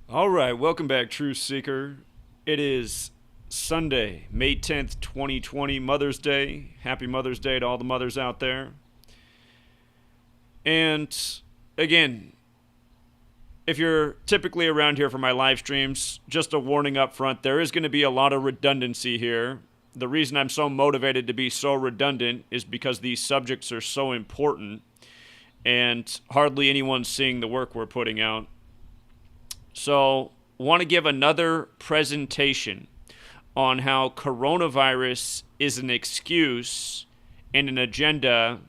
All right, welcome back, Truth Seeker. It is Sunday, May 10th, 2020, Mother's Day. Happy Mother's Day to all the mothers out there. And again, if you're typically around here for my live streams, just a warning up front, there is going to be a lot of redundancy here. The reason I'm so motivated to be so redundant is because these subjects are so important and hardly anyone's seeing the work we're putting out. So, want to give another presentation on how coronavirus is an excuse and an agenda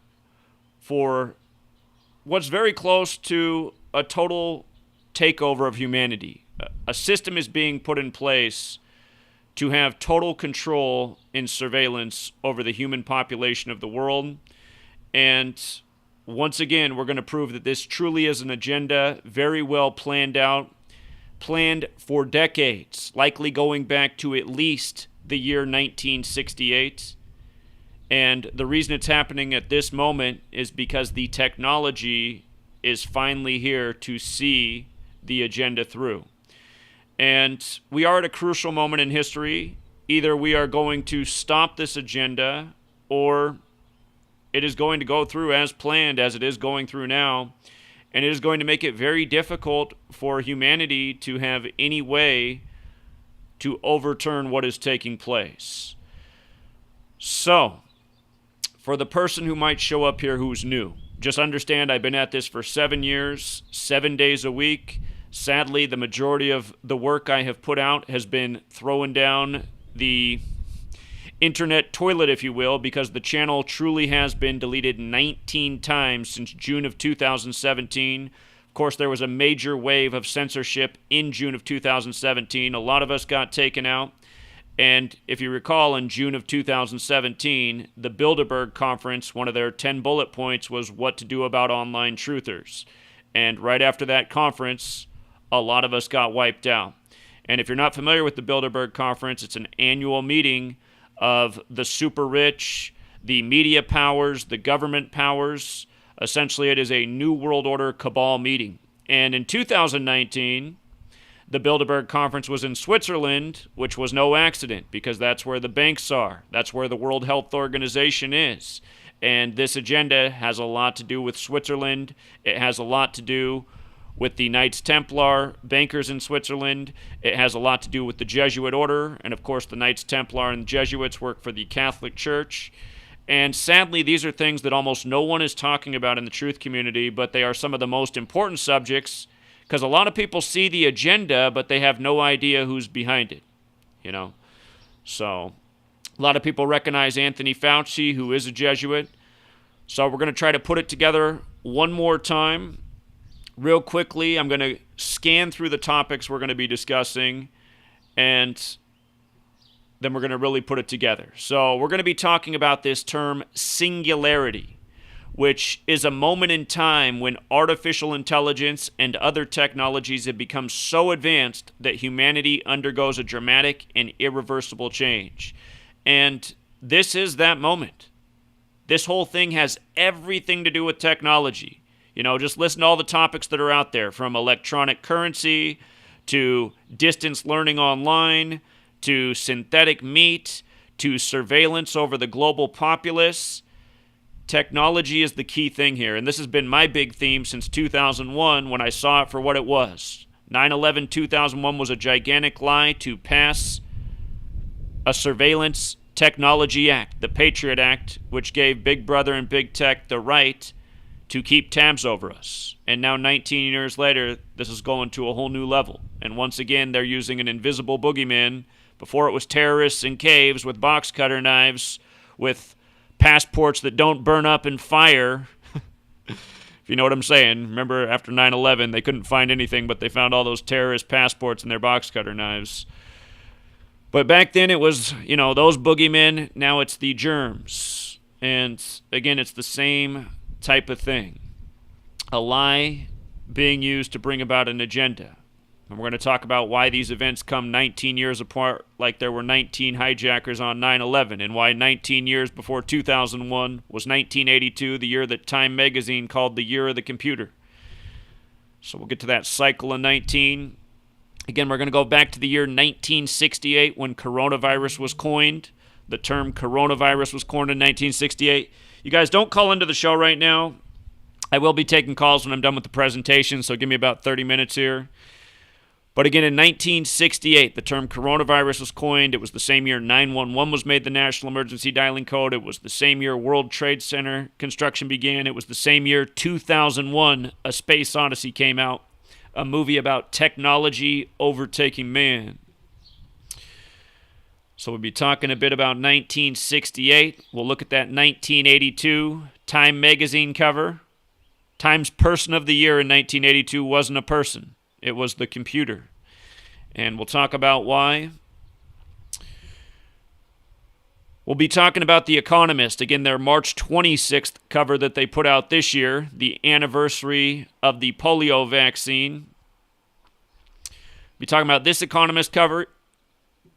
for what's very close to a total takeover of humanity. A system is being put in place to have total control and surveillance over the human population of the world. And once again, we're going to prove that this truly is an agenda, very well planned out, planned for decades, likely going back to at least the year 1968. And the reason it's happening at this moment is because the technology is finally here to see the agenda through. And we are at a crucial moment in history. Either we are going to stop this agenda, or it is going to go through as planned, as it is going through now. And it is going to make it very difficult for humanity to have any way to overturn what is taking place. So, for the person who might show up here who's new, just understand I've been at this for 7 years, 7 days a week. Sadly, the majority of the work I have put out has been throwing down the internet toilet, if you will, because the channel truly has been deleted 19 times since June of 2017. Of course, there was a major wave of censorship in June of 2017. A lot of us got taken out. And if you recall, in June of 2017, the Bilderberg Conference, one of their 10 bullet points was what to do about online truthers. And right after that conference, a lot of us got wiped out. And if you're not familiar with the Bilderberg Conference, it's an annual meeting of the super rich, the media powers, the government powers. Essentially, it is a New World Order cabal meeting. And in 2019, the Bilderberg Conference was in Switzerland, which was no accident because that's where the banks are. That's where the World Health Organization is. And this agenda has a lot to do with Switzerland. It has a lot to do with the Knights Templar bankers in Switzerland. It has a lot to do with the Jesuit order. And of course, the Knights Templar and the Jesuits work for the Catholic Church. And sadly, these are things that almost no one is talking about in the truth community, but they are some of the most important subjects because a lot of people see the agenda, but they have no idea who's behind it, you know. So a lot of people recognize Anthony Fauci, who is a Jesuit. So we're going to try to put it together one more time. Real quickly, I'm going to scan through the topics we're going to be discussing, and then we're going to really put it together. So we're going to be talking about this term singularity, which is a moment in time when artificial intelligence and other technologies have become so advanced that humanity undergoes a dramatic and irreversible change. And this is that moment. This whole thing has everything to do with technology. You know, just listen to all the topics that are out there, from electronic currency to distance learning online to synthetic meat to surveillance over the global populace. Technology is the key thing here, and this has been my big theme since 2001 when I saw it for what it was. 9/11 2001 was a gigantic lie to pass a surveillance technology act, the Patriot Act, which gave Big Brother and Big Tech the right to keep tabs over us. And now 19 years later, this is going to a whole new level. And once again, they're using an invisible boogeyman. Before it was terrorists in caves with box cutter knives, with passports that don't burn up in fire. If you know what I'm saying. Remember, after 9/11, they couldn't find anything, but they found all those terrorist passports and their box cutter knives. But back then it was, those boogeymen. Now it's the germs. And again, it's the same type of thing. A lie being used to bring about an agenda. And we're going to talk about why these events come 19 years apart, like there were 19 hijackers on 9/11, and why 19 years before 2001 was 1982, the year that Time magazine called the year of the computer. So we'll get to that cycle of 19. Again, we're going to go back to the year 1968 when coronavirus was coined. The term coronavirus was coined in 1968. You guys don't call into the show right now. I will be taking calls when I'm done with the presentation, so give me about 30 minutes here. But again, in 1968, the term coronavirus was coined. It was the same year 911 was made the national emergency dialing code. It was the same year World Trade Center construction began. It was the same year 2001, A Space Odyssey came out, a movie about technology overtaking man. So we'll be talking a bit about 1968. We'll look at that 1982 Time magazine cover. Time's Person of the Year in 1982 wasn't a person. It was the computer. And we'll talk about why. We'll be talking about The Economist. Again, their March 26th cover that they put out this year, the anniversary of the polio vaccine. We'll be talking about this Economist cover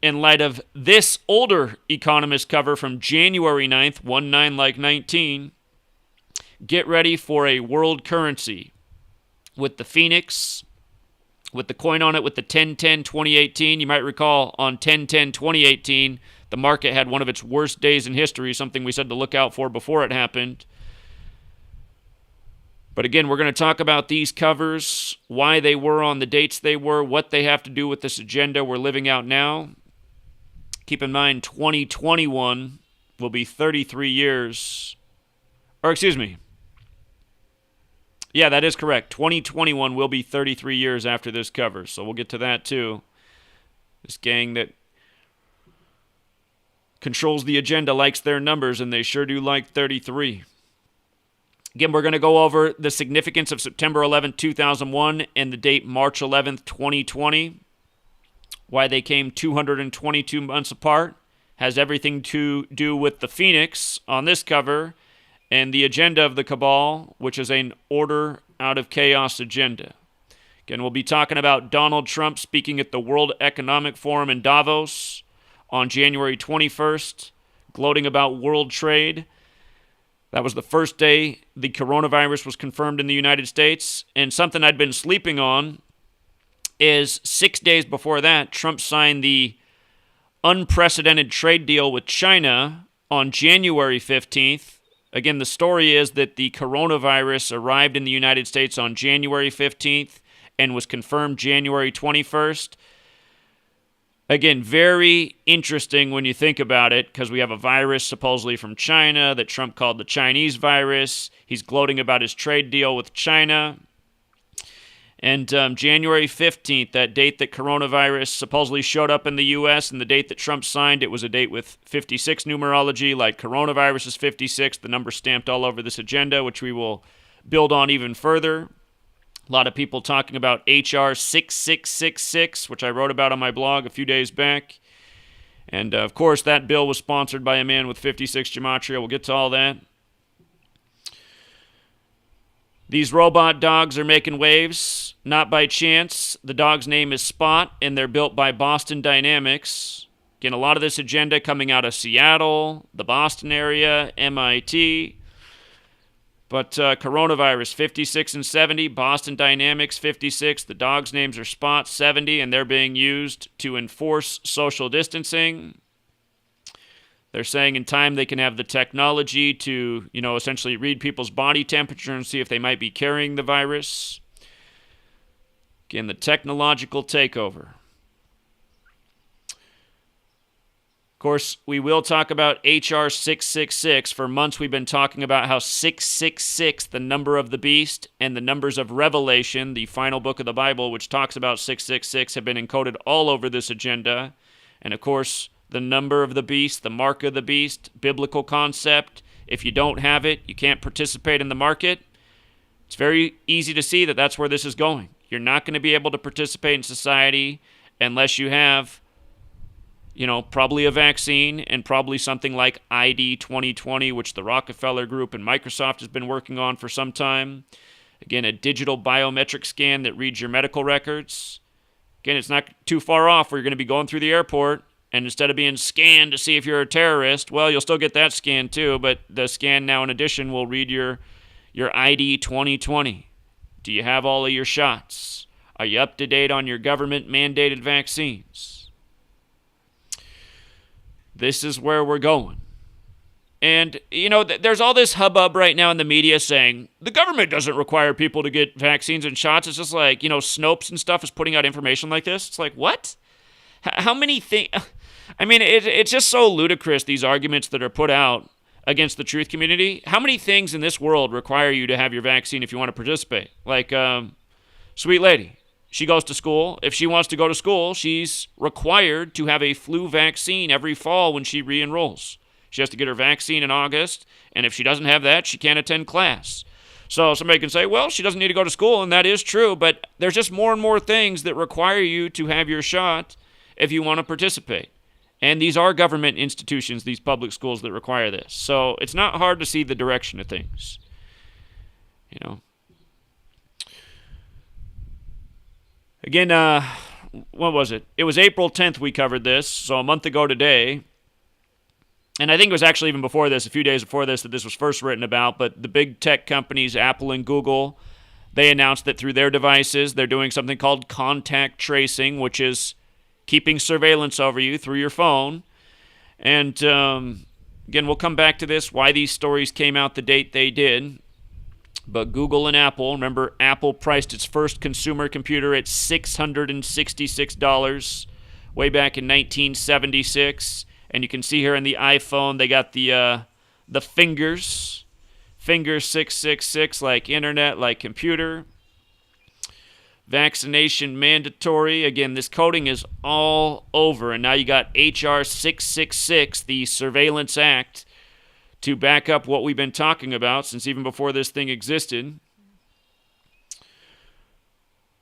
in light of this older Economist cover from January 9th, 19 like 19. Get ready for a world currency with the Phoenix, with the coin on it, with the 10-10-2018. You might recall on 10-10-2018, the market had one of its worst days in history, something we said to look out for before it happened. But again, we're going to talk about these covers, why they were on the dates they were, what they have to do with this agenda we're living out now. Keep in mind, 2021 will be 33 years. Or excuse me. Yeah, that is correct. 2021 will be 33 years after this cover, so we'll get to that too. This gang that controls the agenda likes their numbers, and they sure do like 33. Again, we're going to go over the significance of September 11, 2001 and the date March 11, 2020. Why they came 222 months apart. Has everything to do with the Phoenix on this cover and the agenda of the cabal, which is an order out of chaos agenda. Again, we'll be talking about Donald Trump speaking at the World Economic Forum in Davos on January 21st, gloating about world trade. That was the first day the coronavirus was confirmed in the United States. And something I'd been sleeping on is 6 days before that, Trump signed the unprecedented trade deal with China on January 15th. Again, the story is that the coronavirus arrived in the United States on January 15th and was confirmed January 21st. Again, very interesting when you think about it, because we have a virus supposedly from China that Trump called the Chinese virus. He's gloating about his trade deal with China. And January 15th, that date that coronavirus supposedly showed up in the U.S. and the date that Trump signed, it was a date with 56 numerology, like coronavirus is 56, the number stamped all over this agenda, which we will build on even further. A lot of people talking about HR 6666, which I wrote about on my blog a few days back. And, of course, that bill was sponsored by a man with 56 Gematria. We'll get to all that. These robot dogs are making waves, not by chance. The dog's name is Spot, and they're built by Boston Dynamics. Again, a lot of this agenda coming out of Seattle, the Boston area, MIT. But coronavirus, 56 and 70, Boston Dynamics, 56. The dogs' names are Spot, 70, and they're being used to enforce social distancing. They're saying in time they can have the technology to, essentially read people's body temperature and see if they might be carrying the virus. Again, the technological takeover. Of course, we will talk about HR 666. For months we've been talking about how 666, the number of the beast, and the numbers of Revelation, the final book of the Bible, which talks about 666, have been encoded all over this agenda. And of course, the number of the beast, the mark of the beast, biblical concept. If you don't have it, you can't participate in the market. It's very easy to see that that's where this is going. You're not going to be able to participate in society unless you have, probably a vaccine and probably something like ID2020, which the Rockefeller Group and Microsoft has been working on for some time. Again, a digital biometric scan that reads your medical records. Again, it's not too far off where you're going to be going through the airport, and instead of being scanned to see if you're a terrorist, well, you'll still get that scan too, but the scan now in addition will read your ID 2020. Do you have all of your shots? Are you up to date on your government-mandated vaccines? This is where we're going. And, there's all this hubbub right now in the media saying the government doesn't require people to get vaccines and shots. It's just like, Snopes and stuff is putting out information like this. It's like, what? How many things? I mean, it's just so ludicrous, these arguments that are put out against the truth community. How many things in this world require you to have your vaccine if you want to participate? Like, sweet lady, she goes to school. If she wants to go to school, she's required to have a flu vaccine every fall when she re-enrolls. She has to get her vaccine in August, and if she doesn't have that, she can't attend class. So somebody can say, well, she doesn't need to go to school, and that is true, but there's just more and more things that require you to have your shot if you want to participate. And these are government institutions, these public schools, that require this. So it's not hard to see the direction of things. Again, what was it? It was April 10th we covered this, so a month ago today. And I think it was actually even before this, a few days before this, that this was first written about. But the big tech companies, Apple and Google, they announced that through their devices, they're doing something called contact tracing, which is keeping surveillance over you through your phone. And again, we'll come back to this, why these stories came out the date they did. But Google and Apple, remember, Apple priced its first consumer computer at $666 way back in 1976. And you can see here in the iPhone, they got the fingers 666, like internet, like computer. Vaccination mandatory. Again, this coding is all over. And now you got HR 666, the Surveillance Act, to back up what we've been talking about since even before this thing existed.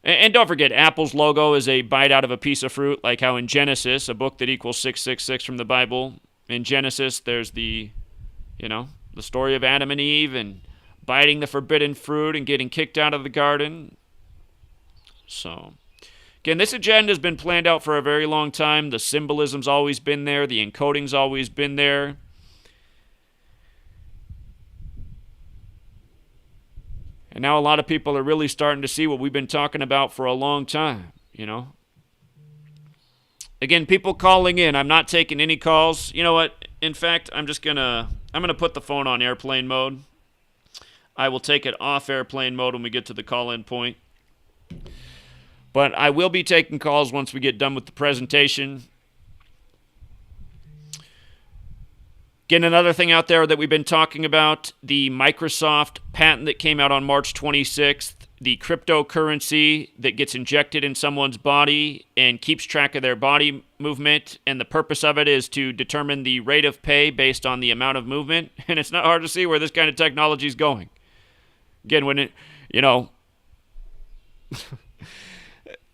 And don't forget, Apple's logo is a bite out of a piece of fruit, like how in Genesis, a book that equals 666 from the Bible, in Genesis, there's the story of Adam and Eve and biting the forbidden fruit and getting kicked out of the garden. So, again, this agenda has been planned out for a very long time. The symbolism's always been there. The encoding's always been there. And now a lot of people are really starting to see what we've been talking about for a long time, Again, people calling in. I'm not taking any calls. You know what? In fact, I'm going to put the phone on airplane mode. I will take it off airplane mode when we get to the call-in point. But I will be taking calls once we get done with the presentation. Again, another thing out there that we've been talking about, the Microsoft patent that came out on March 26th, the cryptocurrency that gets injected in someone's body and keeps track of their body movement, and the purpose of it is to determine the rate of pay based on the amount of movement, and it's not hard to see where this kind of technology is going. Again, when it,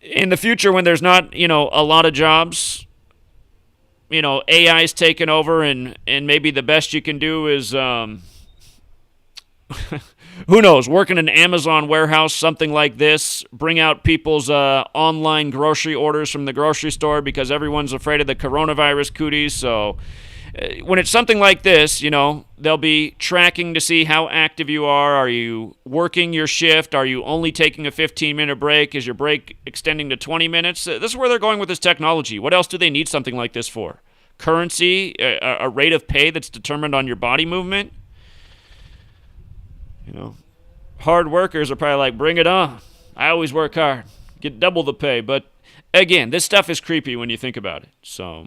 in the future when there's not, a lot of jobs, AI's taken over, and maybe the best you can do is, who knows, work in an Amazon warehouse, something like this, bring out people's online grocery orders from the grocery store because everyone's afraid of the coronavirus cooties. So when it's something like this, they'll be tracking to see how active you are. Are you working your shift? Are you only taking a 15-minute break? Is your break extending to 20 minutes? This is where they're going with this technology. What else do they need something like this for? Currency, a rate of pay that's determined on your body movement? Hard workers are probably like, bring it on. I always work hard. Get double the pay. But again, this stuff is creepy when you think about it. So...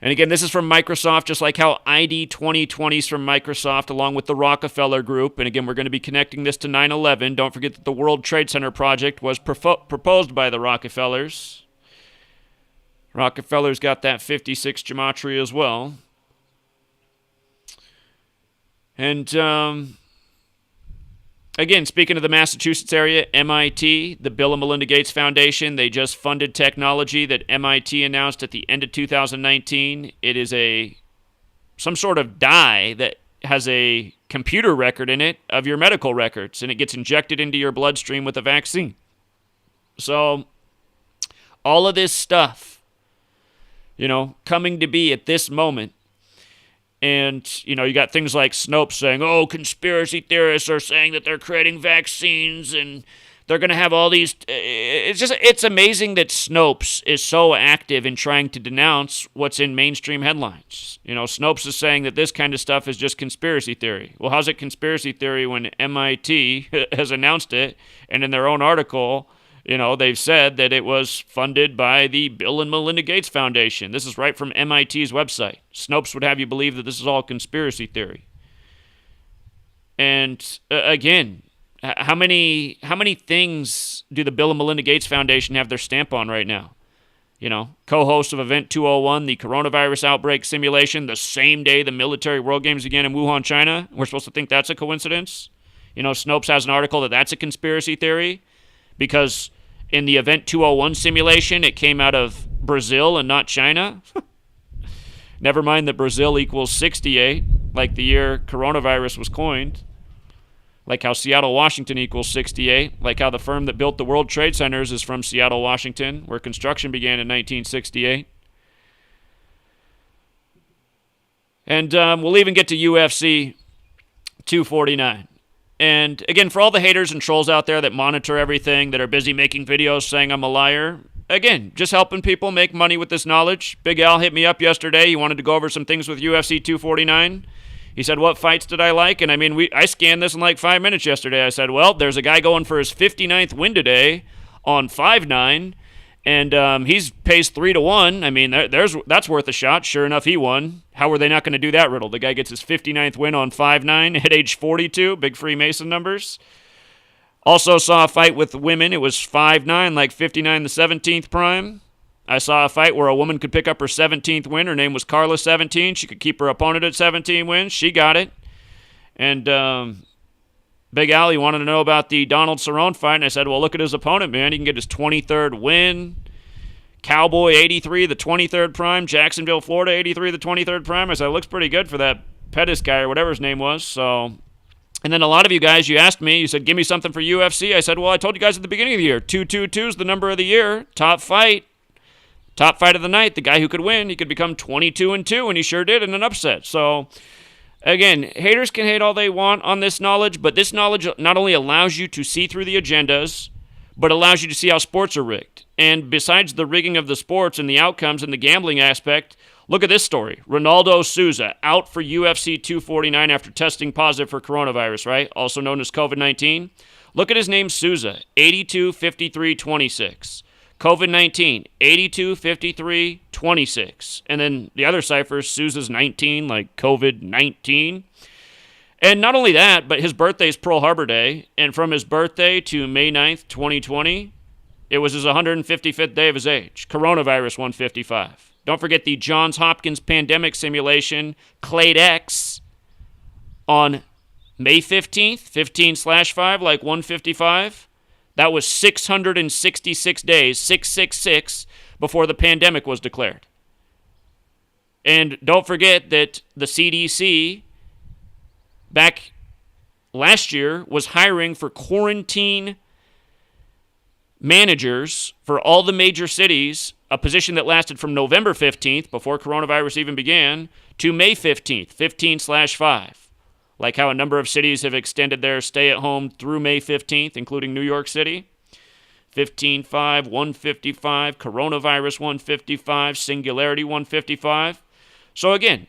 And again, this is from Microsoft, just like how ID2020 is from Microsoft, along with the Rockefeller Group. And again, we're going to be connecting this to 9/11. Don't forget that the World Trade Center project was proposed by the Rockefellers. Rockefeller's got that 56 Gematria as well. And again, speaking of the Massachusetts area, MIT, the Bill and Melinda Gates Foundation, they just funded technology that MIT announced at the end of 2019. It is some sort of dye that has a computer record in it of your medical records, and it gets injected into your bloodstream with a vaccine. So all of this stuff, coming to be at this moment. And, you got things like Snopes saying, conspiracy theorists are saying that they're creating vaccines and they're going to have all these. It's amazing that Snopes is so active in trying to denounce what's in mainstream headlines. Snopes is saying that this kind of stuff is just conspiracy theory. Well, how's it conspiracy theory when MIT has announced it, and in their own article, they've said that it was funded by the Bill and Melinda Gates Foundation. This is right from MIT's website. Snopes would have you believe that this is all conspiracy theory. And again, how many things do the Bill and Melinda Gates Foundation have their stamp on right now? Co-host of Event 201, the coronavirus outbreak simulation, the same day the military World Games began in Wuhan, China. We're supposed to think that's a coincidence? Snopes has an article that that's a conspiracy theory because in the Event 201 simulation, it came out of Brazil and not China. Never mind that Brazil equals 68, like the year coronavirus was coined. Like how Seattle, Washington equals 68. Like how the firm that built the World Trade Centers is from Seattle, Washington, where construction began in 1968. And we'll even get to UFC 249. And again, for all the haters and trolls out there that monitor everything, that are busy making videos saying I'm a liar, again, just helping people make money with this knowledge. Big Al hit me up yesterday. He wanted to go over some things with UFC 249. He said, what fights did I like? And I scanned this in like 5 minutes yesterday. I said, well, there's a guy going for his 59th win today on 5-9, and he's pays 3-1. That's worth a shot. Sure enough, he won. How were they not going to do that, Riddle? The guy gets his 59th win on 5-9 at age 42, big Freemason numbers. Also saw a fight with women. It was 5-9, like 59 the 17th prime. I saw a fight where a woman could pick up her 17th win. Her name was Carla 17. She could keep her opponent at 17 wins. She got it. And Big Al, he wanted to know about the Donald Cerrone fight. And I said, well, look at his opponent, man. He can get his 23rd win. Cowboy 83, the 23rd prime. Jacksonville, Florida, 83, the 23rd prime. I said, it looks pretty good for that Pettis guy or whatever his name was. So, and then a lot of you guys, you asked me, you said, give me something for UFC. I said, well, I told you guys at the beginning of the year, 222 is the number of the year. Top fight. Top fight of the night, the guy who could win, he could become 22-2, and he sure did in an upset. So, again, haters can hate all they want on this knowledge, but this knowledge not only allows you to see through the agendas, but allows you to see how sports are rigged. And besides the rigging of the sports and the outcomes and the gambling aspect, look at this story. Ronaldo Souza out for UFC 249 after testing positive for coronavirus, right? Also known as COVID-19. Look at his name, Souza, 82-53-26. COVID-19, 82-53-26. And then the other cipher, Souza's 19, like COVID-19. And not only that, but his birthday is Pearl Harbor Day. And from his birthday to May 9th, 2020, it was his 155th day of his age. Coronavirus 155. Don't forget the Johns Hopkins pandemic simulation, Clade X, on May 15th, 15/5, like 155. That was 666 days, 666, before the pandemic was declared. And don't forget that the CDC back last year was hiring for quarantine managers for all the major cities, a position that lasted from November 15th, before coronavirus even began, to May 15th, 15/5. Like how a number of cities have extended their stay-at-home through May 15th, including New York City. 15/5, 155, coronavirus 155, Singularity 155. So again,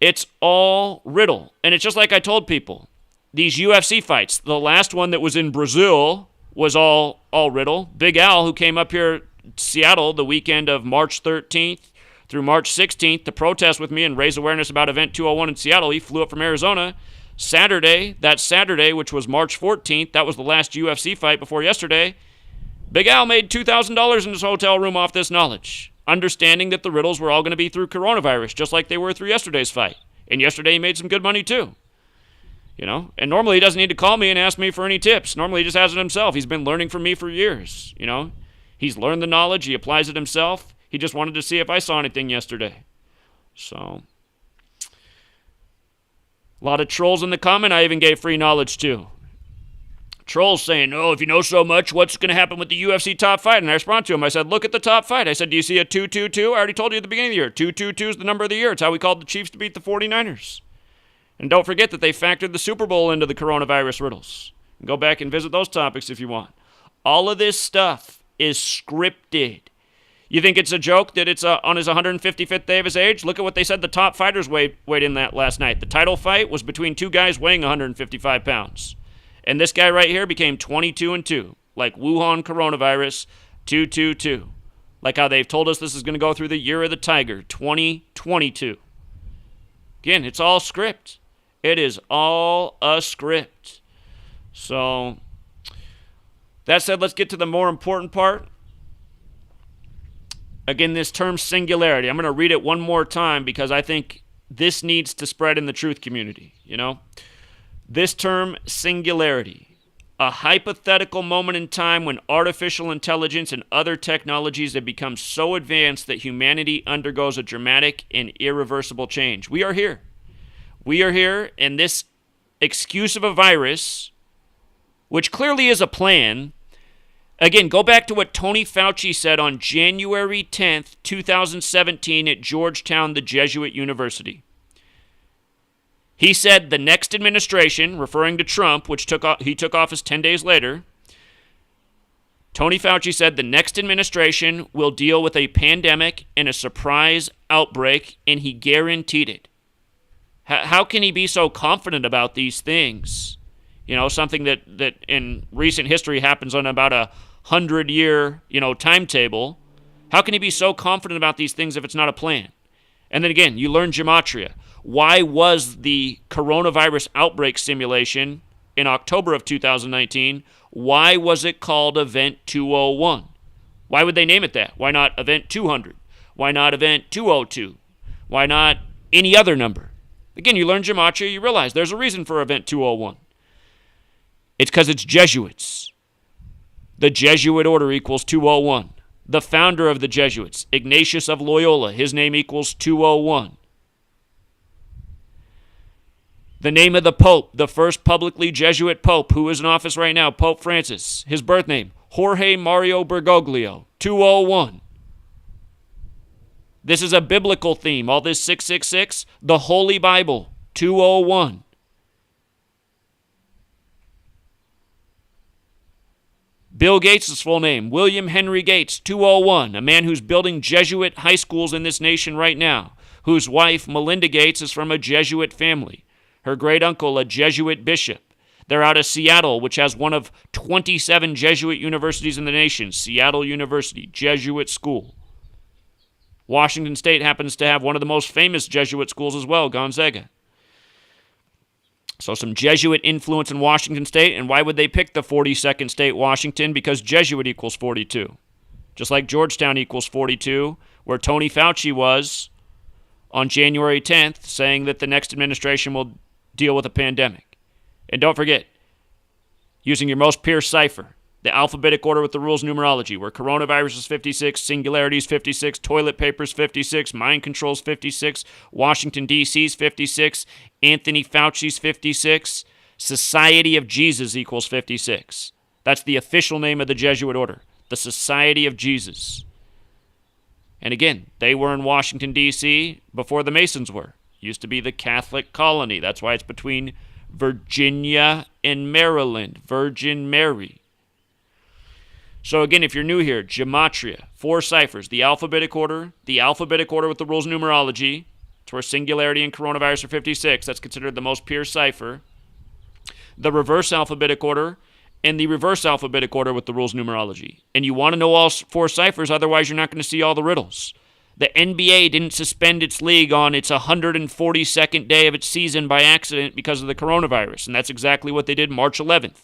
it's all riddle. And it's just like I told people. These UFC fights, the last one that was in Brazil was all riddle. Big Al, who came up here to Seattle the weekend of March 13th through March 16th to protest with me and raise awareness about Event 201 in Seattle, he flew up from Arizona. That Saturday, which was March 14th, that was the last UFC fight before yesterday, Big Al made $2,000 in his hotel room off this knowledge, understanding that the riddles were all going to be through coronavirus, just like they were through yesterday's fight. And yesterday he made some good money too. And normally he doesn't need to call me and ask me for any tips. Normally he just has it himself. He's been learning from me for years. He's learned the knowledge. He applies it himself. He just wanted to see if I saw anything yesterday. So, a lot of trolls in the comment. I even gave free knowledge too. Trolls saying, oh, if you know so much, what's going to happen with the UFC top fight? And I respond to him. I said, look at the top fight. I said, do you see a 222? I already told you at the beginning of the year. 222 is the number of the year. It's how we called the Chiefs to beat the 49ers. And don't forget that they factored the Super Bowl into the coronavirus riddles. Go back and visit those topics if you want. All of this stuff is scripted. You think it's a joke that it's on his 155th day of his age? Look at what they said the top fighters weighed in that last night. The title fight was between two guys weighing 155 pounds. And this guy right here became 22-2, like Wuhan coronavirus 222. Like how they've told us this is going to go through the year of the tiger, 2022. Again, it's all script. It is all a script. So, that said, let's get to the more important part. Again, this term singularity, I'm going to read it one more time because I think this needs to spread in the truth community, you know? This term, singularity, a hypothetical moment in time when artificial intelligence and other technologies have become so advanced that humanity undergoes a dramatic and irreversible change. We are here. We are here, and this excuse of a virus, which clearly is a plan. Again, go back to what Tony Fauci said on January 10th, 2017 at Georgetown, the Jesuit University. He said the next administration, referring to Trump, which he took office 10 days later, Tony Fauci said the next administration will deal with a pandemic and a surprise outbreak, and he guaranteed it. How can he be so confident about these things? You know, something that in recent history happens on about a 100-year, timetable. How can he be so confident about these things if it's not a plan? And then again, you learn Gematria. Why was the coronavirus outbreak simulation in October of 2019, why was it called Event 201? Why would they name it that? Why not Event 200? Why not Event 202? Why not any other number? Again, you learn Gematria, you realize there's a reason for Event 201. It's because it's Jesuits. The Jesuit order equals 201. The founder of the Jesuits, Ignatius of Loyola, his name equals 201. The name of the Pope, the first publicly Jesuit Pope, who is in office right now, Pope Francis, his birth name, Jorge Mario Bergoglio, 201. This is a biblical theme. All this 666, the Holy Bible, 201. Bill Gates' full name, William Henry Gates, 201, a man who's building Jesuit high schools in this nation right now, whose wife, Melinda Gates, is from a Jesuit family. Her great-uncle, a Jesuit bishop. They're out of Seattle, which has one of 27 Jesuit universities in the nation, Seattle University, Jesuit school. Washington State happens to have one of the most famous Jesuit schools as well, Gonzaga. So some Jesuit influence in Washington State, and why would they pick the 42nd state, Washington? Because Jesuit equals 42. Just like Georgetown equals 42, where Tony Fauci was on January 10th, saying that the next administration will deal with a pandemic. And don't forget, using your most pure cipher, the alphabetic order with the rules numerology, where coronavirus is 56, singularity is 56, toilet paper is 56, mind control is 56, Washington, D.C. is 56, Anthony Fauci's 56, Society of Jesus equals 56. That's the official name of the Jesuit order, the Society of Jesus. And again, they were in Washington, D.C. before the Masons were. Used to be the Catholic colony. That's why it's between Virginia and Maryland, Virgin Mary. So again, if you're new here, Gematria, 4 ciphers, the alphabetic order with the rules numerology. It's where singularity and coronavirus are 56. That's considered the most pure cipher. The reverse alphabetic order and the reverse alphabetic order with the rules numerology. And you want to know all 4 ciphers, otherwise you're not going to see all the riddles. The NBA didn't suspend its league on its 142nd day of its season by accident because of the coronavirus, and that's exactly what they did March 11th.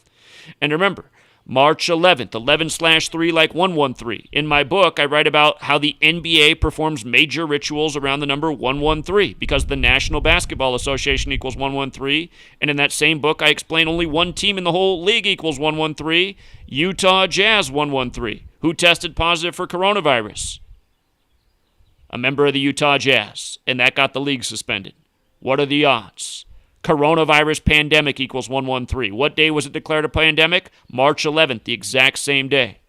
And remember, March 11th, 11/3 like 113. In my book, I write about how the NBA performs major rituals around the number 113 because the National Basketball Association equals 113. And in that same book, I explain only one team in the whole league equals 113, Utah Jazz 113, who tested positive for coronavirus. A member of the Utah Jazz, and that got the league suspended. What are the odds? Coronavirus pandemic equals 113. What day was it declared a pandemic? March 11th, the exact same day.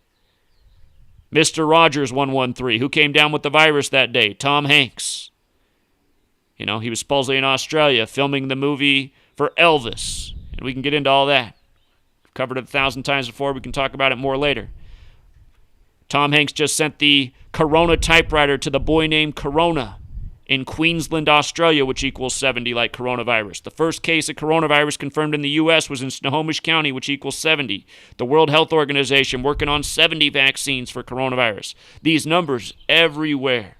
Mr. Rogers 113. Who came down with the virus that day? Tom Hanks. He was supposedly in Australia filming the movie for Elvis. And we can get into all that. Covered it 1,000 times before. We can talk about it more later. Tom Hanks just sent the Corona typewriter to the boy named Corona in Queensland, Australia, which equals 70 like coronavirus. The first case of coronavirus confirmed in the U.S. was in Snohomish County, which equals 70. The World Health Organization working on 70 vaccines for coronavirus. These numbers everywhere.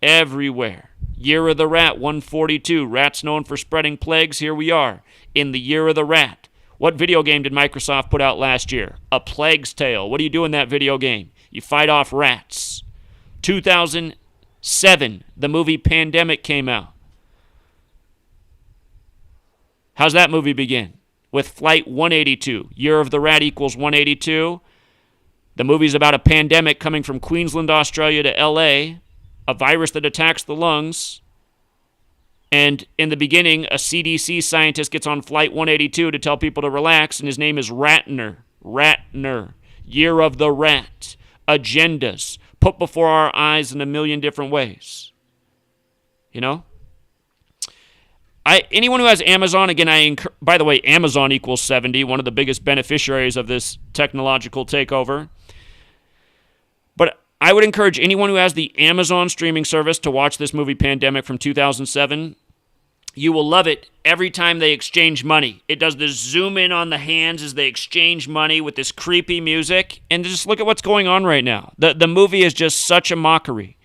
Everywhere. Year of the Rat, 142. Rats known for spreading plagues. Here we are in the Year of the Rat. What video game did Microsoft put out last year? A Plague's Tale. What do you do in that video game? You fight off rats. 2007, the movie Pandemic came out. How's that movie begin? With Flight 182. Year of the Rat equals 182. The movie's about a pandemic coming from Queensland, Australia to LA, a virus that attacks the lungs. And in the beginning, a CDC scientist gets on Flight 182 to tell people to relax, and his name is Ratner. Ratner. Year of the Rat. Agendas put before our eyes in a million different ways. You know? Anyone who has Amazon, again, by the way, Amazon equals 70, one of the biggest beneficiaries of this technological takeover. But I would encourage anyone who has the Amazon streaming service to watch this movie Pandemic from 2007. You will love it every time they exchange money. It does this zoom in on the hands as they exchange money with this creepy music. And just look at what's going on right now. The movie is just such a mockery.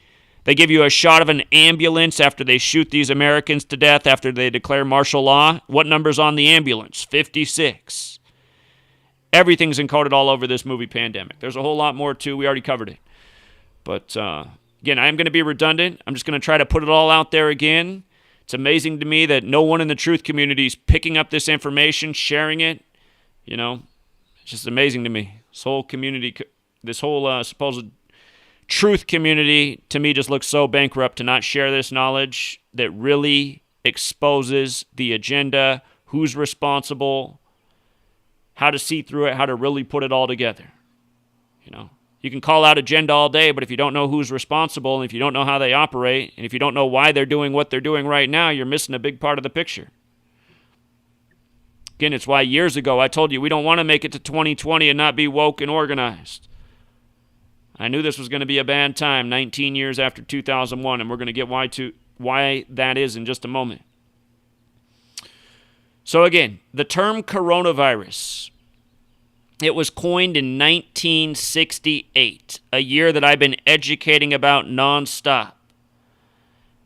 They give you a shot of an ambulance after they shoot these Americans to death after they declare martial law. What number's on the ambulance? 56. Everything's encoded all over this movie Pandemic. There's a whole lot more too. We already covered it. But again, I am going to be redundant. I'm just going to try to put it all out there again. It's amazing to me that no one in the truth community is picking up this information, sharing it. You know, it's just amazing to me. This whole community, this whole supposed truth community, to me, just looks so bankrupt to not share this knowledge that really exposes the agenda, who's responsible, how to see through it, how to really put it all together. You know, you can call out agenda all day, but if you don't know who's responsible, and if you don't know how they operate, and if you don't know why they're doing what they're doing right now, you're missing a big part of the picture. Again, it's why years ago I told you we don't want to make it to 2020 and not be woke and organized. I knew this was going to be a bad time 19 years after 2001, and we're going to get why that is in just a moment. So again, the term coronavirus, it was coined in 1968, a year that I've been educating about nonstop.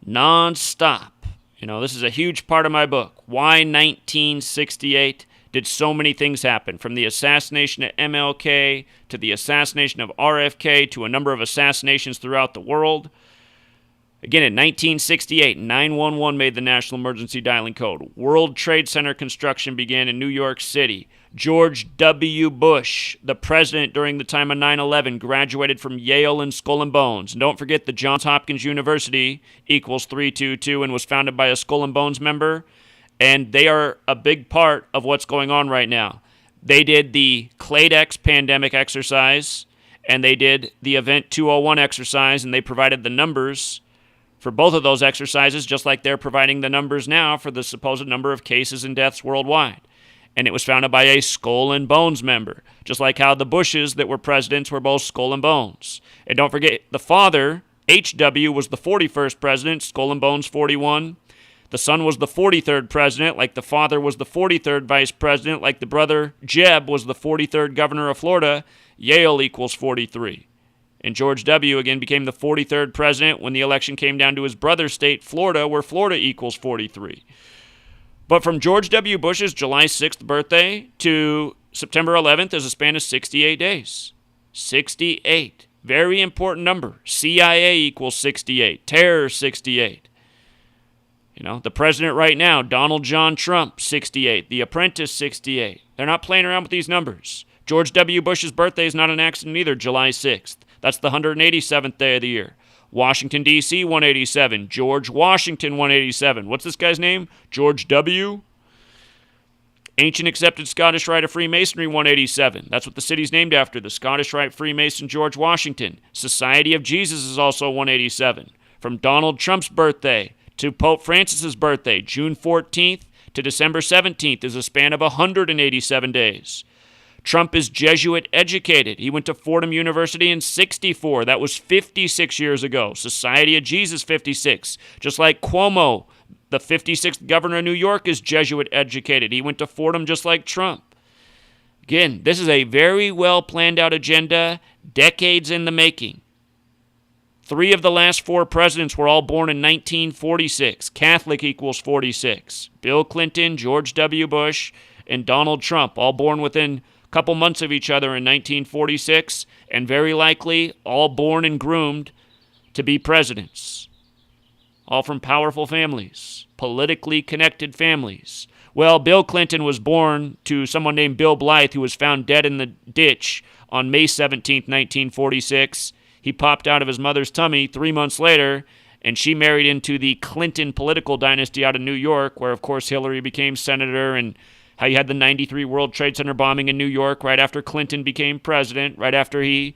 Nonstop. You know, this is a huge part of my book. Why 1968 did so many things happen, from the assassination of MLK to the assassination of RFK to a number of assassinations throughout the world. Again, in 1968, 911 made the National Emergency Dialing Code. World Trade Center construction began in New York City. George W. Bush, the president during the time of 9/11, graduated from Yale and Skull and Bones. And don't forget the Johns Hopkins University equals 322 and was founded by a Skull and Bones member. And they are a big part of what's going on right now. They did the Cladex pandemic exercise, and they did the Event 201 exercise, and they provided the numbers for both of those exercises, just like they're providing the numbers now for the supposed number of cases and deaths worldwide. And it was founded by a Skull and Bones member, just like how the Bushes that were presidents were both Skull and Bones. And don't forget, the father, H.W., was the 41st president, Skull and Bones 41. The son was the 43rd president, like the father was the 43rd vice president, like the brother Jeb was the 43rd governor of Florida. Yale equals 43. And George W. again became the 43rd president when the election came down to his brother's state, Florida, where Florida equals 43. But from George W. Bush's July 6th birthday to September 11th is a span of 68 days. 68. Very important number. CIA equals 68. Terror 68. You know, the president right now, Donald John Trump, 68. The Apprentice, 68. They're not playing around with these numbers. George W. Bush's birthday is not an accident either, July 6th. That's the 187th day of the year. Washington, D.C., 187. George Washington, 187. What's this guy's name? George W. Ancient accepted Scottish Rite of Freemasonry, 187. That's what the city's named after, the Scottish Rite Freemason George Washington. Society of Jesus is also 187. From Donald Trump's birthday to Pope Francis's birthday, June 14th to December 17th, is a span of 187 days. Trump is Jesuit educated. He went to Fordham University in 64. That was 56 years ago. Society of Jesus, 56. Just like Cuomo, the 56th governor of New York, is Jesuit educated. He went to Fordham just like Trump. Again, this is a very well planned out agenda, decades in the making. 3 of the last 4 presidents were all born in 1946. Catholic equals 46. Bill Clinton, George W. Bush, and Donald Trump, all born within a couple months of each other in 1946, and very likely all born and groomed to be presidents. All from powerful families, politically connected families. Well, Bill Clinton was born to someone named Bill Blythe, who was found dead in the ditch on May 17, 1946. He popped out of his mother's tummy 3 months later, and she married into the Clinton political dynasty out of New York, where, of course, Hillary became senator, and how you had the 93 World Trade Center bombing in New York right after Clinton became president, right after he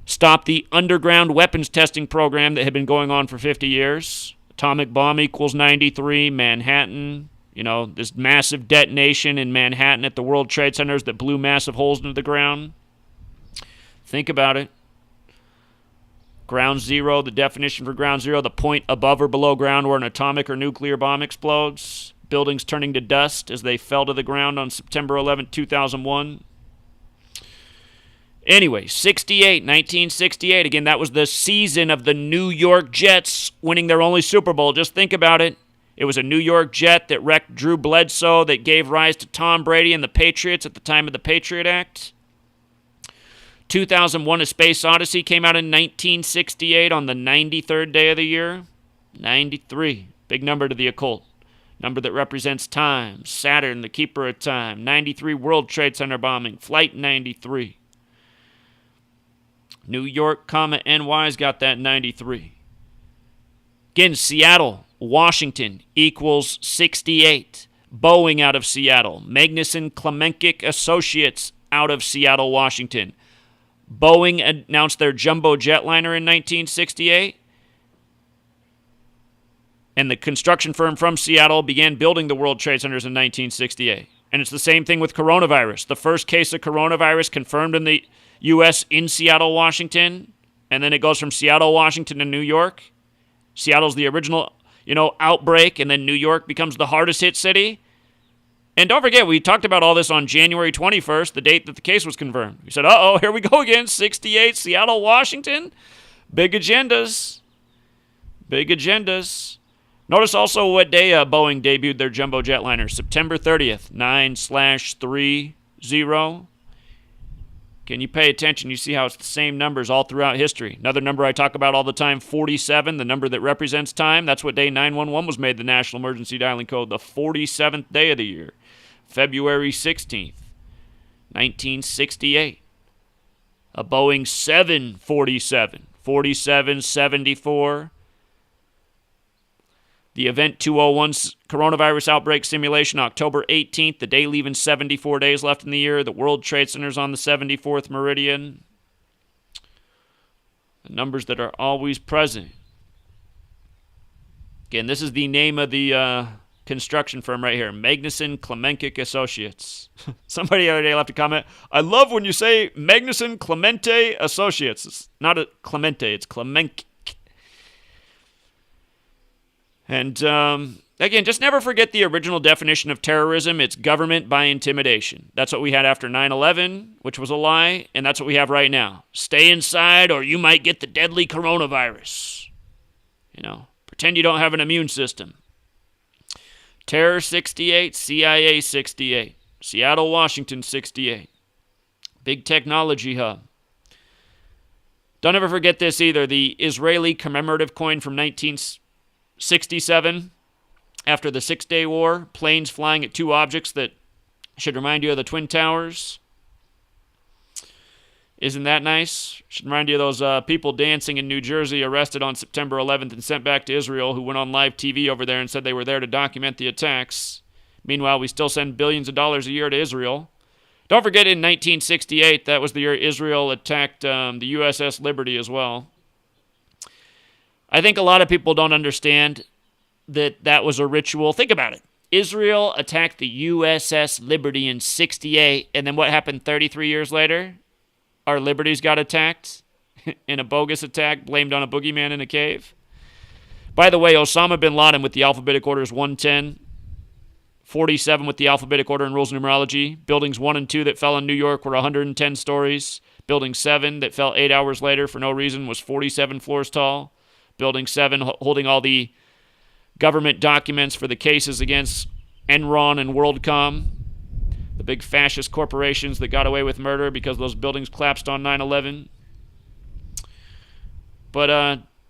stopped the underground weapons testing program that had been going on for 50 years. Atomic bomb equals 93, Manhattan, this massive detonation in Manhattan at the World Trade Centers that blew massive holes into the ground. Think about it. Ground zero, the definition for ground zero, the point above or below ground where an atomic or nuclear bomb explodes. Buildings turning to dust as they fell to the ground on September 11, 2001. Anyway, 1968. Again, that was the season of the New York Jets winning their only Super Bowl. Just think about it. It was a New York Jet that wrecked Drew Bledsoe that gave rise to Tom Brady and the Patriots at the time of the Patriot Act. 2001: A Space Odyssey came out in 1968 on the 93rd day of the year. 93, big number to the occult. Number that represents time. Saturn, the keeper of time. 93 World Trade Center bombing. Flight 93. New York, NY's got that 93. Again, Seattle, Washington equals 68. Boeing out of Seattle. Magnuson Klemenkic Associates out of Seattle, Washington. Boeing announced their jumbo jetliner in 1968. And the construction firm from Seattle began building the World Trade Centers in 1968. And it's the same thing with coronavirus. The first case of coronavirus confirmed in the U.S. in Seattle, Washington. And then it goes from Seattle, Washington to New York. Seattle's the original, outbreak. And then New York becomes the hardest hit city. And don't forget, we talked about all this on January 21st, the date that the case was confirmed. We said, uh-oh, here we go again, 68, Seattle, Washington. Big agendas. Big agendas. Notice also what day Boeing debuted their jumbo jetliner, September 30th, 9/30. Can you pay attention? You see how it's the same numbers all throughout history. Another number I talk about all the time, 47, the number that represents time. That's what day 911 was made the National Emergency Dialing Code, the 47th day of the year, February 16th, 1968. A Boeing 747, 4774. The Event 201 coronavirus outbreak simulation, October 18th, the day leaving 74 days left in the year. The World Trade Center's on the 74th meridian. The numbers that are always present. Again, this is the name of the construction firm right here, Magnuson Klemenkic Associates. Somebody the other day left a comment, I love when you say Magnuson Clemente Associates. It's not a Clemente, it's Klemenkic. And, again, just never forget the original definition of terrorism. It's government by intimidation. That's what we had after 9/11, which was a lie, and that's what we have right now. Stay inside or you might get the deadly coronavirus. Pretend you don't have an immune system. Terror 68, CIA 68, Seattle, Washington 68. Big technology hub. Don't ever forget this either. The Israeli commemorative coin from 1967, after the 6-Day War, planes flying at 2 objects that should remind you of the Twin Towers. Isn't that nice? Should remind you of those people dancing in New Jersey arrested on September 11th and sent back to Israel who went on live TV over there and said they were there to document the attacks. Meanwhile, we still send billions of dollars a year to Israel. Don't forget in 1968, that was the year Israel attacked the USS Liberty as well. I think a lot of people don't understand that was a ritual. Think about it. Israel attacked the USS Liberty in 68, and then what happened 33 years later? Our liberties got attacked in a bogus attack blamed on a boogeyman in a cave. By the way, Osama bin Laden with the alphabetic order is 110. 47 with the alphabetic order and rules of numerology. Buildings 1 and 2 that fell in New York were 110 stories. Building 7 that fell 8 hours later for no reason was 47 floors tall. Building 7 holding all the government documents for the cases against Enron and WorldCom, the big fascist corporations that got away with murder because those buildings collapsed on 9/11. But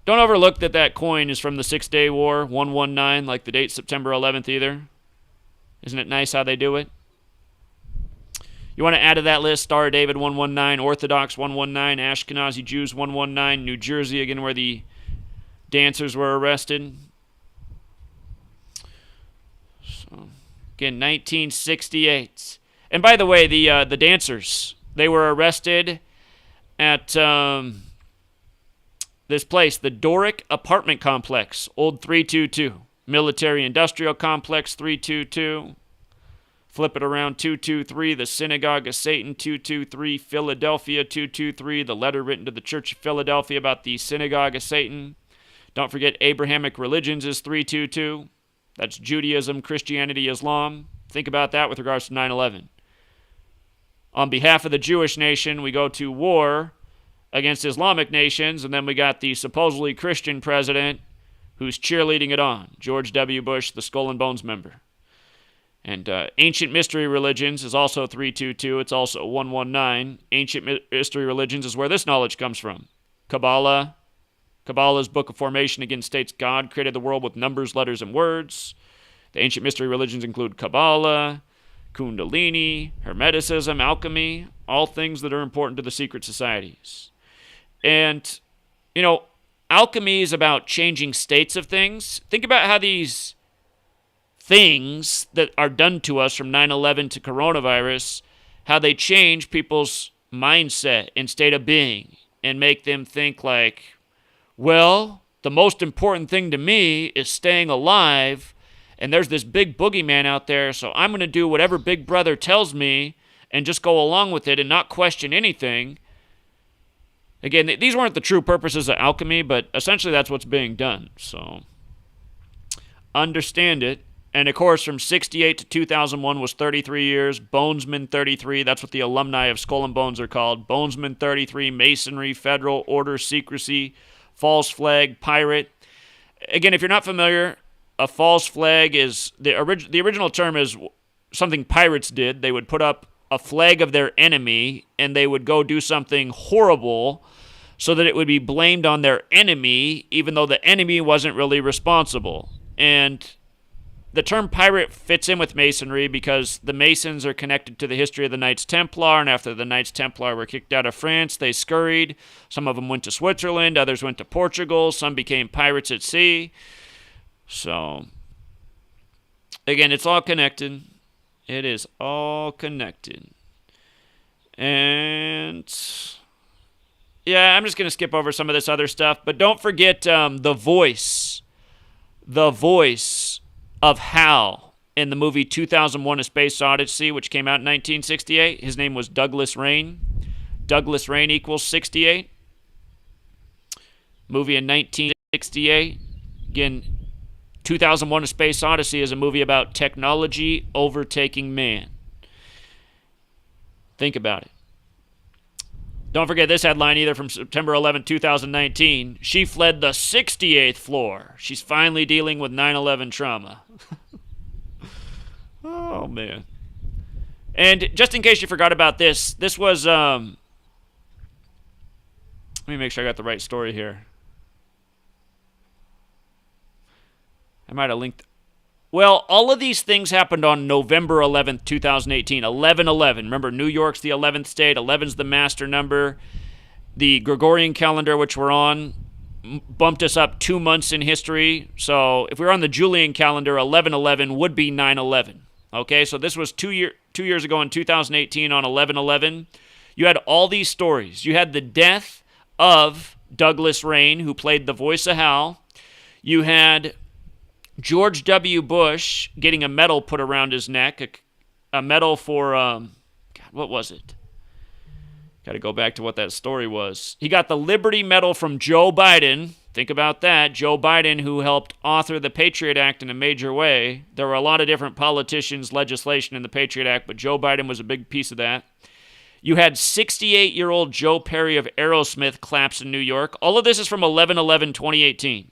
don't overlook that coin is from the Six-Day War, 119, like the date September 11th either. Isn't it nice how they do it? You want to add to that list Star of David 119, Orthodox 119, Ashkenazi Jews 119, New Jersey, again where the dancers were arrested. So, again, 1968. And by the way, the dancers, they were arrested at this place, the Doric Apartment Complex, Old 322. Military Industrial Complex 322. Flip it around 223. The Synagogue of Satan 223. Philadelphia 223. The letter written to the Church of Philadelphia about the Synagogue of Satan. Don't forget Abrahamic religions is 322. That's Judaism, Christianity, Islam. Think about that with regards to 9/11. On behalf of the Jewish nation, we go to war against Islamic nations, and then we got the supposedly Christian president who's cheerleading it on, George W. Bush, the Skull and Bones member. And Ancient Mystery Religions is also 322. It's also 119. Ancient Mystery Religions is where this knowledge comes from. Kabbalah. Kabbalah's Book of Formation again states God created the world with numbers, letters, and words. The Ancient Mystery Religions include Kabbalah, Kundalini, Hermeticism, alchemy, all things that are important to the secret societies. And, alchemy is about changing states of things. Think about how these things that are done to us from 9/11 to coronavirus, how they change people's mindset and state of being and make them think like, well, the most important thing to me is staying alive, and there's this big boogeyman out there, so I'm going to do whatever Big Brother tells me and just go along with it and not question anything. Again, these weren't the true purposes of alchemy, but essentially that's what's being done. So understand it. And of course, from 68 to 2001 was 33 years. Bonesman 33, that's what the alumni of Skull and Bones are called. Bonesman 33, Masonry, Federal, Order, Secrecy, False Flag, Pirate. Again, if you're not familiar, a false flag is, the original term is something pirates did. They would put up a flag of their enemy, and they would go do something horrible so that it would be blamed on their enemy, even though the enemy wasn't really responsible. And the term pirate fits in with Masonry because the Masons are connected to the history of the Knights Templar, and after the Knights Templar were kicked out of France, they scurried. Some of them went to Switzerland, others went to Portugal, some became pirates at sea. So, again, it's all connected. It is all connected. And yeah, I'm just going to skip over some of this other stuff, but don't forget the voice of Hal in the movie 2001: A Space Odyssey, which came out in 1968. His name was Douglas Rain. Douglas Rain equals 68. Movie in 1968. Again, 2001: A Space Odyssey is a movie about technology overtaking man. Think about it. Don't forget this headline either from September 11, 2019. She fled the 68th floor. She's finally dealing with 9/11 trauma. Oh, man. And just in case you forgot about this, this was, let me make sure I got the right story here. I might have linked. Well, all of these things happened on November 11th, 2018. 11/11. Remember, New York's the 11th state. 11's the master number. The Gregorian calendar, which we're on, bumped us up 2 months in history. So if we were on the Julian calendar, 11/11 would be 9/11. Okay, so this was 2 years ago in 2018 on 11/11. You had all these stories. You had the death of Douglas Rain, who played the voice of Hal. You had George W. Bush getting a medal put around his neck, a medal for, God, what was it? Got to go back to what that story was. He got the Liberty Medal from Joe Biden. Think about that. Joe Biden, who helped author the Patriot Act in a major way. There were a lot of different politicians' legislation in the Patriot Act, but Joe Biden was a big piece of that. You had 68-year-old Joe Perry of Aerosmith collapse in New York. All of this is from 11/11/2018.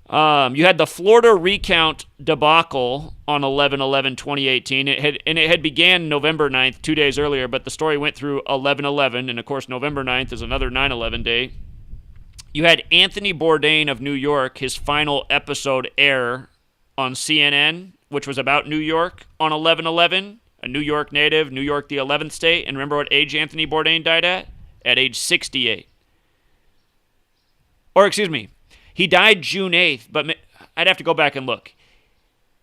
You had the Florida recount debacle on 11/11/2018. It had began November 9th, 2 days earlier, but the story went through 11/11, and of course November 9th is another 9/11 day. You had Anthony Bourdain of New York, his final episode air on CNN, which was about New York on 11/11, a New York native, New York the 11th state, and remember what age Anthony Bourdain died at? At age 68. Or excuse me, he died June 8th, but I'd have to go back and look.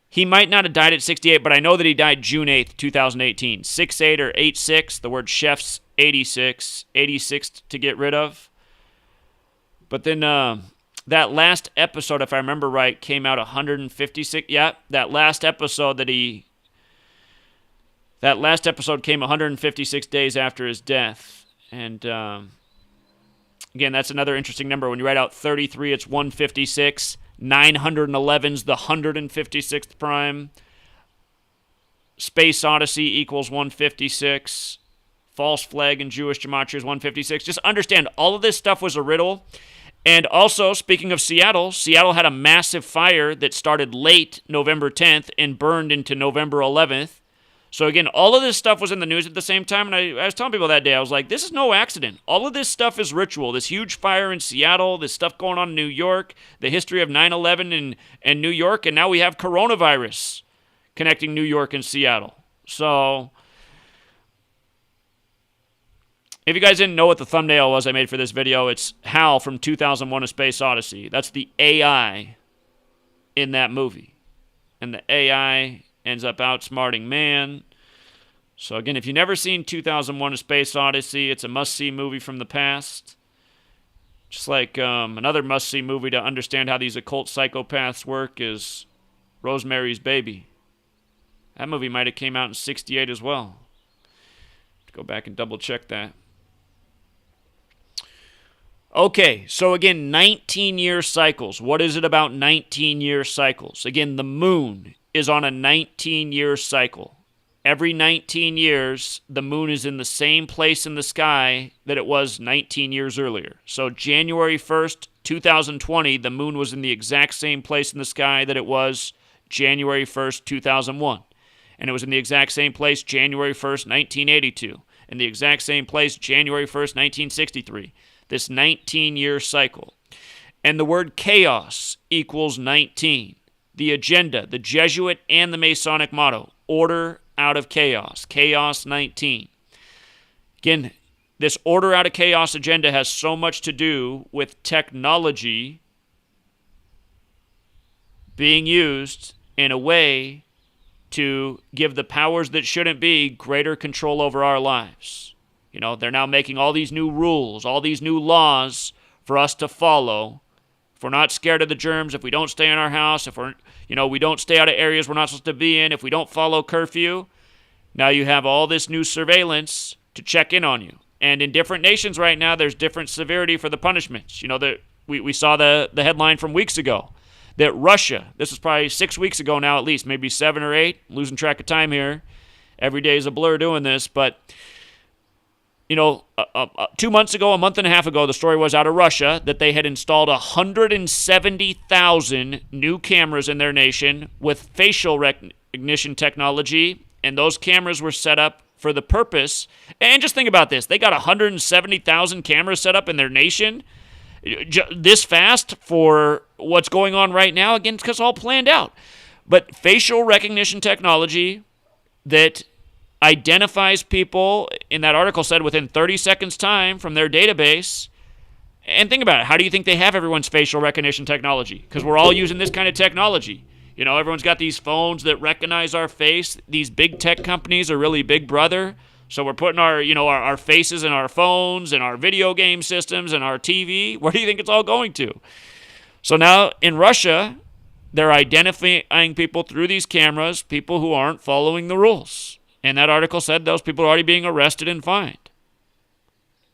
He might not have died at 68, but I know that he died June 8th, 2018. 6'8 or 8'6, the word chef's 86, 86 to get rid of. But then that last episode, if I remember right, came out 156. Yeah, that last episode came 156 days after his death. And again, that's another interesting number. When you write out 33, it's 156. 911's the 156th prime. Space Odyssey equals 156. False flag in Jewish Gematria is 156. Just understand, all of this stuff was a riddle. And also, speaking of Seattle, Seattle had a massive fire that started late November 10th and burned into November 11th. So again, all of this stuff was in the news at the same time, and I was telling people that day, I was like, this is no accident. All of this stuff is ritual. This huge fire in Seattle, this stuff going on in New York, the history of 9/11 in New York, and now we have coronavirus connecting New York and Seattle. So if you guys didn't know what the thumbnail was I made for this video, it's Hal from 2001: A Space Odyssey. That's the AI in that movie. And the AI ends up outsmarting man. So again, if you've never seen 2001: A Space Odyssey, it's a must-see movie from the past. Just like another must-see movie to understand how these occult psychopaths work is Rosemary's Baby. That movie might have came out in 68 as well. Go back and double-check that. Okay, so again, 19-year cycles. What is it about 19-year cycles? Again, the moon is on a 19-year cycle. Every 19 years, the moon is in the same place in the sky that it was 19 years earlier. So January 1st, 2020, the moon was in the exact same place in the sky that it was January 1st, 2001. And it was in the exact same place January 1st, 1982. In the exact same place January 1st, 1963. This 19-year cycle. And the word chaos equals 19. The agenda, the Jesuit and the Masonic motto, order out of chaos, chaos 19. Again, this order out of chaos agenda has so much to do with technology being used in a way to give the powers that shouldn't be greater control over our lives. You know, they're now making all these new rules, all these new laws for us to follow. If we're not scared of the germs, if we don't stay in our house, if we don't stay out of areas we're not supposed to be in, if we don't follow curfew, now you have all this new surveillance to check in on you. And in different nations right now, there's different severity for the punishments. You know, we saw the headline from weeks ago that Russia, this was probably 6 weeks ago now at least, maybe 7 or 8, losing track of time here. Every day is a blur doing this, but you know, 2 months ago, a month and a half ago, the story was out of Russia that they had installed 170,000 new cameras in their nation with facial recognition technology, and those cameras were set up for the purpose. And just think about this. They got 170,000 cameras set up in their nation this fast for what's going on right now. Again, because it's all planned out. But facial recognition technology that identifies people, in that article said, within 30 seconds time from their database. And think about it. How do you think they have everyone's facial recognition technology? Because we're all using this kind of technology. You know, everyone's got these phones that recognize our face. These big tech companies are really big brother. So we're putting our faces in our phones and our video game systems and our TV. Where do you think it's all going to? So now in Russia, they're identifying people through these cameras, people who aren't following the rules. And that article said those people are already being arrested and fined.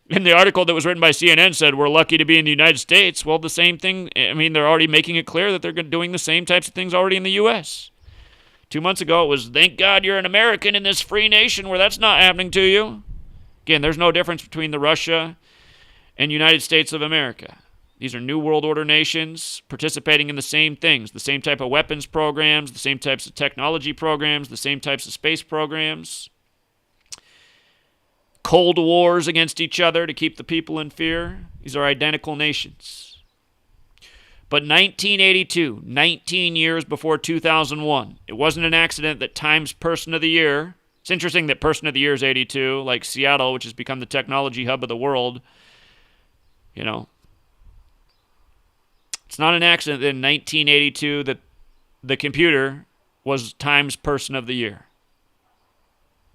And the article that was written by CNN said, we're lucky to be in the United States. Well, the same thing, I mean, they're already making it clear that they're doing the same types of things already in the U.S. 2 months ago, it was, thank God you're an American in this free nation where that's not happening to you. Again, there's no difference between the Russia and United States of America. These are New World Order nations participating in the same things, the same type of weapons programs, the same types of technology programs, the same types of space programs. Cold wars against each other to keep the people in fear. These are identical nations. But 1982, 19 years before 2001, it wasn't an accident that Time's Person of the Year, it's interesting that Person of the Year is 82, like Seattle, which has become the technology hub of the world, you know. It's not an accident that in 1982 that the computer was Time's Person of the Year.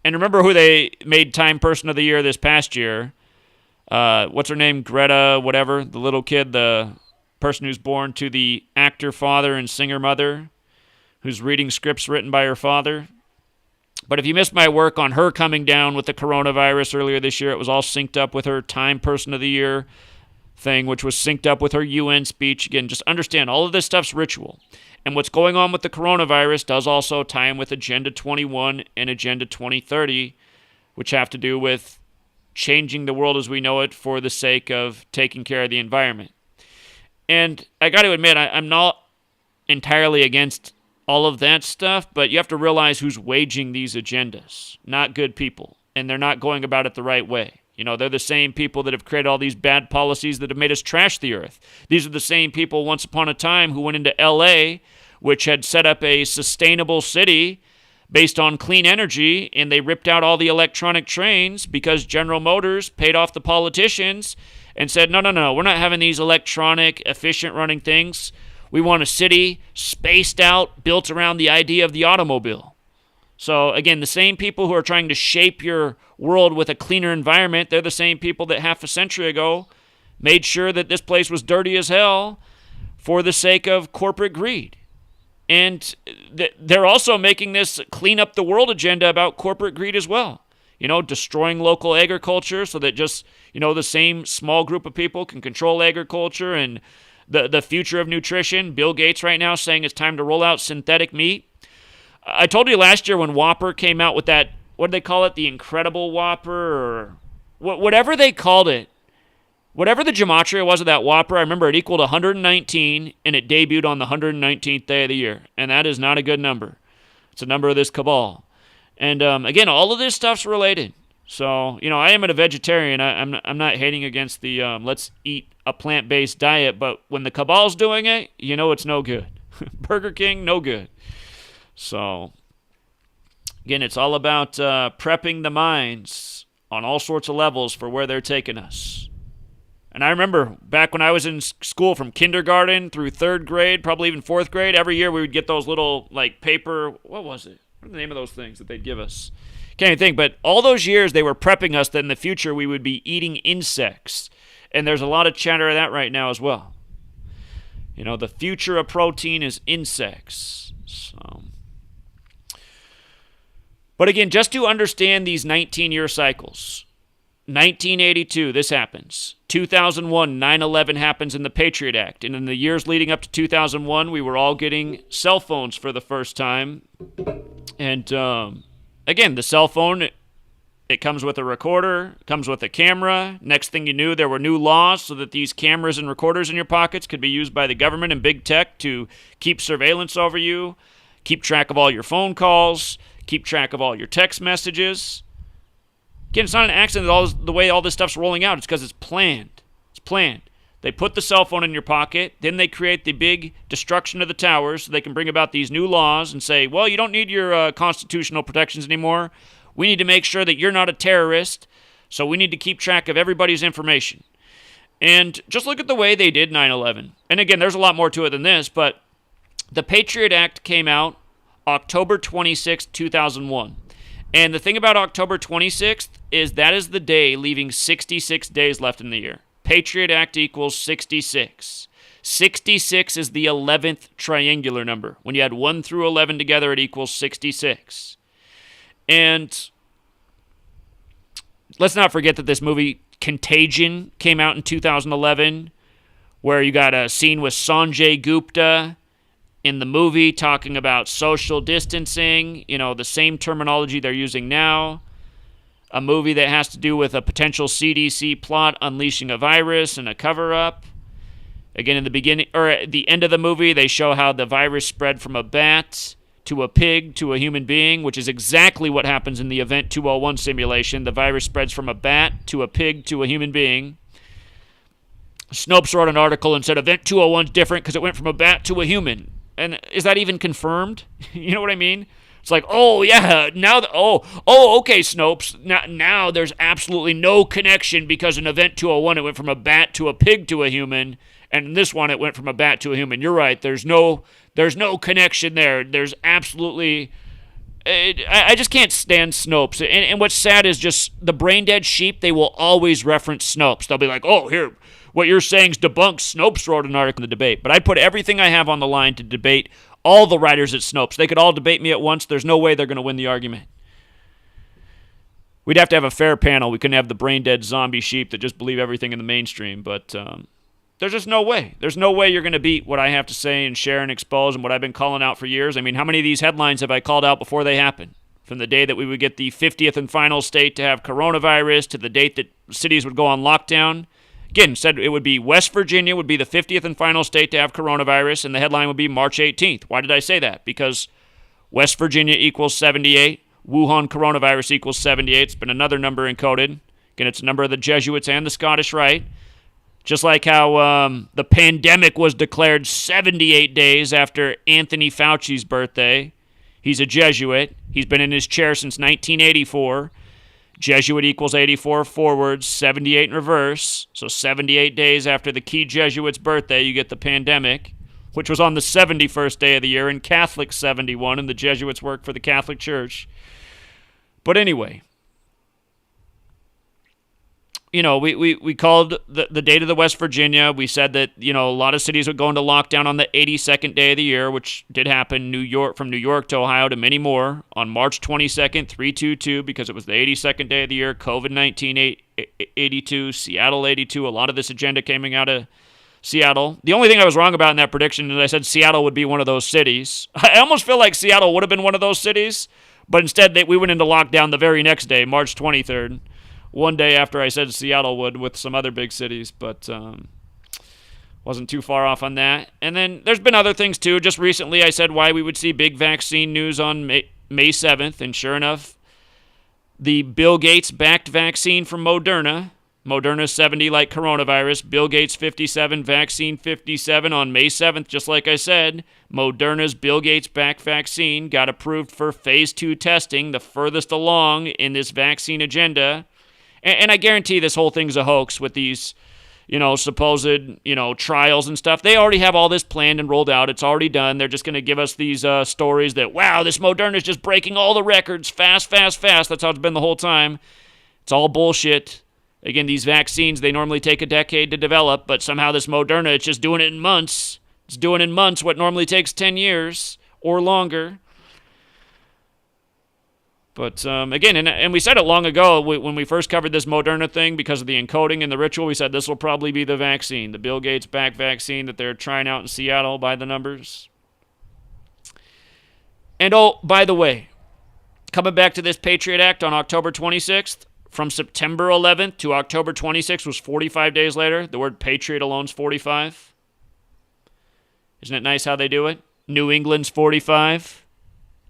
And remember who they made Time Person of the Year this past year. What's her name? Greta, whatever. The little kid, the person who's born to the actor father and singer mother, who's reading scripts written by her father. But if you missed my work on her coming down with the coronavirus earlier this year, it was all synced up with her Time Person of the Year thing, which was synced up with her UN speech. Again, just understand, all of this stuff's ritual. And what's going on with the coronavirus does also tie in with Agenda 21 and Agenda 2030, which have to do with changing the world as we know it for the sake of taking care of the environment. And I got to admit, I'm not entirely against all of that stuff, but you have to realize who's waging these agendas. Not good people. And they're not going about it the right way. You know, they're the same people that have created all these bad policies that have made us trash the earth. These are the same people once upon a time who went into L.A., which had set up a sustainable city based on clean energy, and they ripped out all the electronic trains because General Motors paid off the politicians and said, no, we're not having these electronic, efficient-running things. We want a city spaced out, built around the idea of the automobile. So, again, the same people who are trying to shape your world with a cleaner environment, they're the same people that half a century ago made sure that this place was dirty as hell for the sake of corporate greed. And they're also making this clean up the world agenda about corporate greed as well. You know, destroying local agriculture so that just, you know, the same small group of people can control agriculture and the future of nutrition. Bill Gates right now saying it's time to roll out synthetic meat. I told you last year when Whopper came out with that, what did they call it? The Incredible Whopper or whatever they called it. Whatever the Gematria was of that Whopper, I remember it equaled 119, and it debuted on the 119th day of the year. And that is not a good number. It's a number of this cabal. And again, all of this stuff's related. So, you know, I am a vegetarian. I'm not hating against the let's eat a plant-based diet, but when the cabal's doing it, you know it's no good. Burger King, no good. So, again, it's all about prepping the minds on all sorts of levels for where they're taking us. And I remember back when I was in school from kindergarten through third grade, probably even fourth grade, every year we would get those little, like, paper, what was it? What are the name of those things that they'd give us? Can't even think, but all those years they were prepping us that in the future we would be eating insects. And there's a lot of chatter of that right now as well. You know, the future of protein is insects. So, but again, just to understand these 19-year cycles, 1982, this happens. 2001, 9/11 happens in the Patriot Act. And in the years leading up to 2001, we were all getting cell phones for the first time. And again, the cell phone, it comes with a recorder, comes with a camera. Next thing you knew, there were new laws so that these cameras and recorders in your pockets could be used by the government and big tech to keep surveillance over you, keep track of all your phone calls, keep track of all your text messages. Again, it's not an accident that the way all this stuff's rolling out. It's because it's planned. It's planned. They put the cell phone in your pocket. Then they create the big destruction of the towers so they can bring about these new laws and say, well, you don't need your constitutional protections anymore. We need to make sure that you're not a terrorist, so we need to keep track of everybody's information. And just look at the way they did 9/11. And again, there's a lot more to it than this, but the Patriot Act came out October 26, 2001. And the thing about October 26th is that is the day leaving 66 days left in the year. Patriot Act equals 66. 66 is the 11th triangular number. When you add 1 through 11 together, it equals 66. And let's not forget that this movie Contagion came out in 2011, where you got a scene with Sanjay Gupta in the movie talking about social distancing, the same terminology they're using now. A movie that has to do with a potential CDC plot unleashing a virus and a cover-up. Again, in the beginning, or at the end of the movie, they show how the virus spread from a bat to a pig to a human being, which is exactly what happens in the Event 201 simulation. The virus spreads from a bat to a pig to a human being. Snopes wrote an article and said Event 201 is different because it went from a bat to a human. And is that even confirmed? You know what I mean? It's like, oh, yeah, now, okay, Snopes. Now there's absolutely no connection because in Event 201 it went from a bat to a pig to a human, and in this one it went from a bat to a human. You're right. There's no connection there. There's absolutely... I just can't stand Snopes. And what's sad is just the brain-dead sheep, they will always reference Snopes. They'll be like, oh, here, what you're saying is debunked. Snopes wrote an article in the debate. But I'd put everything I have on the line to debate all the writers at Snopes. They could all debate me at once. There's no way they're going to win the argument. We'd have to have a fair panel. We couldn't have the brain-dead zombie sheep that just believe everything in the mainstream. But there's just no way. There's no way you're going to beat what I have to say and share and expose and what I've been calling out for years. I mean, how many of these headlines have I called out before they happen? From the day that we would get the 50th and final state to have coronavirus to the date that cities would go on lockdown. Again, said it would be West Virginia would be the 50th and final state to have coronavirus, and the headline would be March 18th. Why did I say that? Because West Virginia equals 78. Wuhan coronavirus equals 78. It's been another number encoded. Again, it's a number of the Jesuits and the Scottish Rite. Just like how the pandemic was declared 78 days after Anthony Fauci's birthday. He's a Jesuit. He's been in his chair since 1984. Jesuit equals 84 forwards, 78 in reverse. So 78 days after the key Jesuit's birthday, you get the pandemic, which was on the 71st day of the year in Catholic 71, and the Jesuits work for the Catholic Church. But anyway, we called the date of the West Virginia. We said that, a lot of cities would go into lockdown on the 82nd day of the year, which did happen. From New York to Ohio to many more on March 22nd, 322, because it was the 82nd day of the year. COVID-19, 82, Seattle, 82. A lot of this agenda coming out of Seattle. The only thing I was wrong about in that prediction is I said Seattle would be one of those cities. I almost feel like Seattle would have been one of those cities, but instead we went into lockdown the very next day, March 23rd. One day after I said Seattle would with some other big cities, but wasn't too far off on that. And then there's been other things too. Just recently I said why we would see big vaccine news on May 7th, and sure enough, the Bill Gates-backed vaccine from Moderna 70 like coronavirus, Bill Gates 57, vaccine 57 on May 7th, just like I said. Moderna's Bill Gates-backed vaccine got approved for phase 2 testing, the furthest along in this vaccine agenda. And I guarantee this whole thing's a hoax with these, supposed, trials and stuff. They already have all this planned and rolled out. It's already done. They're just going to give us these stories that, wow, this Moderna is just breaking all the records fast, fast, fast. That's how it's been the whole time. It's all bullshit. Again, these vaccines, they normally take a decade to develop, but somehow this Moderna, it's just doing it in months. It's doing in months what normally takes 10 years or longer. But again, and we said it long ago when we first covered this Moderna thing because of the encoding and the ritual, we said this will probably be the vaccine, the Bill Gates-backed vaccine that they're trying out in Seattle by the numbers. And oh, by the way, coming back to this Patriot Act on October 26th, from September 11th to October 26th was 45 days later. The word Patriot alone's 45. Isn't it nice how they do it? New England's 45.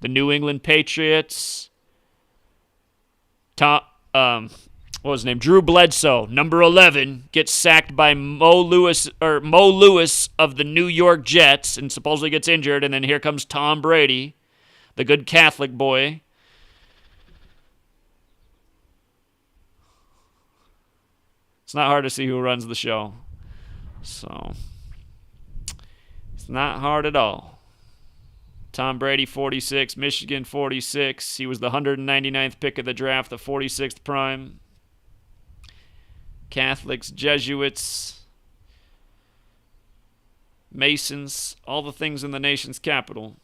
The New England Patriots... what was his name? Drew Bledsoe, number 11, gets sacked by Mo Lewis of the New York Jets and supposedly gets injured, and then here comes Tom Brady, the good Catholic boy. It's not hard to see who runs the show. So, it's not hard at all. Tom Brady, 46. Michigan, 46. He was the 199th pick of the draft, the 46th prime. Catholics, Jesuits. Masons, all the things in the nation's capital.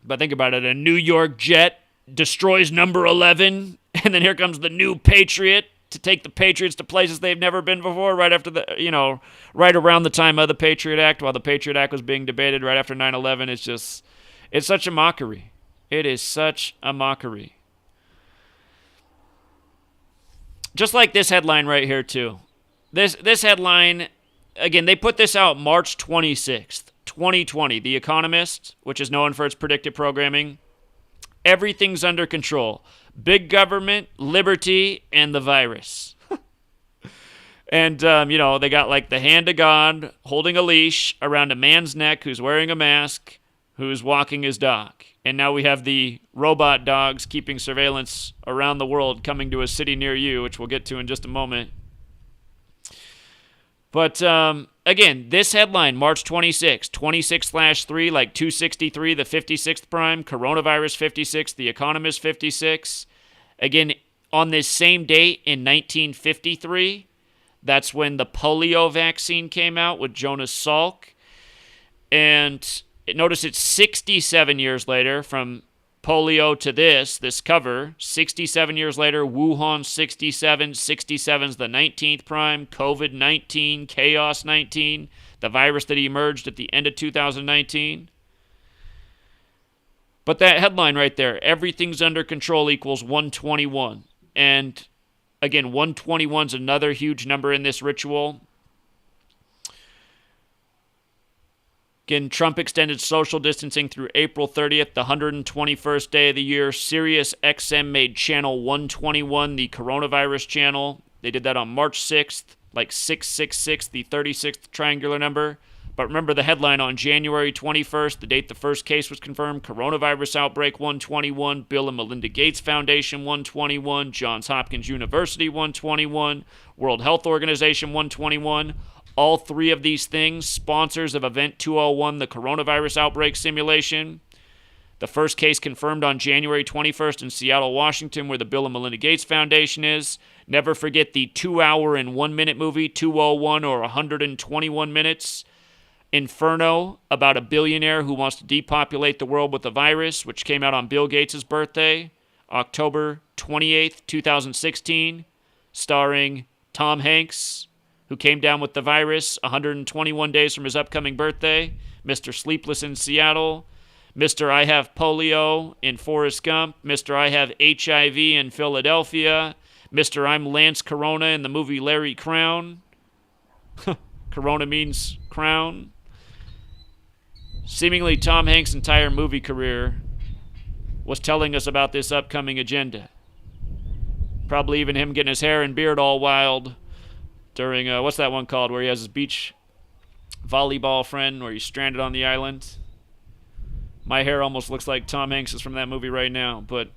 But think about it, a New York jet destroys number 11, and then here comes the new Patriot to take the Patriots to places they've never been before, right after right around the time of the Patriot Act, while the Patriot Act was being debated right after 9/11. It's such a mockery. It is such a mockery. Just like this headline right here, too. This headline, again, they put this out March 26th, 2020. The Economist, which is known for its predictive programming. Everything's under control. Big government, liberty, and the virus. And, they got like the hand of God holding a leash around a man's neck who's wearing a mask, who's walking his dog. And now we have the robot dogs keeping surveillance around the world coming to a city near you, which we'll get to in just a moment. But, again, this headline, March 26, 26/3, like 263, the 56th prime, coronavirus 56, the Economist 56. Again, on this same date in 1953, that's when the polio vaccine came out with Jonas Salk. And notice it's 67 years later from polio to this cover. 67 years later, Wuhan 67. 67's the 19th prime. COVID-19, Chaos 19, the virus that emerged at the end of 2019. But that headline right there, everything's under control equals 121. And again, 121's another huge number in this ritual. Again, Trump extended social distancing through April 30th, the 121st day of the year. Sirius XM made channel 121 the coronavirus channel. They did that on March 6th, like 666, the 36th triangular number. But remember the headline on January 21st, the date the first case was confirmed, coronavirus outbreak 121, Bill and Melinda Gates Foundation 121, Johns Hopkins University 121, World Health Organization 121. All three of these things, sponsors of Event 201, the coronavirus outbreak simulation. The first case confirmed on January 21st in Seattle, Washington, where the Bill and Melinda Gates Foundation is. Never forget the 2-hour and 1-minute movie, 201 or 121 minutes. Inferno, about a billionaire who wants to depopulate the world with a virus, which came out on Bill Gates' birthday, October 28th, 2016, starring Tom Hanks, who came down with the virus 121 days from his upcoming birthday, Mr. Sleepless in Seattle, Mr. I Have Polio in Forrest Gump, Mr. I Have HIV in Philadelphia, Mr. I'm Lance Corona in the movie Larry Crown. Corona means crown. Seemingly Tom Hanks' entire movie career was telling us about this upcoming agenda. Probably even him getting his hair and beard all wild during, what's that one called, where he has his beach volleyball friend, where he's stranded on the island. My hair almost looks like Tom Hanks is from that movie right now. But,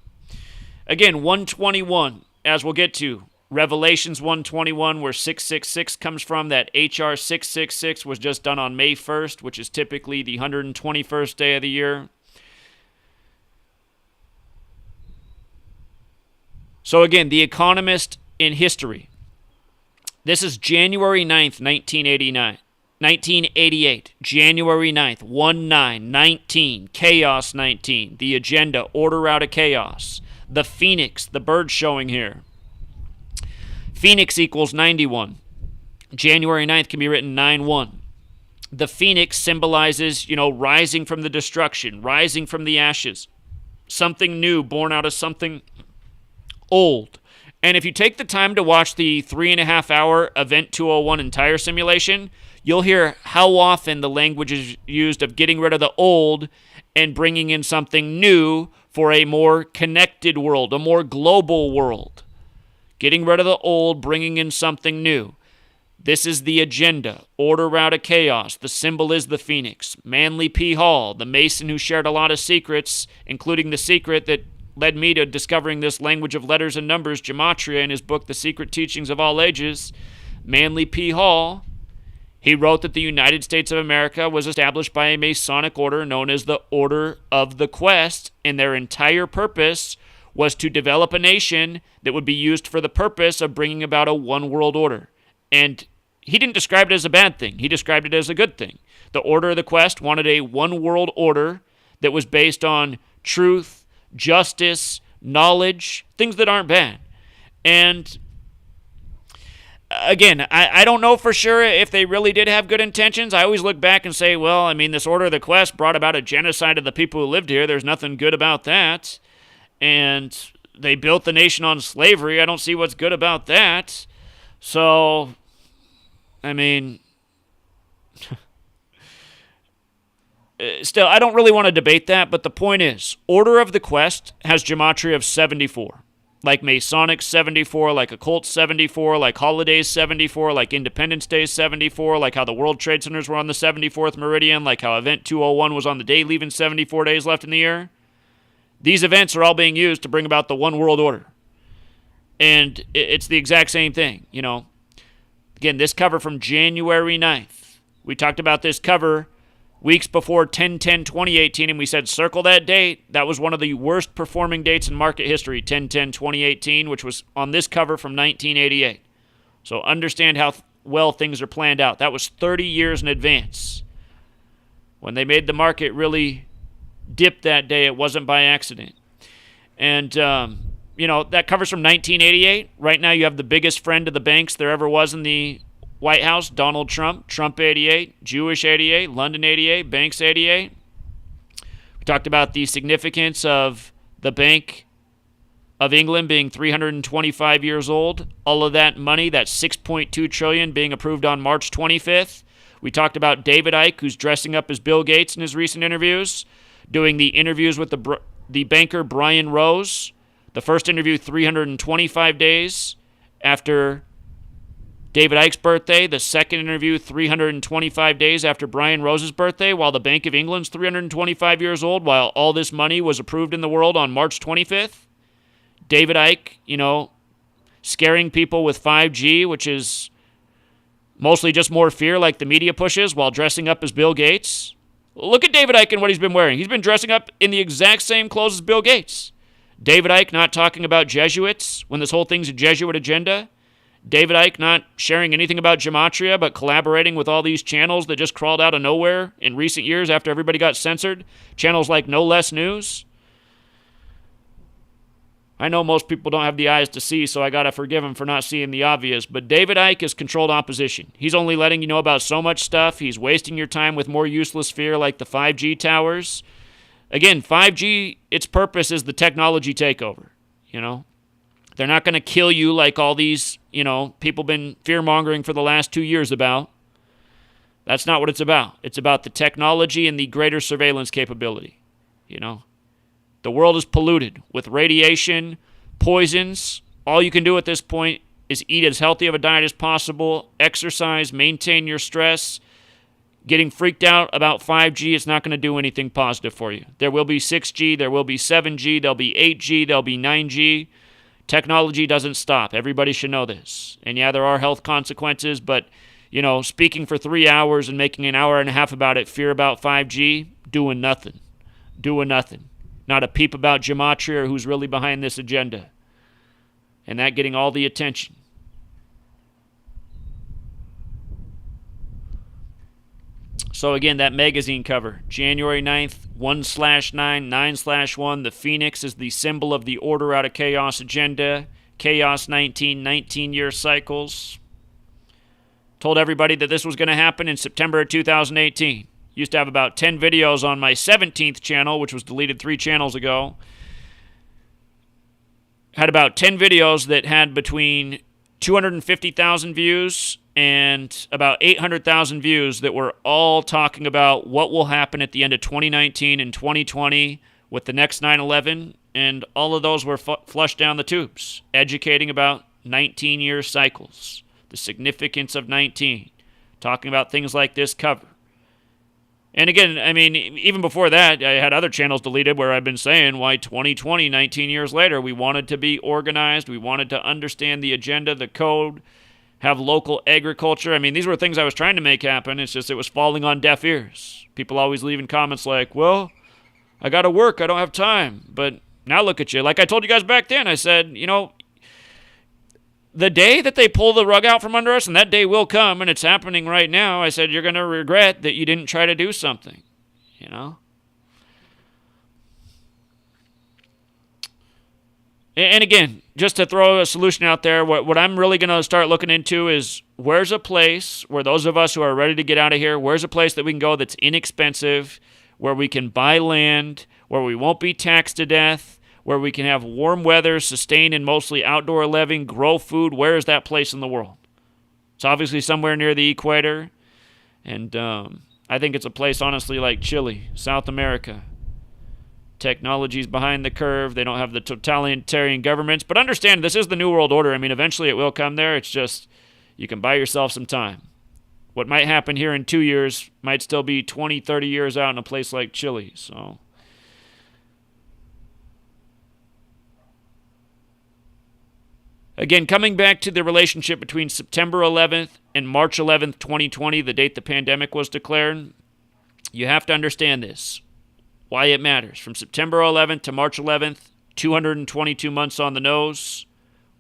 again, 121, as we'll get to. Revelations 121, where 666 comes from. That HR 666 was just done on May 1st, which is typically the 121st day of the year. So, again, The Economist in history. This is January 9th, 1988. January 9th, 19, Chaos 19. The agenda, order out of chaos. The Phoenix, the bird showing here. Phoenix equals 91. January 9th can be written 9-1. The Phoenix symbolizes, rising from the destruction, rising from the ashes. Something new, born out of something old. And if you take the time to watch the 3.5-hour Event 201 entire simulation, you'll hear how often the language is used of getting rid of the old and bringing in something new for a more connected world, a more global world. Getting rid of the old, bringing in something new. This is the agenda. Order out of chaos. The symbol is the Phoenix. Manly P. Hall, the Mason who shared a lot of secrets, including the secret that led me to discovering this language of letters and numbers, Gematria, in his book, The Secret Teachings of All Ages. Manly P. Hall, he wrote that the United States of America was established by a Masonic order known as the Order of the Quest, and their entire purpose was to develop a nation that would be used for the purpose of bringing about a one world order. And he didn't describe it as a bad thing. He described it as a good thing. The Order of the Quest wanted a one world order that was based on truth, justice, knowledge, things that aren't bad. And again, I don't know for sure if they really did have good intentions. I always look back and say, well, I mean, this Order of the Quest brought about a genocide of the people who lived here. There's nothing good about that. And they built the nation on slavery. I don't see what's good about that. So, I mean, still, I don't really want to debate that, but the point is, Order of the Quest has Gematria of 74. Like Masonic 74, like Occult 74, like Holidays 74, like Independence Day 74, like how the World Trade Centers were on the 74th meridian, like how Event 201 was on the day leaving 74 days left in the year. These events are all being used to bring about the one world order. And it's the exact same thing, you know. Again, this cover from January 9th. We talked about this cover weeks before 10/10/2018, and we said circle that date. That was one of the worst performing dates in market history, 10/10/2018, which was on this cover from 1988. So understand how well things are planned out. That was 30 years in advance. When they made the market really dip that day, it wasn't by accident. And, you know, that covers from 1988. Right now you have the biggest friend of the banks there ever was in the White House, Donald Trump, Trump 88, Jewish 88, London 88, Banks 88. We talked about the significance of the Bank of England being 325 years old. All of that money, that $6.2 trillion being approved on March 25th. We talked about David Icke, who's dressing up as Bill Gates in his recent interviews, doing the interviews with the banker Brian Rose. The first interview 325 days after David Icke's birthday. The second interview 325 days after Brian Rose's birthday, while the Bank of England's 325 years old, while all this money was approved in the world on March 25th. David Icke, you know, scaring people with 5G, which is mostly just more fear like the media pushes, while dressing up as Bill Gates. Look at David Icke and what he's been wearing. He's been dressing up in the exact same clothes as Bill Gates. David Icke not talking about Jesuits when this whole thing's a Jesuit agenda. David Icke not sharing anything about Gematria, but collaborating with all these channels that just crawled out of nowhere in recent years after everybody got censored. Channels like No Less News. I know most people don't have the eyes to see, so I gotta forgive him for not seeing the obvious, but David Icke is controlled opposition. He's only letting you know about so much stuff. He's wasting your time with more useless fear like the 5G towers. Again, 5G, its purpose is the technology takeover, you know. They're not going to kill you like all these, you know, people been fear-mongering for the last 2 years about. That's not what it's about. It's about the technology and the greater surveillance capability, you know. The world is polluted with radiation, poisons. All you can do at this point is eat as healthy of a diet as possible, exercise, maintain your stress. Getting freaked out about 5G, it's not going to do anything positive for you. There will be 6G, there will be 7G, there'll be 8G, there'll be 9G. Technology doesn't stop. Everybody should know this. And yeah, there are health consequences, but, you know, speaking for 3 hours and making an hour and a half about it, fear about 5G, doing nothing. Doing nothing. Not a peep about Gematria or who's really behind this agenda. And that getting all the attention. So again, that magazine cover, January 9th, 1/9, 9/1. The Phoenix is the symbol of the order out of chaos agenda. Chaos 19, 19-year cycles. Told everybody that this was going to happen in September of 2018. Used to have about 10 videos on my 17th channel, which was deleted 3 channels ago. Had about 10 videos that had between 250,000 views and about 800,000 views that were all talking about what will happen at the end of 2019 and 2020 with the next 9/11, and all of those were flushed down the tubes, educating about 19-year cycles, the significance of 19, talking about things like this cover. And again, I mean, even before that, I had other channels deleted where I've been saying why 2020, 19 years later, we wanted to be organized, we wanted to understand the agenda, the code, have local agriculture. I mean, these were things I was trying to make happen. It's just it was falling on deaf ears. People always leaving comments like, well, I got to work, I don't have time. But now look at you. Like I told you guys back then, I said, you know, the day that they pull the rug out from under us, and that day will come, and it's happening right now, I said, you're going to regret that you didn't try to do something, you know? And again, just to throw a solution out there, what I'm really going to start looking into is where's a place where those of us who are ready to get out of here, where's a place that we can go that's inexpensive, where we can buy land, where we won't be taxed to death, where we can have warm weather, sustained and mostly outdoor living, grow food. Where is that place in the world? It's obviously somewhere near the equator, and I think it's a place, honestly, like Chile, South America. Technology's behind the curve. They don't have the totalitarian governments. But understand, this is the New World Order. I mean, eventually it will come there. It's just, you can buy yourself some time. What might happen here in 2 years might still be 20, 30 years out in a place like Chile. So, again, coming back to the relationship between September 11th and March 11th, 2020, the date the pandemic was declared, you have to understand this. Why it matters. From September 11th to March 11th, 222 months on the nose.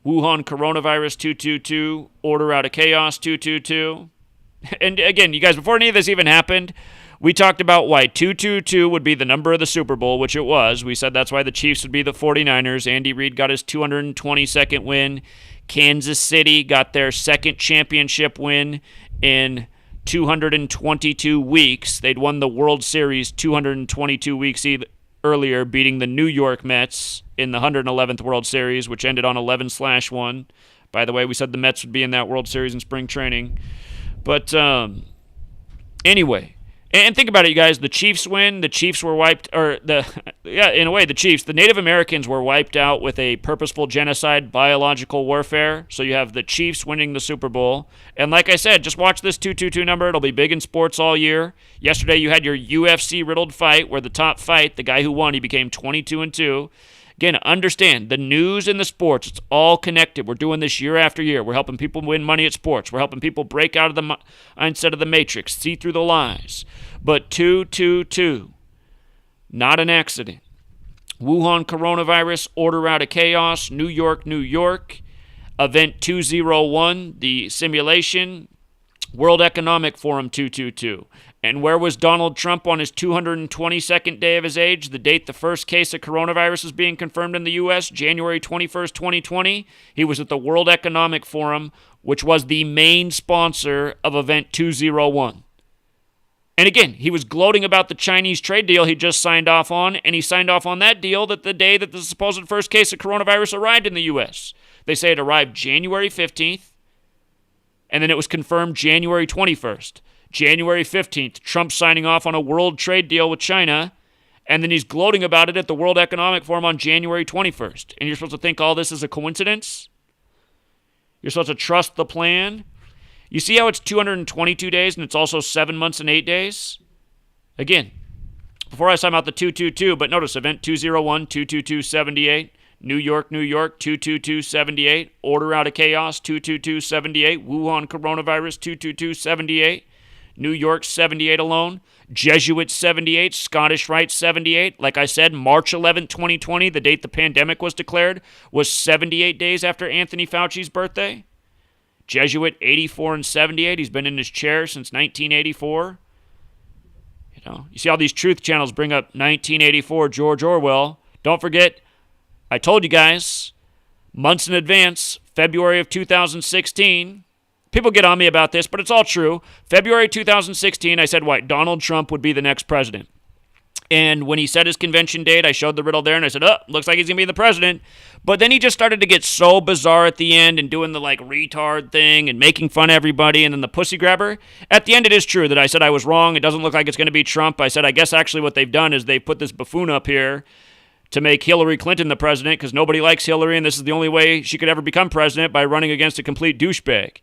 Wuhan coronavirus 222, order out of chaos 222. And again, you guys, before any of this even happened, we talked about why 222 would be the number of the Super Bowl, which it was. We said that's why the Chiefs would be the 49ers. Andy Reid got his 222nd win. Kansas City got their second championship win in 222 weeks. They'd won the World Series 222 weeks earlier, beating the New York Mets in the 111th World Series, which ended on 11/1. By the way, we said the Mets would be in that World Series in spring training. But anyway, and think about it, you guys. The Chiefs win. The Chiefs were wiped, in a way, the Chiefs. The Native Americans were wiped out with a purposeful genocide, biological warfare. So you have the Chiefs winning the Super Bowl. And like I said, just watch this 222 number. It'll be big in sports all year. Yesterday you had your UFC-riddled fight where the top fight, the guy who won, he became 22-2. Again, understand, the news and the sports, it's all connected. We're doing this year after year. We're helping people win money at sports. We're helping people break out of the mindset of the matrix, see through the lies. But 222, not an accident. Wuhan coronavirus, order out of chaos, New York, New York. Event 201, the simulation, World Economic Forum 222. And where was Donald Trump on his 222nd day of his age, the date the first case of coronavirus was being confirmed in the U.S., January 21st, 2020? He was at the World Economic Forum, which was the main sponsor of Event 201. And again, he was gloating about the Chinese trade deal he just signed off on, and he signed off on that deal that the day that the supposed first case of coronavirus arrived in the U.S. They say it arrived January 15th, and then it was confirmed January 21st. January 15th, Trump signing off on a world trade deal with China, and then he's gloating about it at the World Economic Forum on January 21st. And you're supposed to think all this is a coincidence? You're supposed to trust the plan? You see how it's 222 days and it's also 7 months and 8 days? Again, before I was talking about the 222, but notice event 201, 22278, New York, New York, 22278, order out of chaos, 22278, Wuhan coronavirus, 22278, New York 78 alone, Jesuit 78, Scottish Rite 78. Like I said, March 11, 2020, the date the pandemic was declared, was 78 days after Anthony Fauci's birthday. Jesuit 84 and 78. He's been in his chair since 1984. You see all these truth channels bring up 1984 George Orwell. Don't forget, I told you guys, months in advance, February of 2016. People get on me about this, but it's all true. February 2016, I said, Donald Trump would be the next president. And when he set his convention date, I showed the riddle there, and I said, looks like he's going to be the president. But then he just started to get so bizarre at the end and doing the, retard thing and making fun of everybody and then the pussy grabber. At the end, it is true that I said I was wrong. It doesn't look like it's going to be Trump. I said, I guess actually what they've done is they put this buffoon up here to make Hillary Clinton the president because nobody likes Hillary, and this is the only way she could ever become president, by running against a complete douchebag.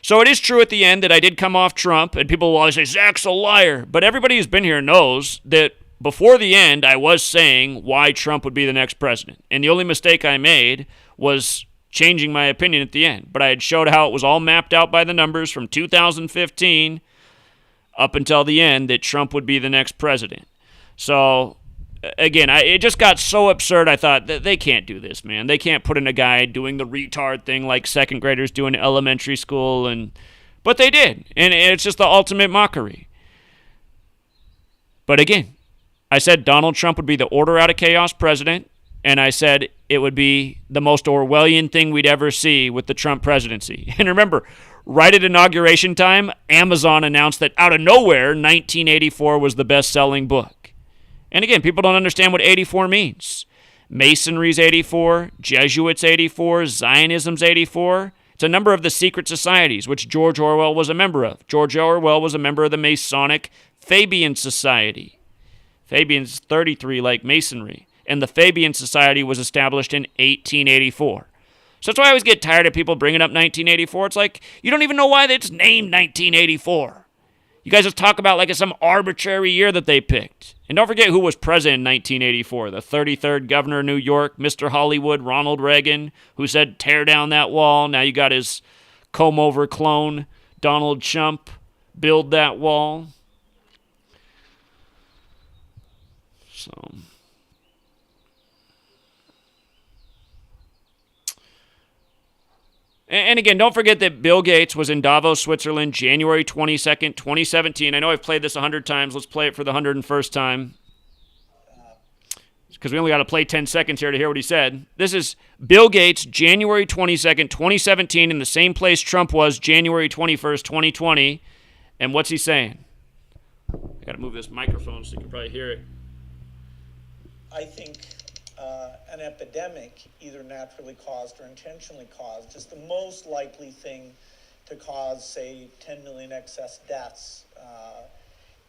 So it is true at the end that I did come off Trump, and people will always say, Zach's a liar. But everybody who's been here knows that before the end, I was saying why Trump would be the next president. And the only mistake I made was changing my opinion at the end. But I had showed how it was all mapped out by the numbers from 2015 up until the end that Trump would be the next president. So again, it just got so absurd. I thought that they can't do this, man. They can't put in a guy doing the retard thing like second graders do in elementary school, but they did, and it's just the ultimate mockery. But again, I said Donald Trump would be the order out of chaos president, and I said it would be the most Orwellian thing we'd ever see with the Trump presidency. And remember, right at inauguration time, Amazon announced that out of nowhere, 1984 was the best-selling book. And again, people don't understand what 84 means. Masonry's 84, Jesuits 84, Zionism's 84. It's a number of the secret societies, which George Orwell was a member of. George Orwell was a member of the Masonic Fabian Society. Fabian's 33 like Masonry. And the Fabian Society was established in 1884. So that's why I always get tired of people bringing up 1984. It's like, you don't even know why it's named 1984. You guys just talk about like it's some arbitrary year that they picked. And don't forget who was president in 1984. The 33rd governor of New York, Mr. Hollywood, Ronald Reagan, who said, tear down that wall. Now you got his comb-over clone, Donald Trump, build that wall. So... And again, don't forget that Bill Gates was in Davos, Switzerland, January 22nd, 2017. I know I've played this 100 times. Let's play it for the 101st time. Because we only got to play 10 seconds here to hear what he said. This is Bill Gates, January 22nd, 2017, in the same place Trump was January 21st, 2020. And what's he saying? I got to move this microphone so you can probably hear it. I think an epidemic, either naturally caused or intentionally caused, is the most likely thing to cause, say, 10 million excess deaths.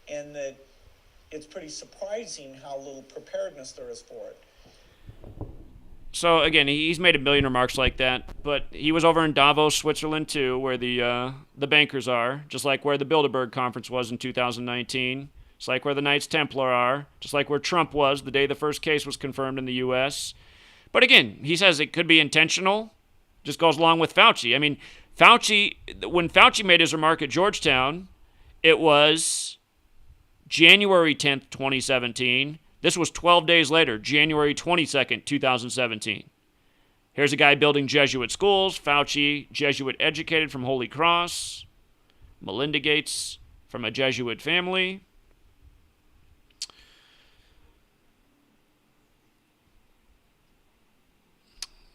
And that it's pretty surprising how little preparedness there is for it. So, again, he's made a million remarks like that, but he was over in Davos, Switzerland, too, where the bankers are, just like where the Bilderberg Conference was in 2019. It's like where the Knights Templar are, just like where Trump was the day the first case was confirmed in the U.S. But again, he says it could be intentional, just goes along with Fauci. I mean, when Fauci made his remark at Georgetown, it was January 10th, 2017. This was 12 days later, January 22nd, 2017. Here's a guy building Jesuit schools. Fauci, Jesuit educated from Holy Cross. Melinda Gates from a Jesuit family.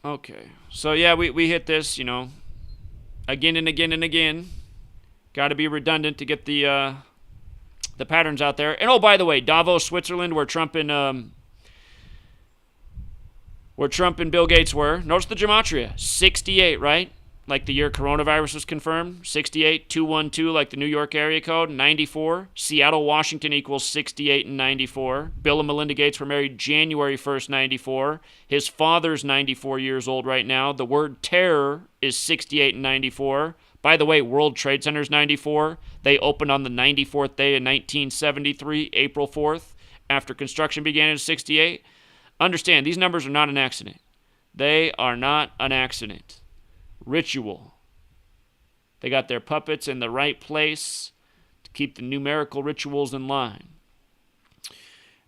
Okay, so yeah, we hit this, again and again and again. Got to be redundant to get the patterns out there. And oh, by the way, Davos, Switzerland, where Trump and Bill Gates were. Notice the Gematria, 68, right? Like the year coronavirus was confirmed. 68, 212, like the New York area code. 94, Seattle, Washington equals 68 and 94. Bill and Melinda Gates were married January 1st, 94. His father's 94 years old right now. The word terror is 68 and 94. By the way, World Trade Center's 94. They opened on the 94th day in 1973, April 4th, after construction began in 68. Understand, these numbers are not an accident. They are not an accident. Ritual. They got their puppets in the right place to keep the numerical rituals in line.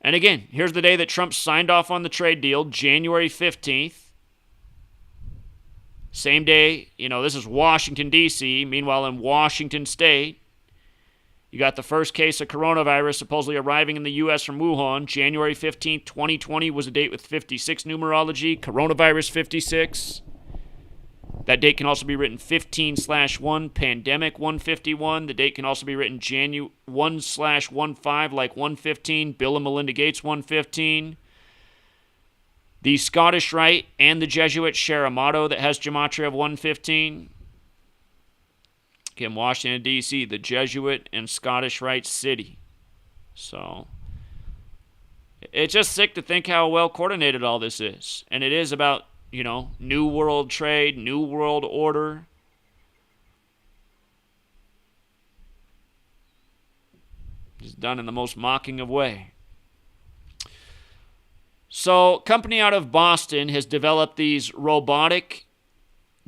And again, here's the day that Trump signed off on the trade deal, January 15th. Same day, this is Washington, D.C. Meanwhile, in Washington State, you got the first case of coronavirus supposedly arriving in the U.S. from Wuhan. January 15th, 2020 was a date with 56 numerology. Coronavirus 56. That date can also be written 15/1, pandemic 151. The date can also be written 1/15, like 115, Bill and Melinda Gates 115. The Scottish Rite and the Jesuits share a motto that has Gematria of 115. Again, Washington, D.C., the Jesuit and Scottish Rite city. So, it's just sick to think how well coordinated all this is. And it is about New World Trade, New World Order. It's done in the most mocking of way. So, a company out of Boston has developed these robotic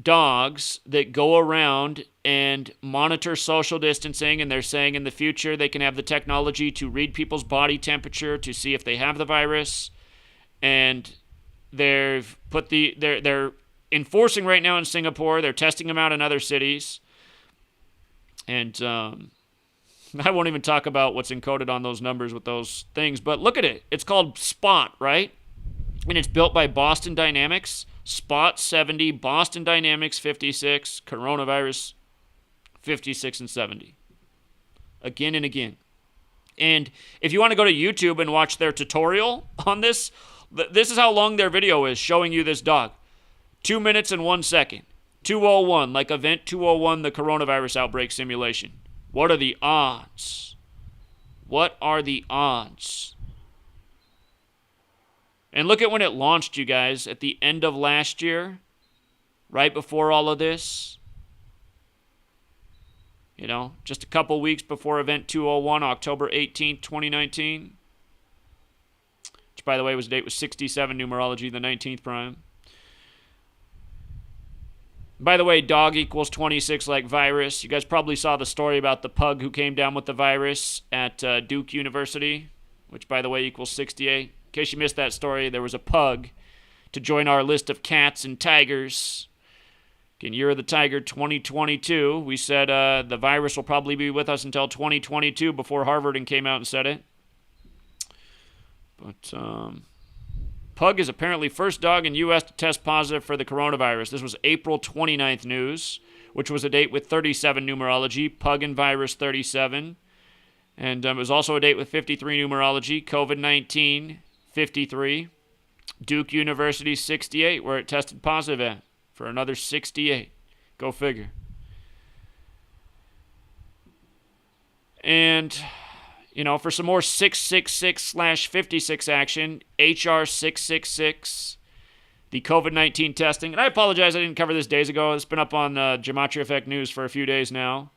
dogs that go around and monitor social distancing, and they're saying in the future they can have the technology to read people's body temperature to see if they have the virus. And they're enforcing right now in Singapore. They're testing them out in other cities. And I won't even talk about what's encoded on those numbers with those things, but look at it. It's called Spot, right? And it's built by Boston Dynamics. Spot 70, Boston Dynamics 56, coronavirus 56 and 70. Again and again. And if you want to go to YouTube and watch their tutorial on this, this is how long their video is showing you this dog. 2 minutes and 1 second. 201, like Event 201, the coronavirus outbreak simulation. What are the odds? What are the odds? And look at when it launched, you guys, at the end of last year, right before all of this. You know, just a couple weeks before Event 201, October 18th, 2019. Which, by the way, was a date with 67 numerology, the 19th prime. By the way, dog equals 26 like virus. You guys probably saw the story about the pug who came down with the virus at Duke University, which, by the way, equals 68. In case you missed that story, there was a pug to join our list of cats and tigers. In Year of the Tiger 2022, we said the virus will probably be with us until 2022 before Harvard came out and said it. But pug is apparently first dog in U.S. to test positive for the coronavirus. This was April 29th news, which was a date with 37 numerology, pug and virus 37. And it was also a date with 53 numerology, COVID-19 53, Duke University 68, where it tested positive at, for another 68. Go figure. And, you know, for some more 666/56 action, HR 666, the COVID-19 testing. And I apologize, I didn't cover this days ago. It's been up on Gematria Effect News for a few days now.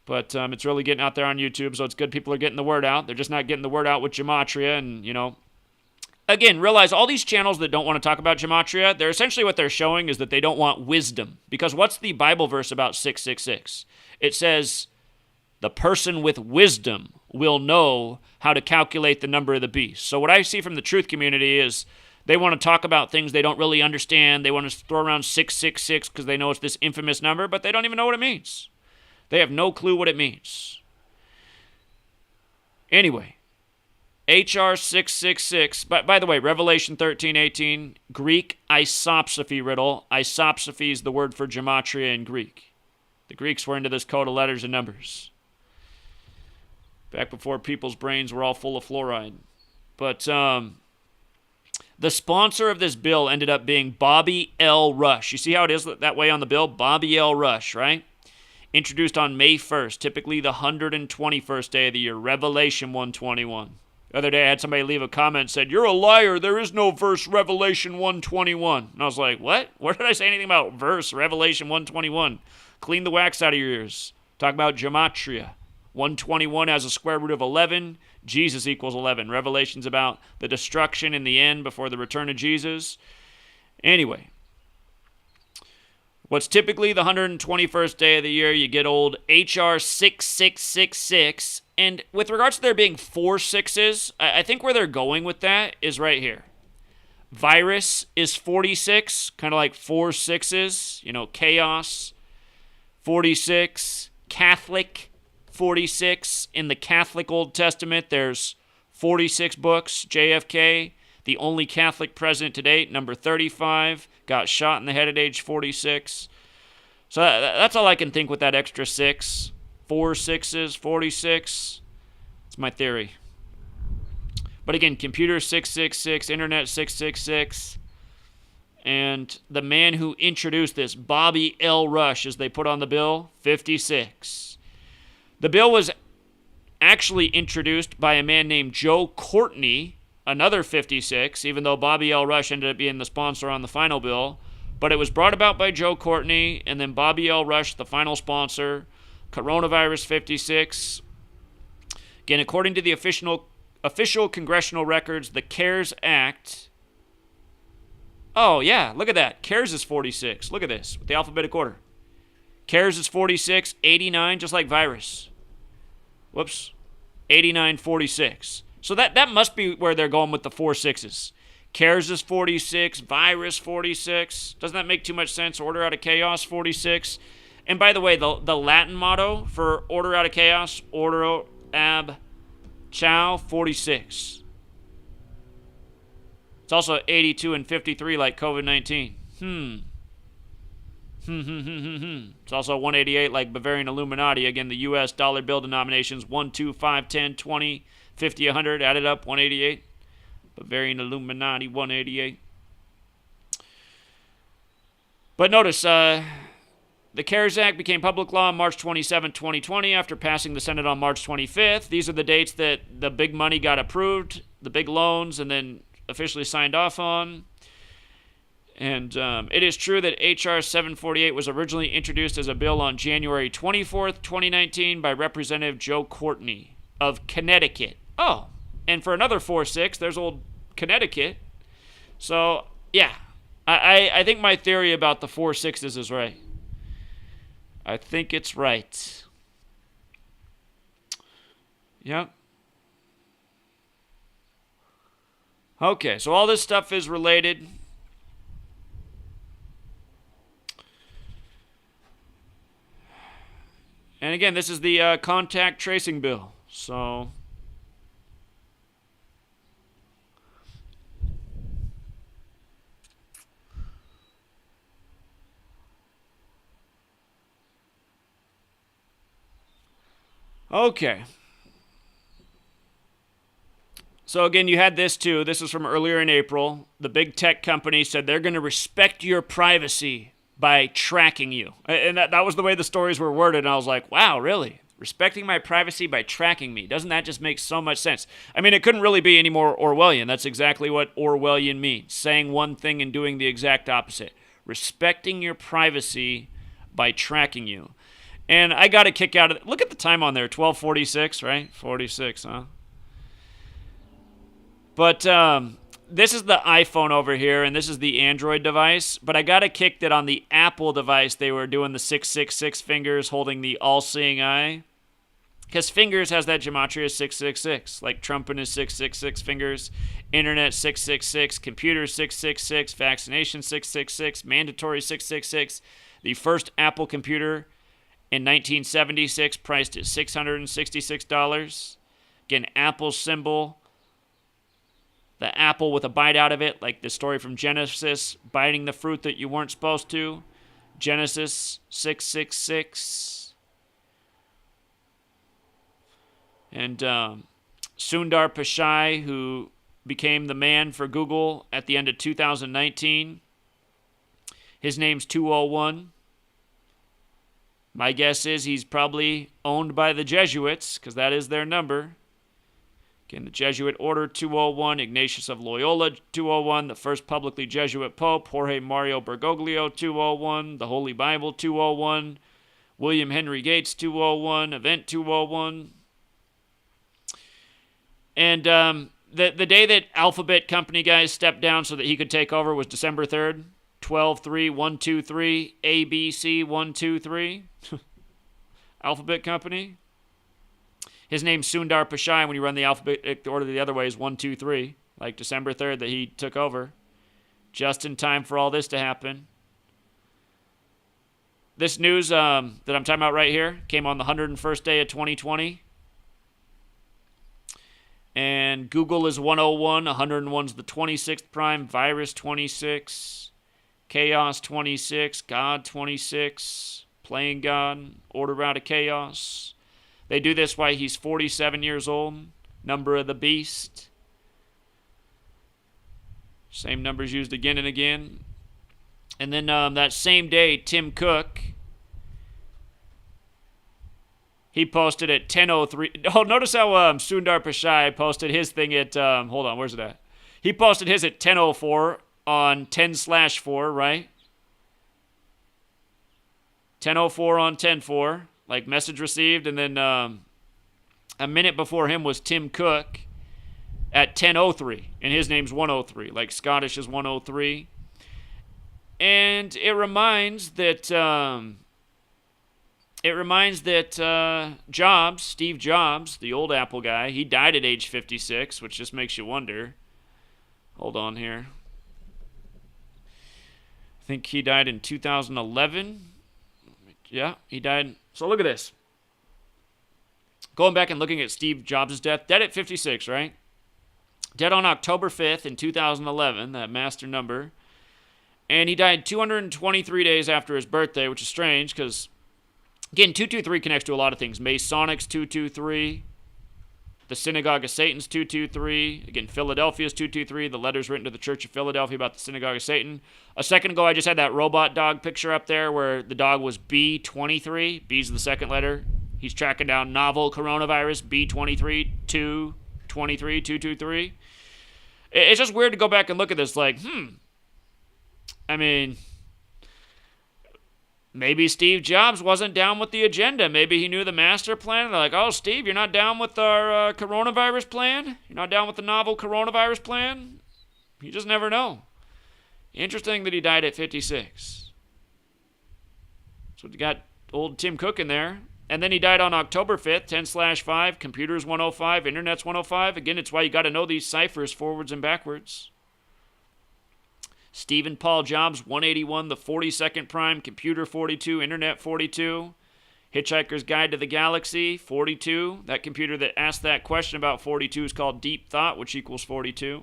But it's really getting out there on YouTube, so it's good people are getting the word out. They're just not getting the word out with Gematria. And, you know, again, realize all these channels that don't want to talk about Gematria, they're essentially what they're showing is that they don't want wisdom. Because what's the Bible verse about 666? It says, the person with wisdom will know how to calculate the number of the beast. So what I see from the truth community is they want to talk about things they don't really understand. They want to throw around 666 because they know it's this infamous number, but they don't even know what it means. They have no clue what it means. Anyway, HR 666. By the way, Revelation 13:18, Greek isopsophy riddle. Isopsophy is the word for gematria in Greek. The Greeks were into this code of letters and numbers. Back before people's brains were all full of fluoride. But the sponsor of this bill ended up being Bobby L. Rush. You see how it is that way on the bill? Bobby L. Rush, right? Introduced on May 1st, typically the 121st day of the year, Revelation 121. The other day I had somebody leave a comment and said, "You're a liar, there is no verse Revelation 121. And I was like, what? Where did I say anything about verse Revelation 121? Clean the wax out of your ears. Talk about gematria. 121 has a square root of 11. Jesus equals 11. Revelation's about the destruction in the end before the return of Jesus. Anyway, what's typically the 121st day of the year, you get old HR 6666. And with regards to there being 4 sixes, I think where they're going with that is right here. Virus is 46, kind of like 4 sixes. You know, chaos, 46. Catholic, 46. In the Catholic Old Testament, there's 46 books. JFK, the only Catholic president to date, number 35, got shot in the head at age 46. So that's all I can think with that extra 6. 4 sixes, 46. It's my theory. But again, computer 666, internet 666. And the man who introduced this, Bobby L. Rush, as they put on the bill, 56. The bill was actually introduced by a man named Joe Courtney, another 56, even though Bobby L. Rush ended up being the sponsor on the final bill. But it was brought about by Joe Courtney, and then Bobby L. Rush, the final sponsor. Coronavirus 56. Again, according to the official congressional records, the CARES Act. Oh, yeah, look at that. CARES is 46. Look at this, with the alphabetic order. CARES is 46, 89, just like virus. Whoops. 89, 46. So that must be where they're going with the 4 6s. CARES is 46, virus 46. Doesn't that make too much sense? Order out of chaos 46. And by the way, the Latin motto for order out of chaos, order ab chao 46. It's also 82 and 53 like COVID-19. It's also 188 like Bavarian Illuminati. Again, the U.S. dollar bill denominations 1, 2, 5, 10, 20, 50, 100. Added up, 188. Bavarian Illuminati, 188. But notice, the CARES Act became public law on March 27, 2020 after passing the Senate on March 25th. These are the dates that the big money got approved, the big loans, and then officially signed off on. And it is true that H.R. 748 was originally introduced as a bill on January 24th, 2019 by Representative Joe Courtney of Connecticut. Oh, and for another 4-6, there's old Connecticut. So, yeah, I think my theory about the 4 6s is right. I think it's right. Yep. Okay, so all this stuff is related. And again, this is the contact tracing bill. So, okay. So again, you had this too. This is from earlier in April. The big tech company said they're going to respect your privacy by tracking you. And that was the way the stories were worded. And I was like, wow, really? Respecting my privacy by tracking me. Doesn't that just make so much sense? I mean, it couldn't really be any more Orwellian. That's exactly what Orwellian means. Saying one thing and doing the exact opposite. Respecting your privacy by tracking you. And I got a kick out of it. Look at the time on there. 12:46, right? 46, huh? But this is the iPhone over here, and this is the Android device. But I got a kick that on the Apple device, they were doing the 666 fingers holding the all-seeing eye. Because fingers has that gematria 666, like Trump and his 666 fingers, internet 666, computer 666, vaccination 666, mandatory 666. The first Apple computer in 1976 priced at $666. Again, Apple's symbol. The apple with a bite out of it, like the story from Genesis, biting the fruit that you weren't supposed to. Genesis 666. And Sundar Pichai, who became the man for Google at the end of 2019. His name's 201. My guess is he's probably owned by the Jesuits, because that is their number. Again, the Jesuit Order 201, Ignatius of Loyola 201, the first publicly Jesuit Pope, Jorge Mario Bergoglio 201, the Holy Bible 201, William Henry Gates 201, Event 201. And the day that Alphabet Company guys stepped down so that he could take over was December 3rd, 12-3-1-2-3, ABC 1-2-3. Alphabet Company. His name's Sundar Pichai. When you run the alphabetic order the other way is 1-2-3, like December 3rd that he took over. Just in time for all this to happen. This news that I'm talking about right here came on the 101st day of 2020. And Google is 101. 101's the 26th prime. Virus 26. Chaos 26. God 26. Playing God. Order out of chaos. They do this while he's 47 years old. Number of the beast. Same numbers used again and again. And then that same day, Tim Cook, he posted at 10:03. Oh, notice how Sundar Pichai posted his thing at, hold on, where's it at? He posted his at 10:04 on 10/4, right? 10:04 on 10/4. Like message received, and then a minute before him was Tim Cook at 10:03, and his name's 103. Like Scottish is 103. And it reminds that Jobs, Steve Jobs, the old Apple guy, he died at age 56, which just makes you wonder. Hold on here. I think he died in 2011. Yeah, he died. So look at this. Going back and looking at Steve Jobs' death, dead at 56, right? Dead on October 5th in 2011, that master number. And he died 223 days after his birthday, which is strange because, again, 223 connects to a lot of things. Masonics 223, the Synagogue of Satan's 223, again, Philadelphia's 223, the letters written to the Church of Philadelphia about the Synagogue of Satan. A second ago, I just had that robot dog picture up there where the dog was B23. B's the second letter. He's tracking down novel coronavirus, B23, 223. It's just weird to go back and look at this like, I mean, maybe Steve Jobs wasn't down with the agenda. Maybe he knew the master plan. They're like, oh, Steve, you're not down with our coronavirus plan? You're not down with the novel coronavirus plan? You just never know. Interesting that he died at 56. So you got old Tim Cook in there. And then he died on October 5th, 10/5, computers 105, internet's 105. Again, it's why you got to know these ciphers forwards and backwards. Stephen Paul Jobs, 181, the 42nd prime, computer 42, internet 42. Hitchhiker's Guide to the Galaxy, 42. That computer that asked that question about 42 is called Deep Thought, which equals 42.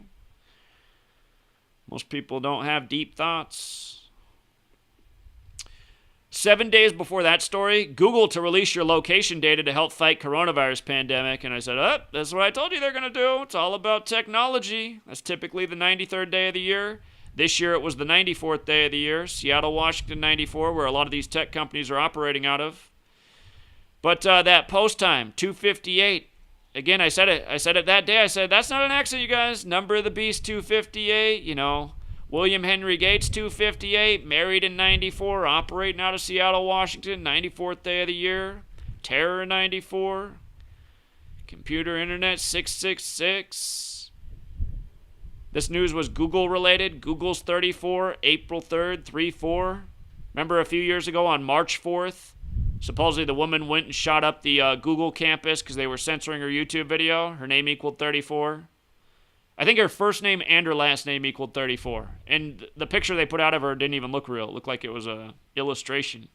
Most people don't have deep thoughts. 7 days before that story, Google to release your location data to help fight coronavirus pandemic. And I said, that's what I told you they're going to do. It's all about technology. That's typically the 93rd day of the year. This year it was the 94th day of the year. Seattle, Washington, 94, where a lot of these tech companies are operating out of. But that post time, 2:58. Again, I said it that day. I said, that's not an accident, you guys. Number of the beast, 258, you know. William Henry Gates, 258, married in 94, operating out of Seattle, Washington, 94th day of the year. Terror, 94. Computer internet, 666. This news was Google related. Google's 34, April 3rd, 3-4. Remember a few years ago on March 4th, supposedly the woman went and shot up the Google campus because they were censoring her YouTube video. Her name equaled 34. I think her first name and her last name equaled 34. And the picture they put out of her didn't even look real. It looked like it was a illustration.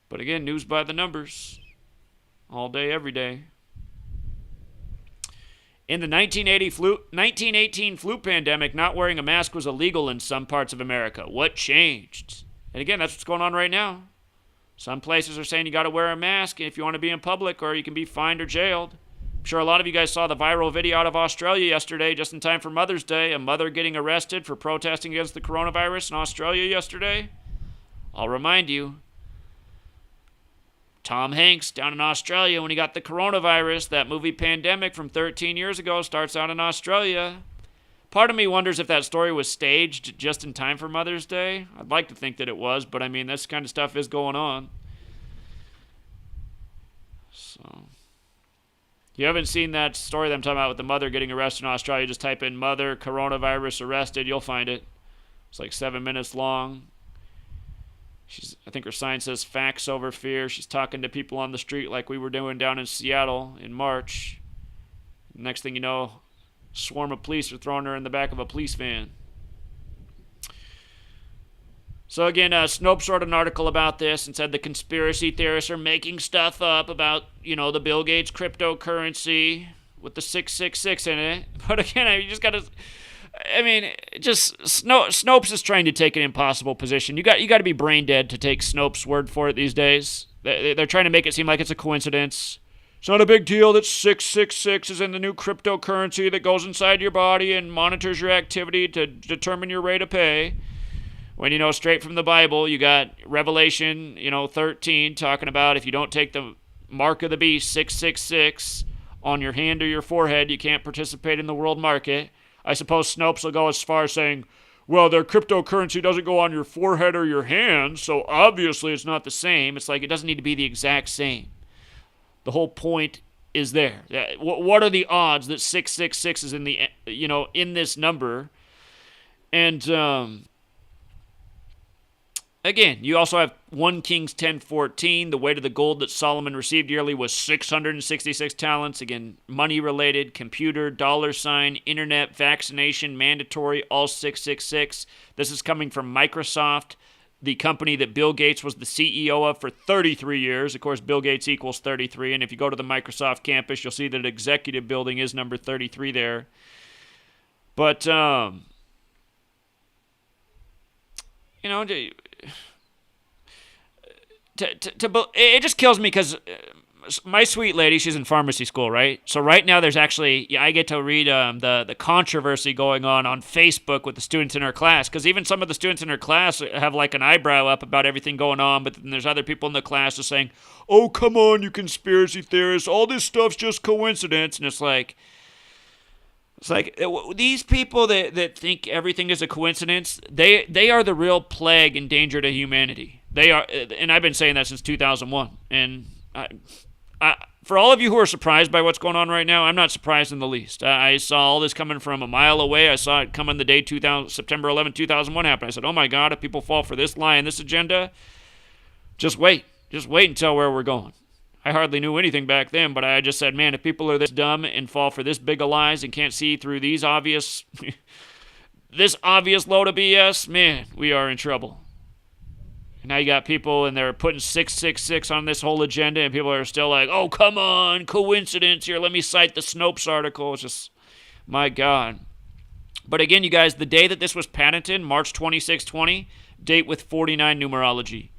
But again, news by the numbers. All day, every day. In the 1918 flu pandemic, not wearing a mask was illegal in some parts of America. What changed? And again, that's what's going on right now. Some places are saying you got to wear a mask if you want to be in public or you can be fined or jailed. I'm sure a lot of you guys saw the viral video out of Australia yesterday, just in time for Mother's Day. A mother getting arrested for protesting against the coronavirus in Australia yesterday. I'll remind you, Tom Hanks down in Australia when he got the coronavirus, that movie Pandemic from 13 years ago starts out in Australia. Part of me wonders if that story was staged just in time for Mother's Day. I'd like to think that it was, but I mean, this kind of stuff is going on. So, if you haven't seen that story that I'm talking about with the mother getting arrested in Australia, just type in mother coronavirus arrested, you'll find it. It's like 7 minutes long. I think her sign says facts over fear. She's talking to people on the street like we were doing down in Seattle in March. Next thing you know, a swarm of police are throwing her in the back of a police van. So again, Snopes wrote an article about this and said the conspiracy theorists are making stuff up about, the Bill Gates cryptocurrency with the 666 in it. But again, you just got to... Snopes is trying to take an impossible position. You got to be brain dead to take Snopes' word for it these days. They're trying to make it seem like it's a coincidence. It's not a big deal that 666 is in the new cryptocurrency that goes inside your body and monitors your activity to determine your rate of pay. When, straight from the Bible, you got Revelation, 13, talking about if you don't take the mark of the beast, 666, on your hand or your forehead, you can't participate in the world market. I suppose Snopes will go as far as saying, well, their cryptocurrency doesn't go on your forehead or your hand, so obviously it's not the same. It's like it doesn't need to be the exact same. The whole point is there. What are the odds that 666 is in the in this number? And again, you also have 1 Kings 10:14. The weight of the gold that Solomon received yearly was 666 talents. Again, money-related, computer, dollar sign, internet, vaccination, mandatory, all 666. This is coming from Microsoft, the company that Bill Gates was the CEO of for 33 years. Of course, Bill Gates equals 33. And if you go to the Microsoft campus, you'll see that executive building is number 33 there. But, it just kills me because my sweet lady, she's in pharmacy school, right? So right now there's actually, I get to read the controversy going on Facebook with the students in her class, because even some of the students in her class have like an eyebrow up about everything going on, but then there's other people in the class just saying, oh, come on, you conspiracy theorists, all this stuff's just coincidence. And it's like these people that think everything is a coincidence, they are the real plague and danger to humanity. They are, and I've been saying that since 2001. And for all of you who are surprised by what's going on right now, I'm not surprised in the least. I saw all this coming from a mile away. I saw it coming the day September 11, 2001 happened. I said, oh my God, if people fall for this lie and this agenda, just wait. Just wait until where we're going. I hardly knew anything back then, but I just said, man, if people are this dumb and fall for this big of lies and can't see through these obvious, this obvious load of BS, man, we are in trouble. And now you got people and they're putting 666 on this whole agenda, and people are still like, oh, come on, coincidence here. Let me cite the Snopes article. It's just, my God. But again, you guys, the day that this was patented, March 26, 20, date with 49 numerology.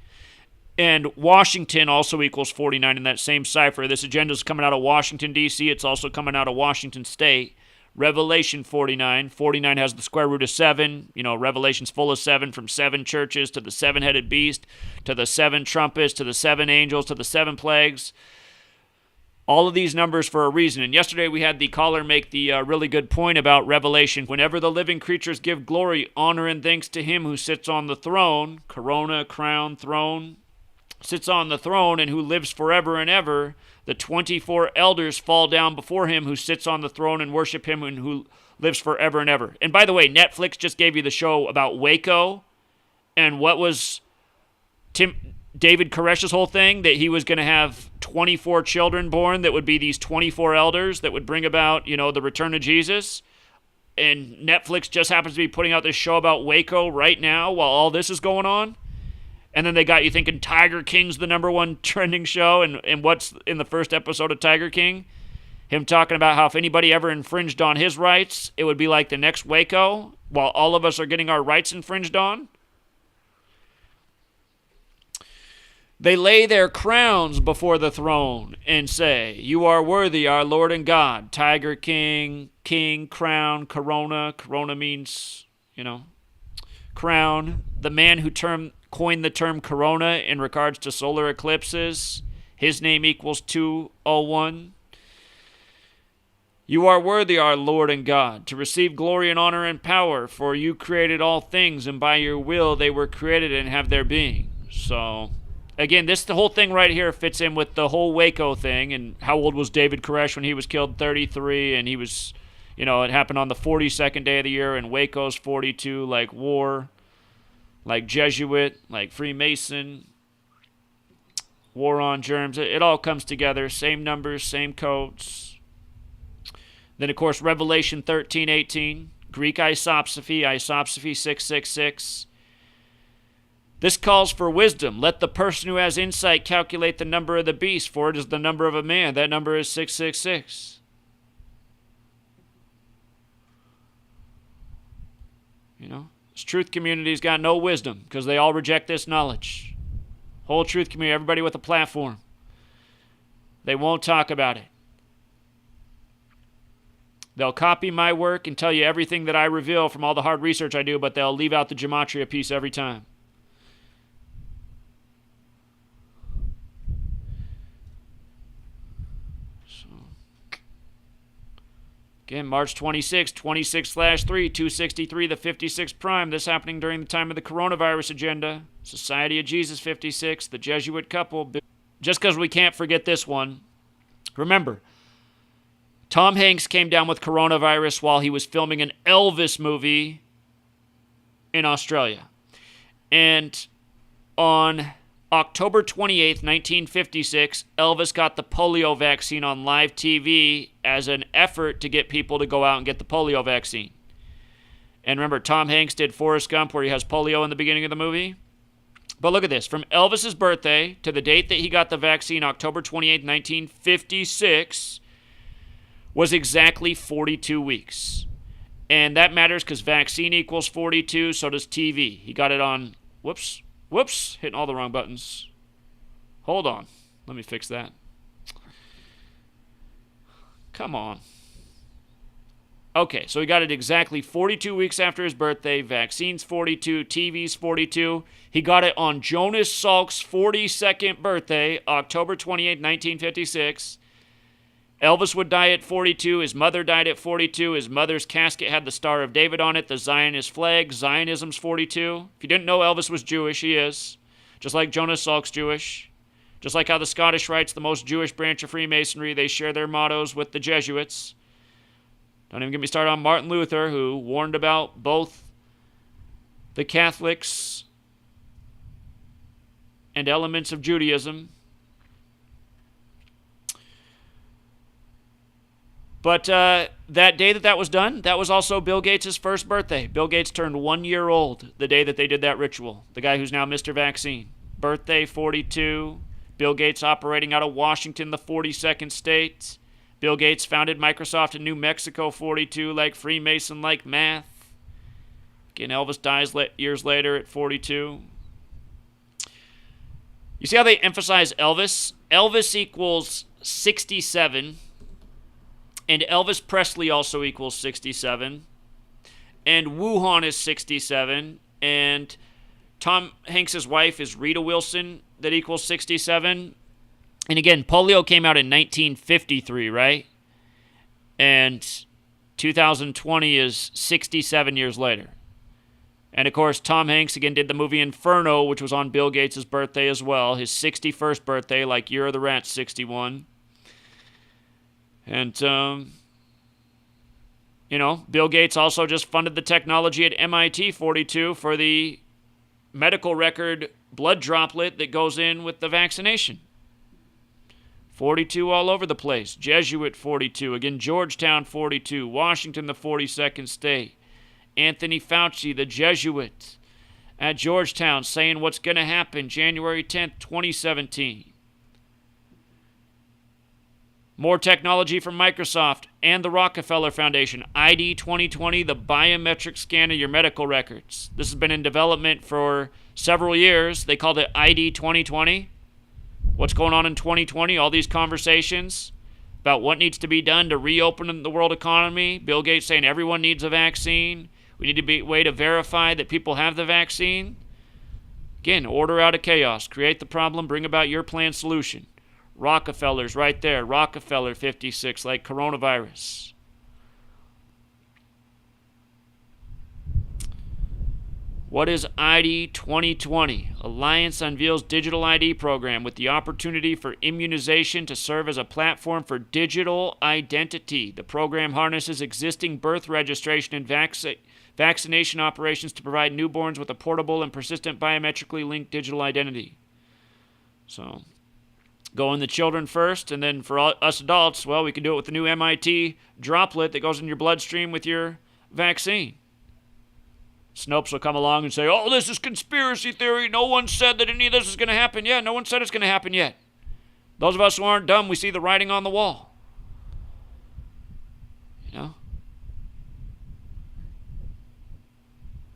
And Washington also equals 49 in that same cipher. This agenda is coming out of Washington, D.C. It's also coming out of Washington State. Revelation 49. 49 has the square root of 7. Revelation's full of 7, from 7 churches to the 7-headed beast, to the 7 trumpets, to the 7 angels, to the 7 plagues. All of these numbers for a reason. And yesterday we had the caller make the really good point about Revelation. Whenever the living creatures give glory, honor, and thanks to him who sits on the throne, corona, crown, throne, sits on the throne and who lives forever and ever, the 24 elders fall down before him who sits on the throne and worship him and who lives forever and ever. And by the way, Netflix just gave you the show about Waco, and what was David Koresh's whole thing, that he was going to have 24 children born that would be these 24 elders that would bring about, the return of Jesus. And Netflix just happens to be putting out this show about Waco right now while all this is going on. And then they got you thinking Tiger King's the number one trending show. And what's in the first episode of Tiger King? Him talking about how if anybody ever infringed on his rights, it would be like the next Waco, while all of us are getting our rights infringed on. They lay their crowns before the throne and say, you are worthy, our Lord and God. Tiger King, king, crown, corona. Corona means, crown. The man who coined the term corona in regards to solar eclipses, his name equals 201. You are worthy, our Lord and God, to receive glory and honor and power, for you created all things, and by your will they were created and have their being. So, again, the whole thing right here fits in with the whole Waco thing. And how old was David Koresh when he was killed? 33, and he was, it happened on the 42nd day of the year, and Waco's 42, like war. Like Jesuit, like Freemason, war on germs. It all comes together. Same numbers, same codes. Then, of course, Revelation 13:18, Greek isopsophy, isopsophy 666. This calls for wisdom. Let the person who has insight calculate the number of the beast, for it is the number of a man. That number is 666. This truth community's got no wisdom because they all reject this knowledge. Whole truth community, everybody with a platform. They won't talk about it. They'll copy my work and tell you everything that I reveal from all the hard research I do, but they'll leave out the Gematria piece every time. Again, March 26, 26/3, 263, the 56 prime. This happening during the time of the coronavirus agenda. Society of Jesus 56, the Jesuit couple. Just because we can't forget this one. Remember, Tom Hanks came down with coronavirus while he was filming an Elvis movie in Australia. And on October 28th, 1956, Elvis got the polio vaccine on live TV as an effort to get people to go out and get the polio vaccine. And remember, Tom Hanks did Forrest Gump where he has polio in the beginning of the movie? But look at this. From Elvis's birthday to the date that he got the vaccine, October 28th, 1956, was exactly 42 weeks. And that matters because vaccine equals 42, so does TV. He got it on, whoops, hitting all the wrong buttons. Hold on. Let me fix that. Come on. Okay, so he got it exactly 42 weeks after his birthday. Vaccine's 42, TV's 42. He got it on Jonas Salk's 42nd birthday, October 28, 1956. Elvis would die at 42. His mother died at 42. His mother's casket had the Star of David on it, the Zionist flag. Zionism's 42. If you didn't know Elvis was Jewish, he is. Just like Jonas Salk's Jewish. Just like how the Scottish Rite's the most Jewish branch of Freemasonry, they share their mottos with the Jesuits. Don't even get me started on Martin Luther, who warned about both the Catholics and elements of Judaism. But that day that was done, that was also Bill Gates' first birthday. Bill Gates turned 1 year old the day that they did that ritual. The guy who's now Mr. Vaccine. Birthday, 42. Bill Gates operating out of Washington, the 42nd state. Bill Gates founded Microsoft in New Mexico, 42, like Freemason, like math. Again, Elvis dies years later at 42. You see how they emphasize Elvis? Elvis equals 67. And Elvis Presley also equals 67. And Wuhan is 67. And Tom Hanks' wife is Rita Wilson, that equals 67. And again, polio came out in 1953, right? And 2020 is 67 years later. And of course, Tom Hanks again did the movie Inferno, which was on Bill Gates' birthday as well. His 61st birthday, like Year of the Rat, 61. And, Bill Gates also just funded the technology at MIT, 42, for the medical record blood droplet that goes in with the vaccination. 42 all over the place. Jesuit, 42. Again, Georgetown, 42. Washington, the 42nd state. Anthony Fauci, the Jesuit, at Georgetown, saying what's going to happen January 10th, 2017. More technology from Microsoft and the Rockefeller Foundation. ID2020, the biometric scan of your medical records. This has been in development for several years. They called it ID2020. What's going on in 2020? All these conversations about what needs to be done to reopen the world economy. Bill Gates saying everyone needs a vaccine. We need to be a way to verify that people have the vaccine. Again, order out of chaos. Create the problem. Bring about your planned solution. Rockefeller's right there. Rockefeller 56, like coronavirus. What is ID 2020? Alliance unveils digital ID program with the opportunity for immunization to serve as a platform for digital identity. The program harnesses existing birth registration and vaccination operations to provide newborns with a portable and persistent biometrically linked digital identity. So, go in the children first, and then for us adults, well, we can do it with the new MIT droplet that goes in your bloodstream with your vaccine. Snopes will come along and say, oh, this is conspiracy theory. No one said that any of this is going to happen yet. No one said it's going to happen yet. Those of us who aren't dumb, we see the writing on the wall. You know?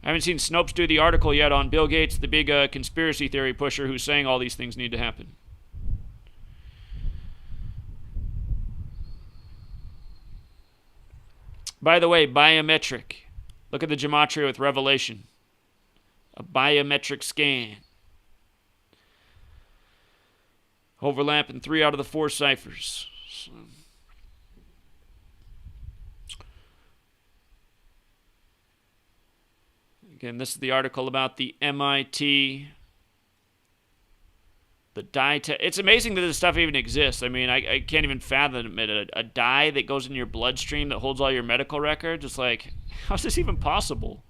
I haven't seen Snopes do the article yet on Bill Gates, the big conspiracy theory pusher who's saying all these things need to happen. By the way, biometric. Look at the Gematria with Revelation. A biometric scan. Overlap in 3 out of the 4 ciphers. So. Again, this is the article about the MIT, the dye test. It's amazing that this stuff even exists. I mean, I can't even fathom it. A dye that goes in your bloodstream that holds all your medical records. It's like, how is this even possible?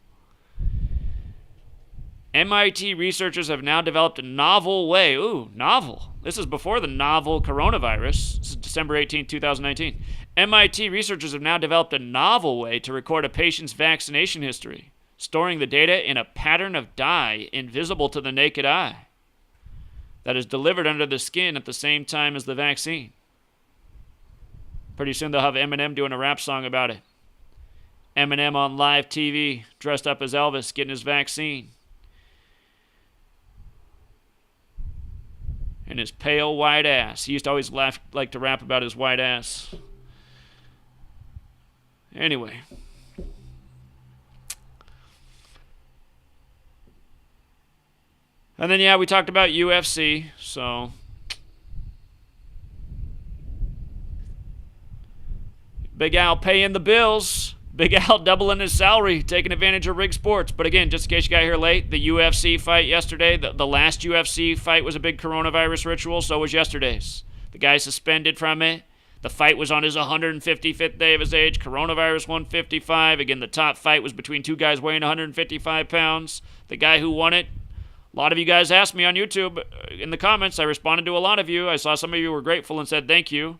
MIT researchers have now developed a novel way. Ooh, novel. This is before the novel coronavirus. This is December 18, 2019. MIT researchers have now developed a novel way to record a patient's vaccination history, storing the data in a pattern of dye invisible to the naked eye that is delivered under the skin at the same time as the vaccine. Pretty soon they'll have Eminem doing a rap song about it. Eminem on live TV, dressed up as Elvis, getting his vaccine. And his pale white ass. He used to always like to rap about his white ass. Anyway. And then, yeah, we talked about UFC, so... Big Al paying the bills. Big Al doubling his salary, taking advantage of Rig Sports. But again, just in case you got here late, the UFC fight yesterday, the last UFC fight was a big coronavirus ritual, so was yesterday's. The guy suspended from it. The fight was on his 155th day of his age. Coronavirus 155. Again, the top fight was between two guys weighing 155 pounds. The guy who won it, a lot of you guys asked me on YouTube in the comments. I responded to a lot of you. I saw some of you were grateful and said thank you.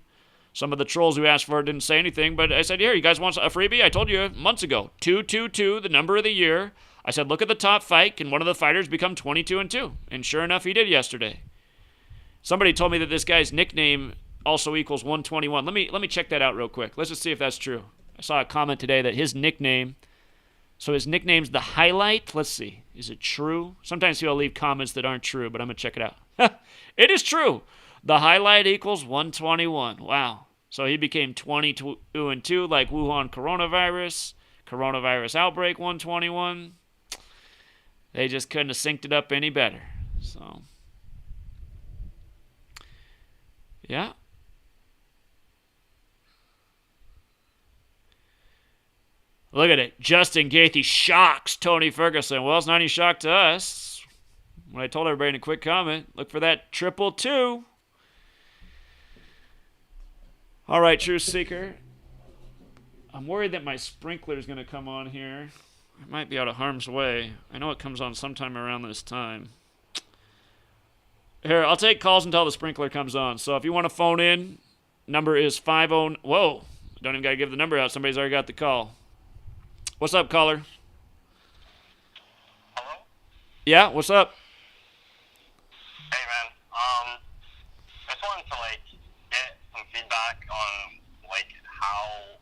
Some of the trolls who asked for it didn't say anything, but I said, here, you guys want a freebie? I told you months ago. 222, the number of the year. I said, look at the top fight. Can one of the fighters become 22-2? And sure enough, he did yesterday. Somebody told me that this guy's nickname also equals 121. Let me check that out real quick. Let's just see if that's true. I saw a comment today that his nickname, so his nickname's the Highlight. Let's see. Is it true? Sometimes he'll leave comments that aren't true, but I'm going to check it out. It is true. The Highlight equals 121. Wow. So he became 22-2 like Wuhan coronavirus outbreak 121. They just couldn't have synced it up any better. So, yeah. Look at it. Justin Gaethje shocks Tony Ferguson. Well, it's not any shock to us. When I told everybody in a quick comment, look for that 222. All right, Truth Seeker. I'm worried that my sprinkler is going to come on here. It might be out of harm's way. I know it comes on sometime around this time. Here, I'll take calls until the sprinkler comes on. So if you want to phone in, number is 50... Whoa, don't even got to give the number out. Somebody's already got the call. What's up, caller? Hello? Yeah, what's up? Hey, man. Just wanted to, get some feedback on, how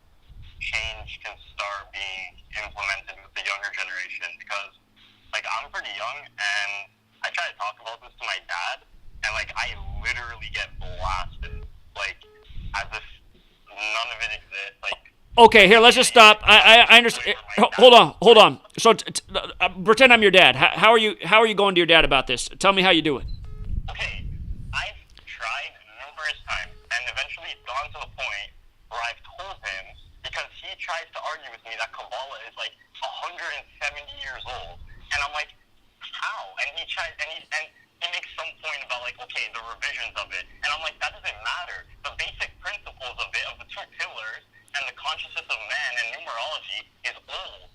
change can start being implemented with the younger generation, because, I'm pretty young, and I try to talk about this to my dad, and, I literally get blasted, as if none of it exists, Okay, here, let's just stop. I understand. Hold on. So, pretend I'm your dad. How are you going to your dad about this? Tell me how you do it. Okay, I've tried numerous times, and eventually it's gone to the point where I've told him, because he tries to argue with me that Kabbalah is 170 years old, and I'm like, how? And he tries, and he makes some point about okay, the revisions of it, and I'm like, that doesn't matter. The basic principles of it, of the two pillars, and the consciousness of man and numerology is old.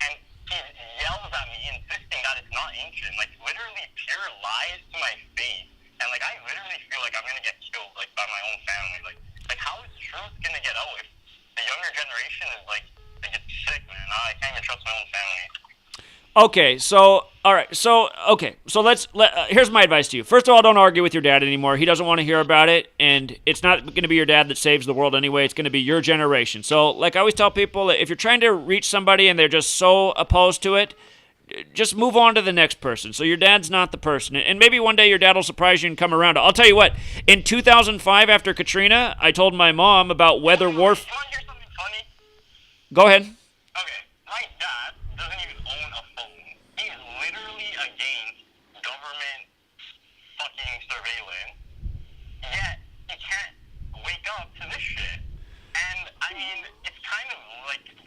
And he yells at me, insisting that it's not ancient, literally pure lies to my face. And I literally feel like I'm gonna get killed by my own family. How is truth gonna get out if the younger generation is they get sick, man? I can't even trust my own family. Okay, so all right, so here's my advice to you. First of all, don't argue with your dad anymore. He doesn't want to hear about it, and it's not going to be your dad that saves the world anyway. It's going to be your generation. So, I always tell people, if you're trying to reach somebody and they're just so opposed to it, just move on to the next person. So your dad's not the person, and maybe one day your dad will surprise you and come around. I'll tell you what. In 2005, after Katrina, I told my mom about weather warfare. You want to hear something funny? Go ahead. Okay, my dad doesn't even own a phone. He is literally against government fucking surveillance, yet he can't wake up to this shit. And, it's kind of,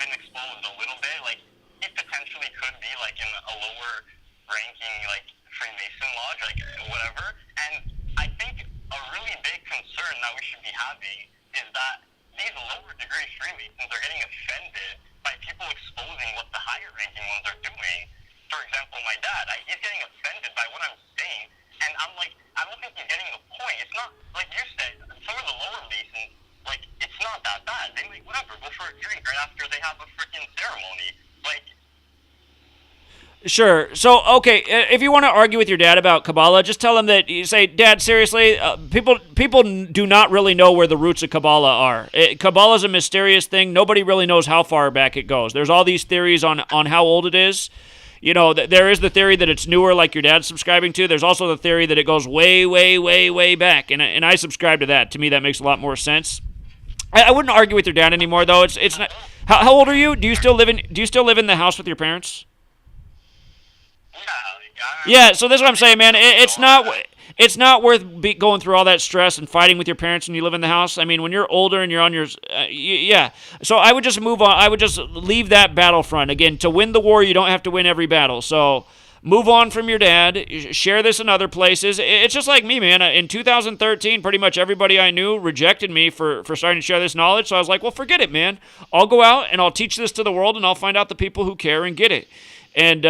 been exposed a little bit. He potentially could be, in a lower ranking, Freemason lodge, whatever. And I think a really big concern that we should be having is that these lower degree Freemasons are getting offended by people exposing what the higher ranking ones are doing. for example, my dad, he's getting offended by what I'm saying, and I'm like, I don't think he's getting the point. It's not, like you said, some of the lower Masons, like, it's not that bad. They, like, whatever, go for a drink right after they have a freaking ceremony. Like, Sure. So, okay, if you want to argue with your dad about Kabbalah, just tell him that you say, Dad, seriously, people do not really know where the roots of Kabbalah are. Kabbalah is a mysterious thing. Nobody really knows how far back it goes. There's all these theories on how old it is. You know, there is the theory that it's newer, like your dad's subscribing to. There's also the theory that it goes way, way, way, way back, and I subscribe to that. To me, that makes a lot more sense. I wouldn't argue with your dad anymore, though. It's not. How old are you? Do you still live in the house with your parents? Yeah, so this is what I'm saying, man. It's not worth going through all that stress and fighting with your parents when you live in the house. I mean, when you're older and you're on your, yeah. So I would just move on. I would just leave that battlefront. Again, to win the war, you don't have to win every battle. So move on from your dad. Share this in other places. It's just like me, man. In 2013, pretty much everybody I knew rejected me for starting to share this knowledge. So I was like, well, forget it, man. I'll go out and I'll teach this to the world, and I'll find out the people who care and get it. And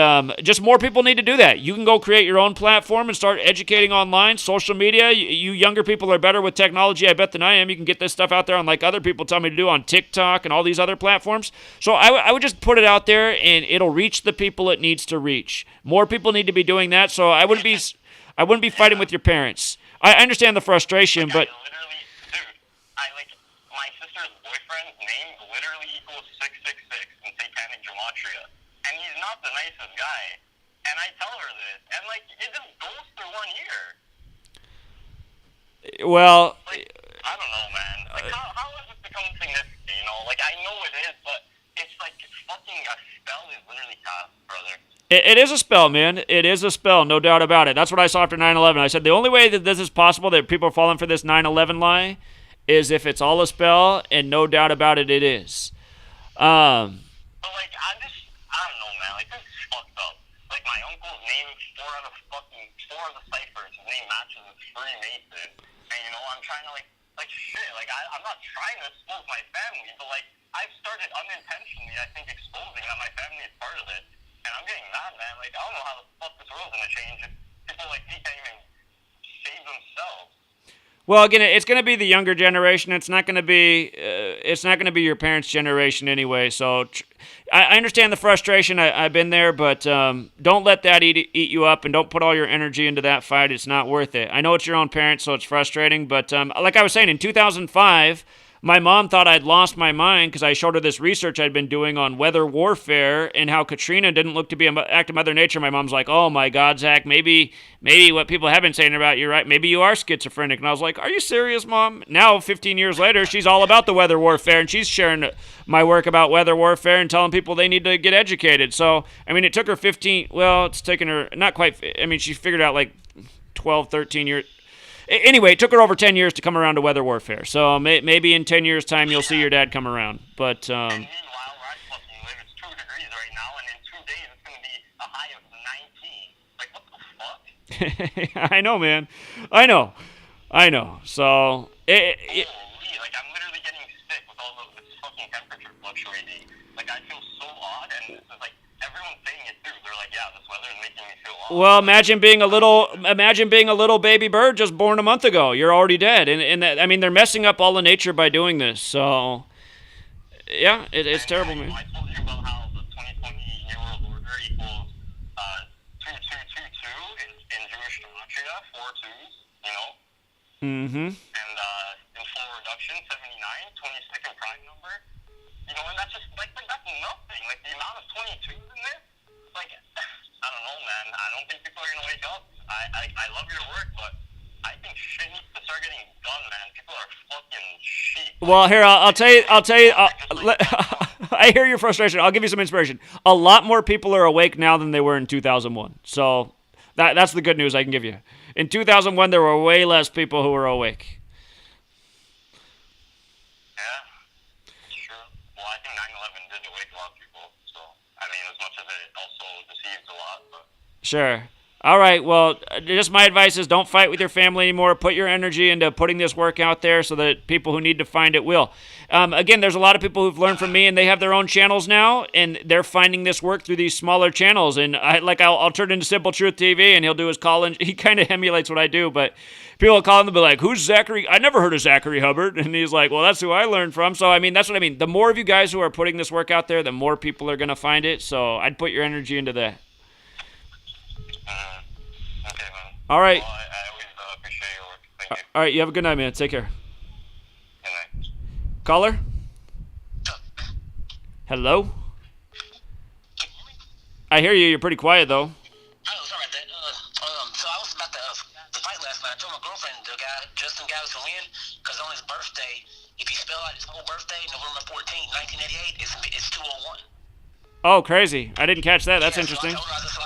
just more people need to do that. You can go create your own platform and start educating online, social media. You younger people are better with technology, I bet, than I am. You can get this stuff out there on, like other people tell me to do, on TikTok and all these other platforms. So I would just put it out there, and it'll reach the people it needs to reach. More people need to be doing that. So I wouldn't be fighting with your parents. I understand the frustration, but My sister's boyfriend's name literally equals 666 in satanic gematria. And he's not the nicest guy. And I tell her this. And, like, it just goes through 1 year. Well, like, I don't know, man. Like, how has this become significant, you know? Like, I know it is, but it's like fucking a spell is literally cast, brother. It is a spell, man. It is a spell, no doubt about it. That's what I saw after 9/11. I said the only way that this is possible, that people are falling for this 9/11 lie, is if it's all a spell, and no doubt about it, it is. But, like, I don't know, man. Like, this is fucked up. Like, my uncle's name, four of the ciphers, his name matches with Freemason. And, you know, I'm trying to, like shit. Like, I'm not trying to expose my family, but, like, I've started unintentionally, I think, exposing that my family is part of it. And I'm getting mad, man. Like, I don't know how the fuck this world's gonna change if people like me can't even save themselves. Well, again, it's going to be the younger generation. It's not going to be your parents' generation anyway. So I understand the frustration. I've been there, but don't let that eat you up, and don't put all your energy into that fight. It's not worth it. I know it's your own parents, so it's frustrating. But like I was saying, in 2005, my mom thought I'd lost my mind because I showed her this research I'd been doing on weather warfare and how Katrina didn't look to be an act of Mother Nature. My mom's like, oh my God, Zach, maybe what people have been saying about you, right? Maybe you are schizophrenic. And I was like, are you serious, Mom? Now, 15 years later, she's all about the weather warfare, and she's sharing my work about weather warfare and telling people they need to get educated. So, I mean, it took her it's taken her, not quite, I mean, she figured out like 12, 13 years. Anyway, it took her over 10 years to come around to weather warfare. So maybe in 10 years' time, you'll see your dad come around. But and meanwhile, where I fucking live, it's 2 degrees right now, and in 2 days, it's going to be a high of 19. Like, what the fuck? I know, man. I know. So Holy, like, I'm literally getting sick with all of this fucking temperature fluctuating. Like, I feel so odd, and it's like everyone's saying it too. They're like, yeah, this weather is making me feel odd. well, imagine being a little baby bird just born a month ago. You're already dead, and that, I mean, they're messing up all of nature by doing this. So yeah, it's terrible, man. I told you about how the 2020 New World Order equals 2222 in Jewish gematria, 4 twos, you know? Mm-hmm. And in full reduction, 79, 22nd prime number. You know, and that's just, like that's nothing. Like, the amount of 22s in there, like, I don't know, man. I don't think people are going to wake up. I love your work, but I think shit needs to start getting done, man. People are fucking sheep. Well, here, I'll tell you. I hear your frustration. I'll give you some inspiration. A lot more people are awake now than they were in 2001. So that's the good news I can give you. In 2001, there were way less people who were awake. Yeah, sure. Well, I think 9/11 did awake a lot of people. So, I mean, as much as it also deceived a lot, but... Sure. All right. Well, just my advice is don't fight with your family anymore. Put your energy into putting this work out there so that people who need to find it will. Again, there's a lot of people who've learned from me, and they have their own channels now, and they're finding this work through these smaller channels. And I'll turn into Simple Truth TV, and he'll do his call-in. He kind of emulates what I do, but people will call him and be like, "Who's Zachary? I never heard of Zachary Hubbard." And he's like, "Well, that's who I learned from." So, I mean, that's what I mean. The more of you guys who are putting this work out there, the more people are going to find it. So I'd put your energy into that. Okay, man. All right. Well, I always appreciate your work. Thank you. All right. You have a good night, man. Take care. Good night. Caller? Hello? I hear you. You're pretty quiet, though. Oh, sorry about that. So I was about the fight last night. I told my girlfriend, the guy, Justin Guy was to win, because on his birthday, if you spell out his whole birthday, November 14th, 1988, it's 201. Oh, crazy. I didn't catch that. That's Yeah, interesting. So I told her, if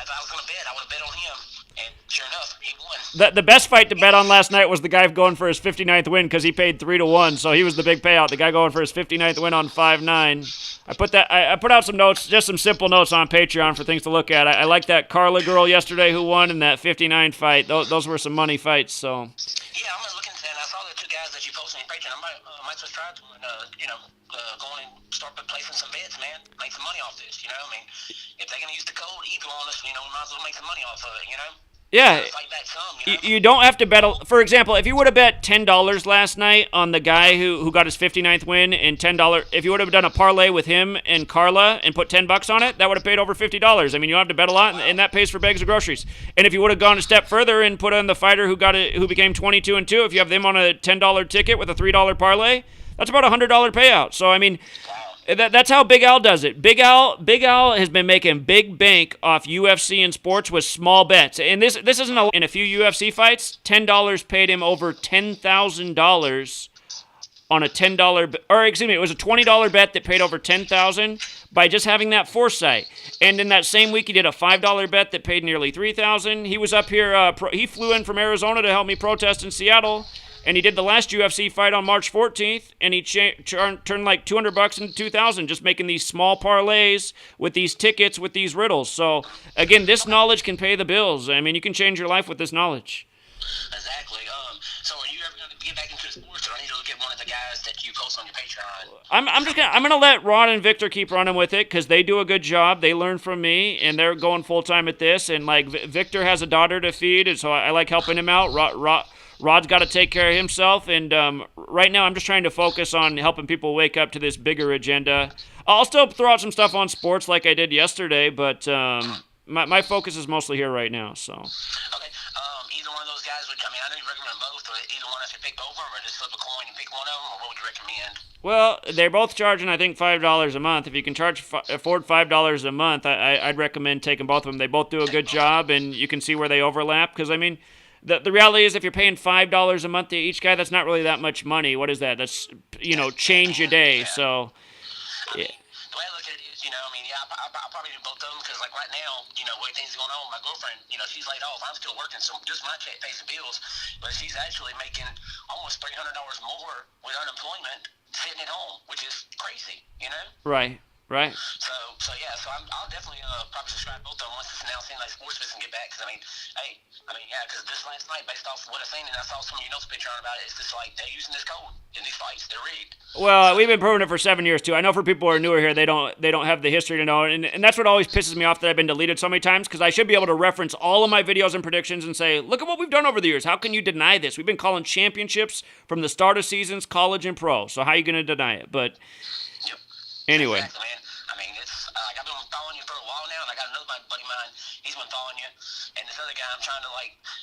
I was going to bet, I would have bet on him. And sure enough, he won. The best fight to bet on last night was the guy going for his 59th win because he paid 3-1, so he was the big payout. The guy going for his 59th win on 5-9. I put out some notes, just some simple notes on Patreon for things to look at. I like that Carla girl yesterday who won in that 59 fight. Those were some money fights. So. Yeah, I'm looking and I saw the two guys that you posted on your Patreon. I might just try to, go on and start placing some bets, man. Make some money off this, I mean, if they're going to use the code evil on us, we might as well make some money off of it, Yeah, Fight back some, you don't have to bet. For example, if you would have bet $10 last night on the guy who got his 59th win, and $10, if you would have done a parlay with him and Carla and put $10 on it, that would have paid over $50. I mean, you don't have to bet a lot, and that pays for bags of groceries. And if you would have gone a step further and put on the fighter who became 22-2, if you have them on a $10 ticket with a $3 parlay, that's about a $100 payout. So I mean. That's how Big Al does it. Big Al has been making big bank off UFC and sports with small bets. And this isn't in a few UFC fights, $10 paid him over $10,000 on a it was a $20 bet that paid over $10,000 by just having that foresight. And in that same week, he did a $5 bet that paid nearly $3,000. He was up here. He flew in from Arizona to help me protest in Seattle. And he did the last UFC fight on March 14th, and he turned like $200 into $2,000 just making these small parlays with these tickets, with these riddles. So, again, this knowledge can pay the bills. I mean, you can change your life with this knowledge. Exactly. So are you ever going to get back into sports, or I need to look at one of the guys that you post on your Patreon? I'm gonna let Rod and Victor keep running with it because they do a good job. They learn from me, and they're going full time at this. And like Victor has a daughter to feed, and so I like helping him out. Rod's got to take care of himself, and right now I'm just trying to focus on helping people wake up to this bigger agenda. I'll still throw out some stuff on sports like I did yesterday, but my focus is mostly here right now. So. Okay. Either one of those guys, I know you recommend both, or either one I should pick both of them, or just flip a coin and pick one of them, or what would you recommend? Well, they're both charging, I think, $5 a month. If you can afford $5 a month, I'd recommend taking both of them. They both do a good job, and you can see where they overlap, because, I mean, the reality is if you're paying $5 a month to each guy, that's not really that much money. What is that? That's, change your day. So, yeah. The way I look at it is, I'll probably do both of them because, like, right now, what things going on, my girlfriend, she's laid off. I'm still working, so just my check pays the bills. But she's actually making almost $300 more with unemployment sitting at home, which is crazy, Right. So I'll definitely probably subscribe to both of them once this announcing like sports business can get back. Because because this last night, based off what I've seen, and I saw some of your notes picture on about it, it's just like they're using this code in these fights. They're rigged. Well, we've been proving it for 7 years too. I know for people who are newer here, they don't have the history to know, and that's what always pisses me off that I've been deleted so many times because I should be able to reference all of my videos and predictions and say, look at what we've done over the years. How can you deny this? We've been calling championships from the start of seasons, college and pro. So how are you going to deny it? But yep. Anyway. Exactly, man. It's I've been following you for a while now, and I got another buddy of mine. He's been following you, and this other guy, I'm trying to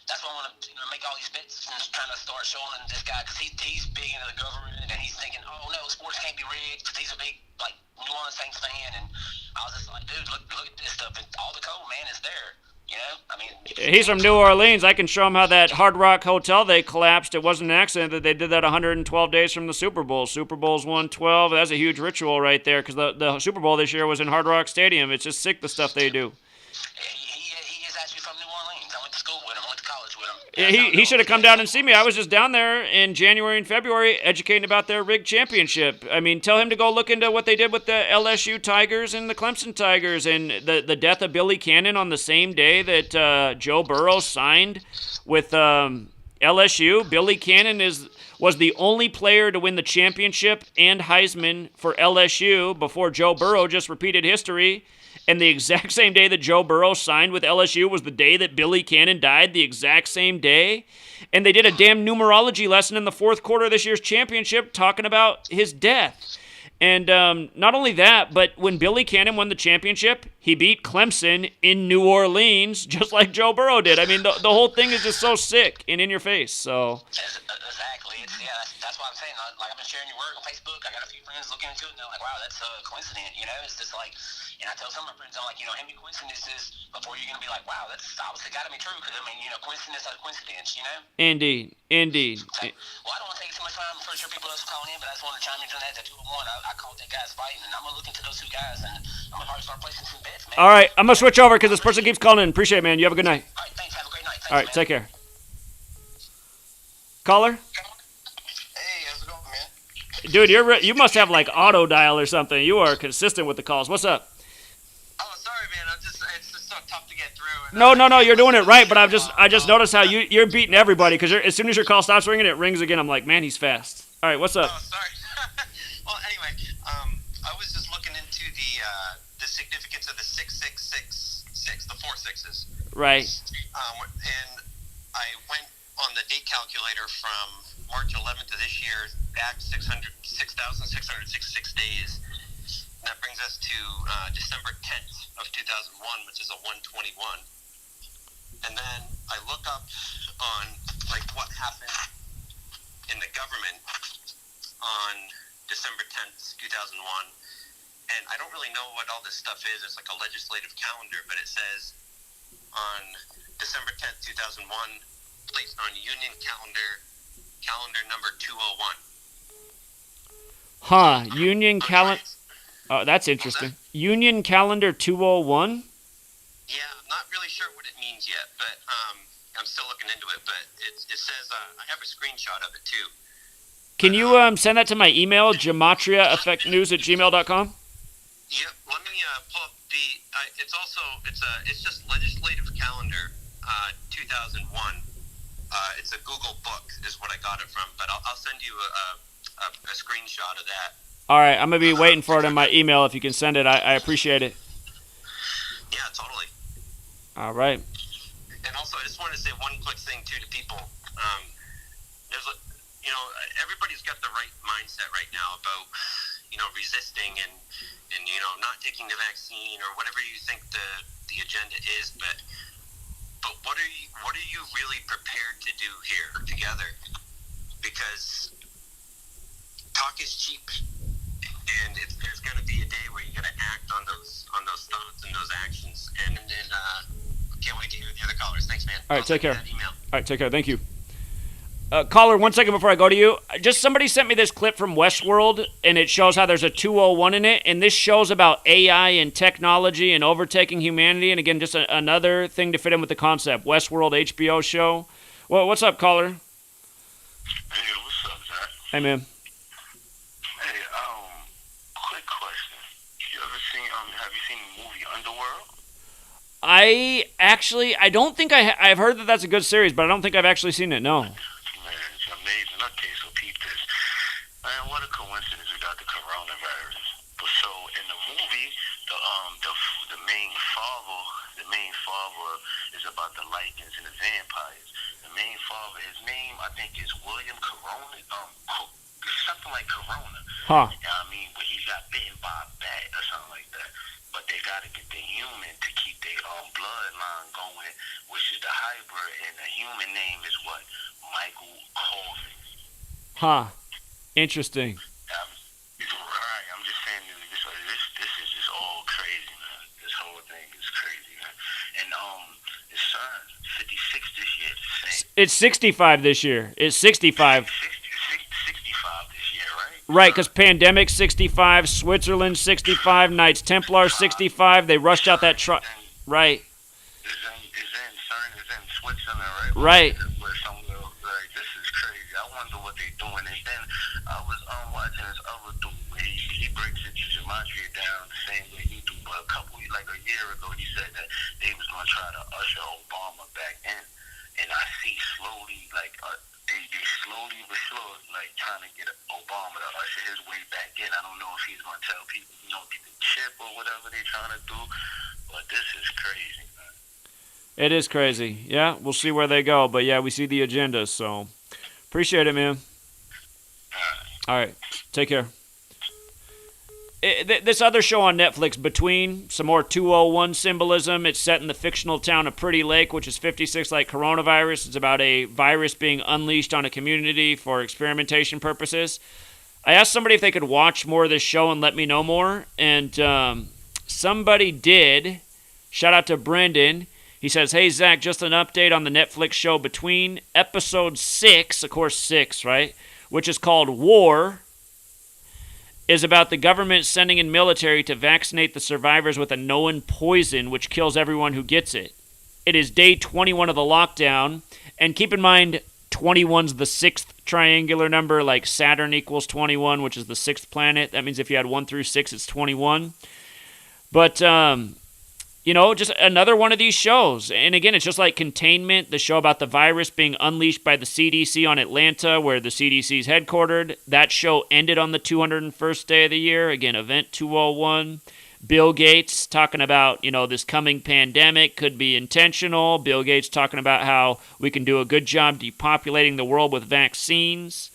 that's why I want to make all these bets and trying to start showing this guy because he's big into the government, and he's thinking, oh no, sports can't be rigged because he's a big New Orleans Saints fan, and I was just like, dude, look at this stuff, and all the code, man, is there. He's from New Orleans. I can show him how that Hard Rock Hotel they collapsed. It wasn't an accident that they did that 112 days from the Super Bowl. Super Bowl's 112. That's a huge ritual right there because the Super Bowl this year was in Hard Rock Stadium. It's just sick the stuff they do. He is actually from New Orleans. I went to school with him. I went to college with him. He should have come down and seen me. I was just down there in January and February educating about their rigged championship. I mean, tell him to go look into what they did with the LSU Tigers and the Clemson Tigers and the death of Billy Cannon on the same day that Joe Burrow signed with LSU. Billy Cannon was the only player to win the championship and Heisman for LSU before Joe Burrow just repeated history. And the exact same day that Joe Burrow signed with LSU was the day that Billy Cannon died, the exact same day. And they did a damn numerology lesson in the fourth quarter of this year's championship talking about his death. And not only that, but when Billy Cannon won the championship, he beat Clemson in New Orleans, just like Joe Burrow did. I mean, the whole thing is just so sick and in your face. So Exactly. That's why I'm saying, like, I've been sharing your work on Facebook. I got a few friends looking into it, and they're like, wow, that's a coincidence, you know? It's just like, and I tell some of my friends, I'm like, you know, how many coincidences before you're going to be like, wow, that's obviously got to be true, because, I mean, you know, coincidence is a coincidence, you know? Indeed. So, well, I don't want to take too much time. I'm pretty sure people else are calling in, but I just want to chime in on that. That 201, I called that guy's fighting, and I'm going to look into those two guys, and I'm going to probably start placing some bets, man. All right, I'm going to switch over because this person keeps calling in. Appreciate it, man. You have a good night. All right, thanks. Have a great night. Thanks, All right, man. take care. Caller? Hey, how's it going, man? Dude, you must have like auto dial or something. You are consistent with the calls. What's up? Oh, sorry, man. It's just so tough to get through. No, you're doing it right. But I just noticed how you're beating everybody because as soon as your call stops ringing, it rings again. I'm like, man, he's fast. All right, what's up? Oh, sorry. Well, anyway, I was just looking into the significance of the 6666, the 4 6s. Right. And I went on the date calculator from March 11th of this year back 6,666 days. And that brings us to December 10th of 2001, which is a 121. And then I look up on like what happened in the government on December 10th, 2001. And I don't really know what all this stuff is. It's like a legislative calendar, but it says on December 10th, 2001, placed on Union calendar number 201. Huh, Union calendar. Oh, that's interesting. Union calendar 201? Yeah, I'm not really sure what it means yet, but I'm still looking into it. But it says I have a screenshot of it too. Can you send that to my email, gematriaeffectnews@gmail.com? Yep. Let me pull up the. It's just legislative calendar 2001. It's a Google book is what I got it from, but I'll send you a screenshot of that. All right, I'm going to be waiting for it in my email. If you can send it, I appreciate it. Yeah, totally. All right. And also, I just wanted to say one quick thing, too, to people. Everybody's got the right mindset right now about, resisting and not taking the vaccine or whatever you think the agenda is. But what are you really prepared to do here together? Because talk is cheap. And there's going to be a day where you're going to act on those thoughts and those actions. And then can't wait to hear the other callers. Thanks, man. All right, take care. Email. All right, take care. Thank you. Caller, 1 second before I go to you. Just somebody sent me this clip from Westworld, and it shows how there's a 201 in it. And this shows about AI and technology and overtaking humanity. And again, just another thing to fit in with the concept. Westworld HBO show. Well, what's up, caller? Hey, what's up, Zach? Hey, man. Hey, quick question. Have you seen the movie Underworld? I don't think I've heard that that's a good series, but I don't think I've actually seen it, no. Man, it's amazing. Okay, so peep this. Man, what a coincidence we got the coronavirus. But so in the movie, the main father is about the Lycans and the vampires. The main father, his name I think is William Corona. Something like Corona. Huh. You know what I mean? But he got bitten by a bat or something like that. But they got to get the human to keep their bloodline going, which is the hybrid, and the human name is what? Michael Colvin. Huh. Interesting. Right, I'm just saying this is just all crazy, man. This whole thing is crazy, man. And his son, 56 this year. It's 65 this year. It's 65. 65 this year, right? Right, because pandemic 65, Switzerland 65, Knights Templar 65. They rushed out that truck. Right. Is in Switzerland, right? Right. With wonder what they're doing. And then I was watching this other dude where he breaks into Gematria down the same way you do, but a year ago, he said that they was going to try to usher Obama back in. And I see slowly, they slowly but sure, trying to get Obama to usher his way back in. I don't know if he's going to tell people, get the chip or whatever they're trying to do, but this is crazy, man. It is crazy. Yeah, we'll see where they go. But yeah, we see the agenda. So appreciate it, man. All right. Take care. This other show on Netflix, Between, some more 201 symbolism. It's set in the fictional town of Pretty Lake, which is 56 like coronavirus. It's about a virus being unleashed on a community for experimentation purposes. I asked somebody if they could watch more of this show and let me know more. And somebody did. Shout out to Brendan. He says, hey, Zach, just an update on the Netflix show Between. Episode 6, of course 6, right, which is called War, is about the government sending in military to vaccinate the survivors with a known poison which kills everyone who gets it. It is day 21 of the lockdown, and keep in mind, 21's the sixth triangular number, like Saturn equals 21, which is the sixth planet. That means if you had 1 through 6, it's 21. But, just another one of these shows. And again, it's just like Containment, the show about the virus being unleashed by the CDC on Atlanta, where the CDC is headquartered. That show ended on the 201st day of the year. Again, Event 201. Bill Gates talking about, this coming pandemic could be intentional. Bill Gates talking about how we can do a good job depopulating the world with vaccines.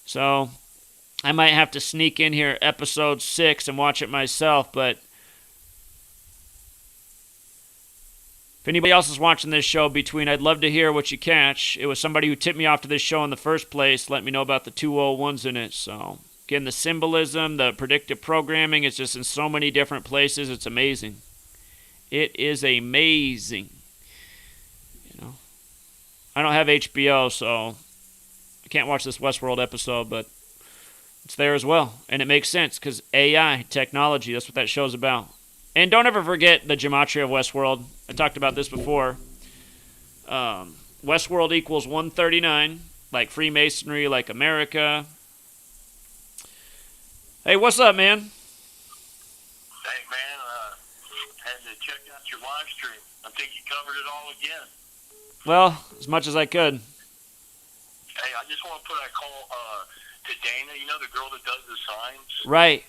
So I might have to sneak in here episode 6 and watch it myself, but if anybody else is watching this show Between, I'd love to hear what you catch. It was somebody who tipped me off to this show in the first place. Let me know about the 201s in it. So, again, the symbolism, the predictive programming, it's just in so many different places. It's amazing. It is amazing. I don't have HBO, so I can't watch this Westworld episode, but it's there as well. And it makes sense because AI, technology, that's what that show's about. And don't ever forget the Gematria of Westworld. I talked about this before. Westworld equals 139, like Freemasonry, like America. Hey, what's up, man? Hey, man, had to check out your live stream. I think you covered it all again. Well, as much as I could. Hey, I just want to put a call to Dana, the girl that does the signs. Right.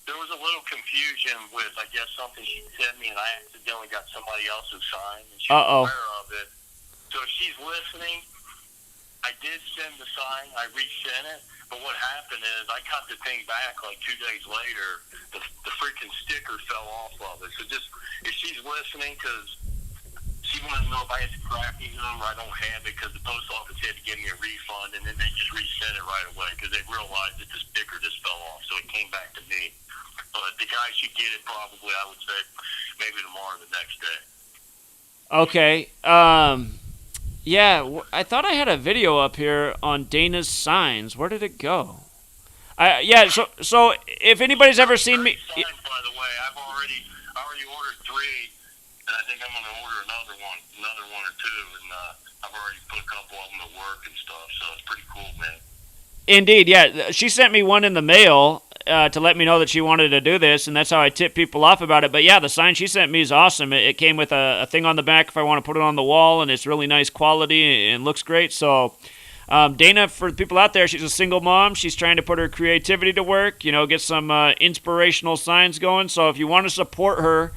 There was a little confusion with, I guess, something she sent me, and I accidentally got somebody else's sign, and she was aware of it. So if she's listening, I did send the sign. I resent it. But what happened is I got the thing back like 2 days later. The freaking sticker fell off of it. So just, if she's listening, because she wanted to know if I had the tracking number. I don't have it because the post office had to give me a refund, and then they just resent it right away because they realized that the sticker just fell off, so it came back to me. But the guy should get it probably, I would say, maybe tomorrow or the next day. Okay. Yeah, I thought I had a video up here on Dana's signs. Where did it go? So if anybody's ever seen me... Signs, by the way, I already ordered 3. And I think I'm going to order another one or 2, and I've already put a couple of them to work and stuff, so it's pretty cool, man. Indeed, yeah. She sent me one in the mail to let me know that she wanted to do this, and that's how I tip people off about it. But yeah, the sign she sent me is awesome. It came with a thing on the back if I want to put it on the wall, and it's really nice quality and looks great. So Dana, for the people out there, she's a single mom. She's trying to put her creativity to work, get some inspirational signs going. So if you want to support her,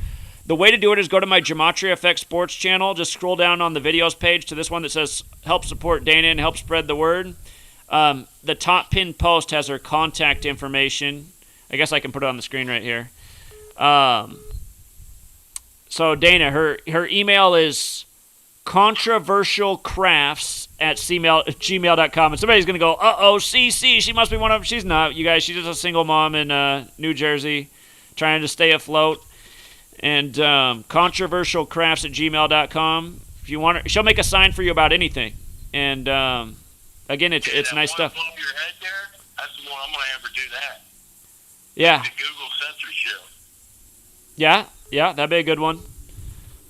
the way to do it is go to my Gematria Effect Sports channel. Just scroll down on the videos page to this one that says help support Dana and help spread the word. The top pinned post has her contact information. I guess I can put it on the screen right here. So Dana, her email is controversialcrafts@gmail.com. And somebody's going to go, CC, she must be one of them. She's not, you guys. She's just a single mom in New Jersey trying to stay afloat. And controversialcrafts@gmail.com. If you want her, she'll make a sign for you about anything. And again, it's nice stuff. Above your head there, that's the one I'm going to have her do that. Yeah. The Google censorship. Yeah, that'd be a good one.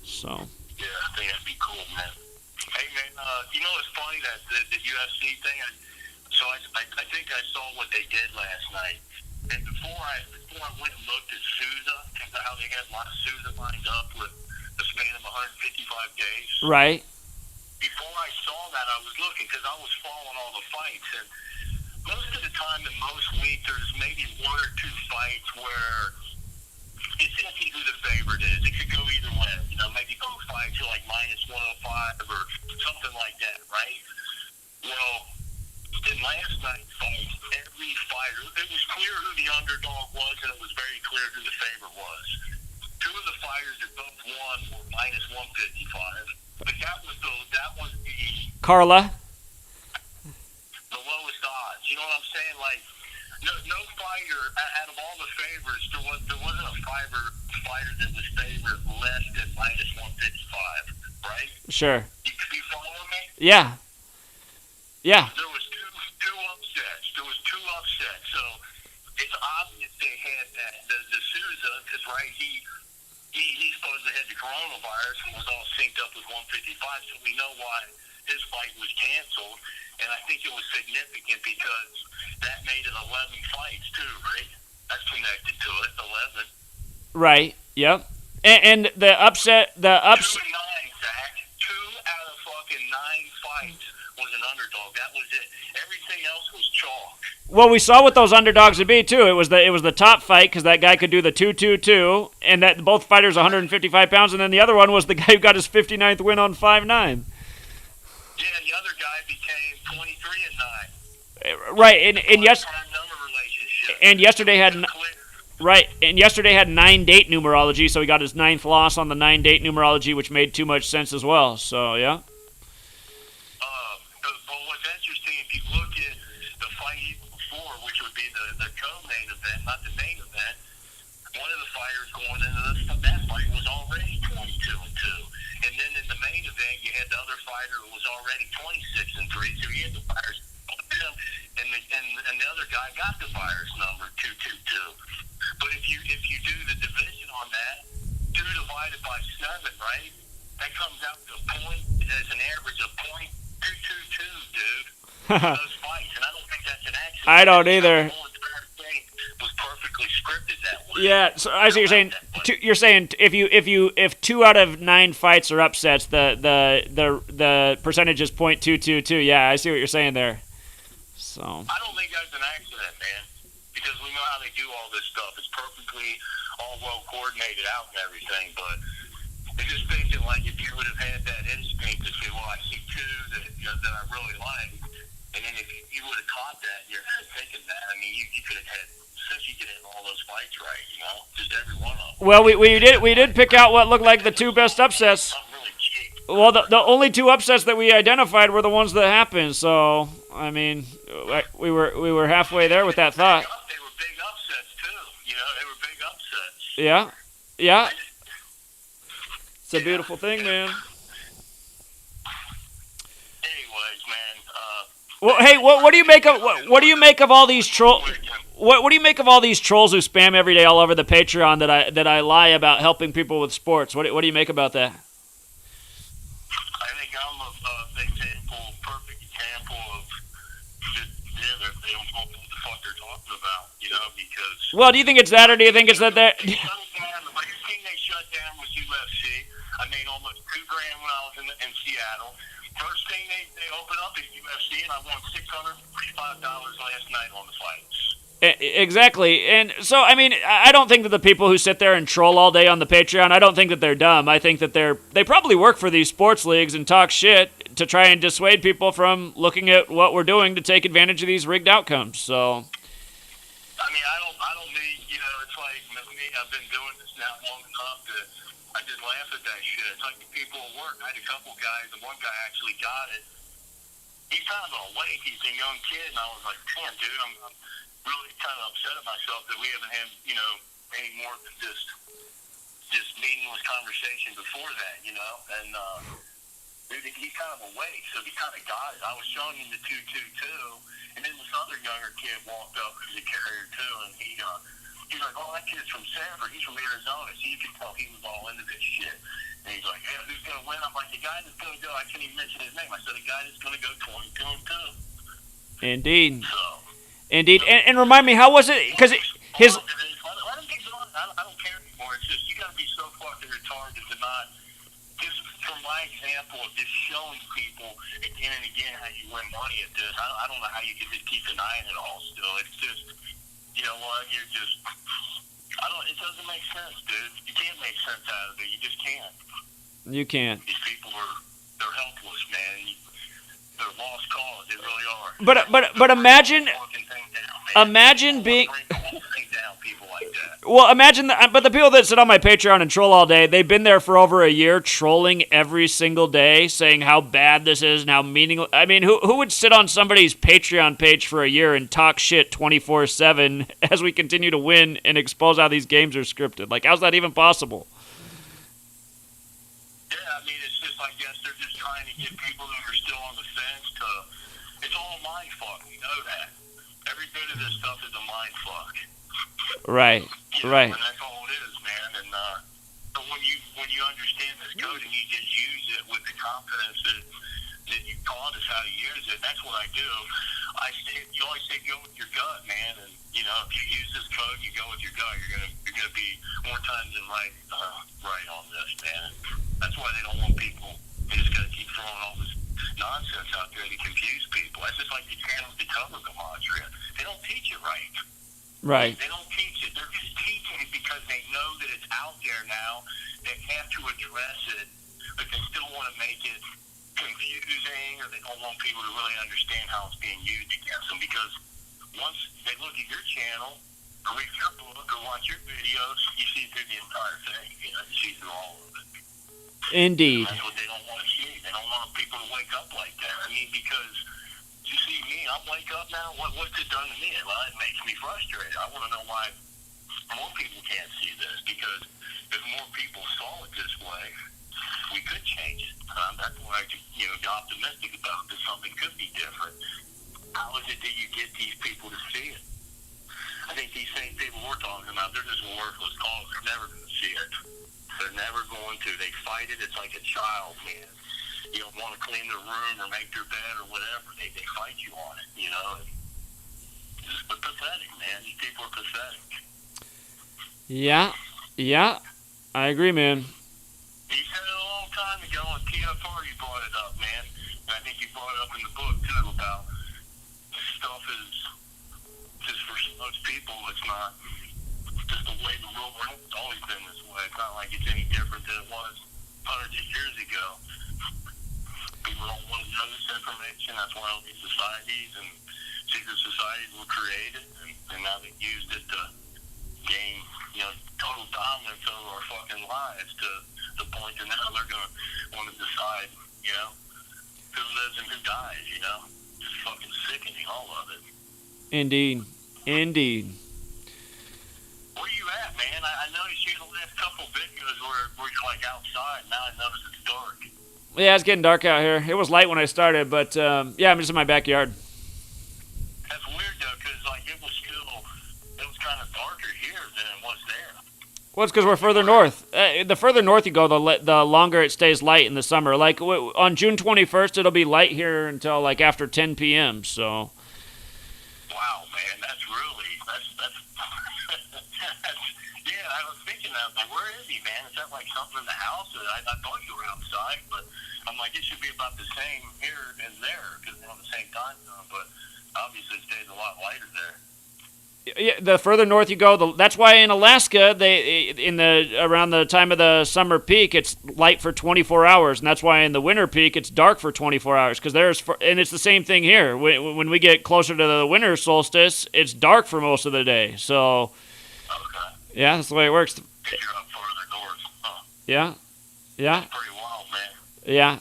So. Yeah. think that'd be cool, man. Hey, man, you know it's funny that the UFC thing. I think I saw what they did last night. And before I went and looked at Souza, how they had Souza lined up with a span of 155 days. Right. Before I saw that, I was looking because I was following all the fights, and most of the time in most weeks, there's maybe one or two fights where it's iffy who the favorite is. It could go either way. You know, maybe both fights are like -105 or something like that, right? Well, in last night's fight, every fighter, it was clear who the underdog was, and it was very clear who the favorite was. Two of the fighters that both won were -155, but that was the Carla. the lowest odds. You know what I'm saying? Like, no fighter out of all the favorites, there wasn't a fighter that was favored less than -155, right? Sure. You following me? Yeah. Yeah. There was two upsets. So it's obvious they had that the Souza, because right, he's supposed to have the coronavirus and was all synced up with 155, so we know why his fight was canceled. And I think it was significant because that made it 11 fights too, right? That's connected to it, 11. Right. Yep. And the upset. 2 and 9, Zach. 2 out of fucking 9 fights was an underdog. That was it. Everything else was chalk. Well, we saw what those underdogs would be too. It was the top fight because that guy could do the 2-2-2, and that both fighters 155 pounds, and then the other one was the guy who got his 59th win on 5-9. Yeah, the other guy became 23 and 9. Right, and yes, Prime number relationship. and yesterday had Clear. right, and yesterday had 9-date numerology, so he got his 9th loss on the 9-date numerology, which made too much sense as well. So yeah. But what's interesting, if you look at the fight even before, which would be the co-main event, not the main event, one of the fighters going into that fight was already 22 and 2, and then in the main event, you had the other fighter who was already 26 and 3, so he had the fighters, and the other guy got the fighter's number 222. But if you do the division on that, 2 divided by 7, right? That comes out to a point as an average of .222, dude. Those fights, and I don't think that's an accident. I don't either. The whole entire thing was perfectly scripted that way. Yeah, so I see you're saying if 2 out of 9 fights are upsets, the percentage is .222. Yeah, I see what you're saying there. So I don't think that's an accident, man, because we know how they do all this stuff. It's perfectly all well coordinated out and everything, but I'm just thinking, like, if you would have had that instinct to say, well, I see 2 that I really like, and then if you would have caught that in your head thinking that, I mean, you could have had, since you could have all those fights right, you know, just every one of them. well, we did pick out what looked like the 2 best upsets. I'm really cheap. Well, the only 2 upsets that we identified were the ones that happened. So I mean, we were halfway there with that thought. They were big upsets too. You know, they were big upsets. Yeah, yeah. It's a beautiful thing, man. Anyways, man. Well, hey, what do you make of what do you make of all these troll? What do you make of all these trolls who spam every day all over the Patreon that I lie about helping people with sports? What do you make about that? I think I'm a perfect example of just, they don't know what the fuck they're talking about, you know, because... Well, do you think it's that, or do you think it's that they're... The biggest thing they shut down was UFC. I made almost $2,000 when I was in Seattle. First thing they opened up is UFC, and I won $645 last night on the fights. Exactly. And so, I mean, I don't think that the people who sit there and troll all day on the Patreon, I don't think that they're dumb. I think that they probably work for these sports leagues and talk shit to try and dissuade people from looking at what we're doing to take advantage of these rigged outcomes. So, I mean, I don't need, you know, it's like me, I've been doing this now long enough that I just laugh at that shit. It's like the people at work. I had a couple guys, and one guy actually got it. He's kind of awake. He's a young kid, and I was like, damn, dude, I'm really kind of upset at myself that we haven't had, you know, any more than just meaningless conversation before that, you know. And dude, he's kind of awake, so he kind of got it. I was showing him the 222, and then this other younger kid walked up who's a carrier too, and he's like, oh, that kid's from Sanford. He's from Arizona, so you could tell he was all into this shit. And he's like, yeah, who's going to win? I'm like, the guy that's going to go, I can't even mention his name. I said, the guy that's going to go 22-2. Indeed. So. Indeed. And remind me, how was it? Because his... Let him get going. I don't care anymore. It's just, you got to be so fucking retarded to not, just from my example of just showing people again and again how you win money at this, I don't know how you can just keep denying it all still. It's just, you know what, you're just, it doesn't make sense, dude. You can't make sense out of it. You just can't. You can't. These people they're helpless, man. They're lost cause. They really are. But imagine being... Well, imagine that. But the people that sit on my Patreon and troll all day, they've been there for over a year, trolling every single day, saying how bad this is and how meaningless. I mean, who would sit on somebody's Patreon page for a year and talk shit 24/7 as we continue to win and expose how these games are scripted? Like, how's that even possible? Yeah, I mean, it's just, I guess they're just trying to get people who are still on the fence to. It's all mind fuck. We know that. Every bit of this stuff is a mind fuck. Right. Right. And that's all it is, man. And so when you understand this code and you just use it with the confidence that you taught us how to use it, that's what I do. You always say go with your gut, man. And you know, if you use this code, you go with your gut. You're gonna be more times than right on this, man. That's why they don't want people. They just gotta keep throwing all this nonsense out there to confuse people. That's just like the channels that cover Gematria. They don't teach it right. Right. They don't teach it. They're just teaching it because they know that it's out there now. They have to address it, but they still want to make it confusing, or they don't want people to really understand how it's being used against them. Because once they look at your channel, or read your book, or watch your videos, you see through the entire thing. You know, you see through all of it. Indeed. And that's what they don't want to see. They don't want people to wake up like that. I mean, because you see me, I wake up now. What's it done to me? Well, it makes me frustrated. I want to know why more people can't see this. Because if more people saw it this way, we could change it. That's why I get optimistic about this. Something could be different. How is it that you get these people to see it? I think these same people we're talking about, they're just worthless calls. They're never going to see it. They're never going to. They fight it. It's like a child, man. You don't want to clean their room or make their bed or whatever. They fight you on it, you know. It's pathetic, man. These people are pathetic. Yeah. I agree, man. You said it a long time ago on TFR, you brought it up, man. And I think you brought it up in the book, too, about this stuff is just for most people, it's not just the way the real world has always been this way. It's not like it's any different than it was hundreds of years ago. People don't want to know this information. That's why all these societies and secret societies were created, and now they've used it to gain, total dominance over our fucking lives to the point that now they're going to want to decide, who lives and who dies, It's fucking sickening, all of it. Indeed. Where you at, man? I noticed you in the last couple videos where you're like outside. Now I notice it's dark. Yeah, it's getting dark out here. It was light when I started, but I'm just in my backyard. That's weird though, because it was kind of darker here than it was there. Well, it's because we're further north. The further north you go, the longer it stays light in the summer. Like on June 21st, it'll be light here until like after 10 p.m. So. Wow, man, that's yeah. I was thinking that, like, where is he, man? Is that like something in the house? I thought you were outside, but I'm like, it should be about the same here as there because they're on the same time zone. But obviously, it stays a lot lighter there. Yeah, the further north you go, that's why in Alaska, around the time of the summer peak, it's light for 24 hours, and that's why in the winter peak, it's dark for 24 hours. And it's the same thing here. When we get closer to the winter solstice, it's dark for most of the day. So, okay. Yeah, that's the way it works. You're up further north, huh? Yeah. That's pretty wild, man. Yeah.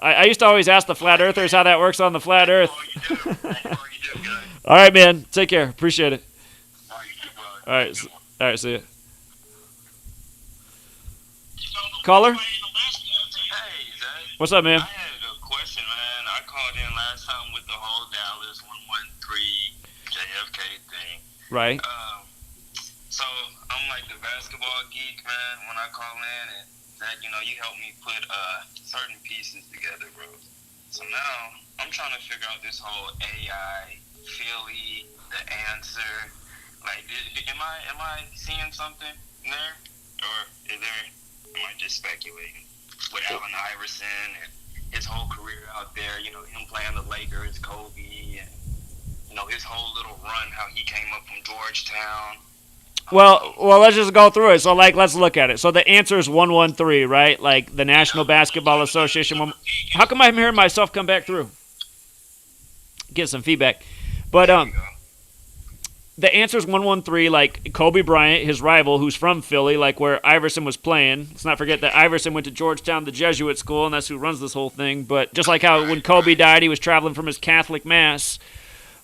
I used to always ask the flat earthers how that works on the flat earth. That's all you do. That's all you do, guys. All right, man. Take care. Appreciate it. All right, All right, see ya. Caller? Hey, Zach. What's up, man? I had a question, man. I called in last time with the whole Dallas 113 JFK thing. Right. So I'm like the basketball geek, man, when I call in, and Zach, you helped me put certain pieces together, bro. So now I'm trying to figure out this whole AI, Philly, the answer. Like, am I seeing something there, or am I just speculating? With Allen Iverson and his whole career out there, him playing the Lakers, Kobe, and his whole little run, how he came up from Georgetown. Well, let's just go through it. So, let's look at it. So the answer is 113, right? Like the National Basketball Association. How come I'm hearing myself come back through? Get some feedback. But the answer is 113. Like Kobe Bryant, his rival, who's from Philly, like where Iverson was playing. Let's not forget that Iverson went to Georgetown, the Jesuit school, and that's who runs this whole thing. But just like how when Kobe died, he was traveling from his Catholic mass.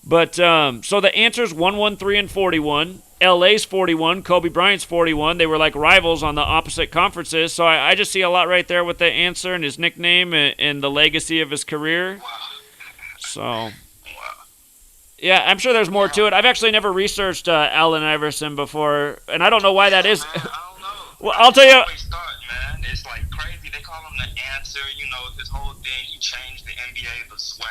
But so the answer is 113 and 41. LA's 41. Kobe Bryant's 41. They were like rivals on the opposite conferences. So I just see a lot right there with the answer and his nickname and the legacy of his career. So, yeah, I'm sure there's more to it. I've actually never researched Allen Iverson before, and I don't know why that is. Man, I don't know. Well, I'll tell you. Man, it's like crazy. They call him the answer. His whole thing. He changed the NBA, the swag.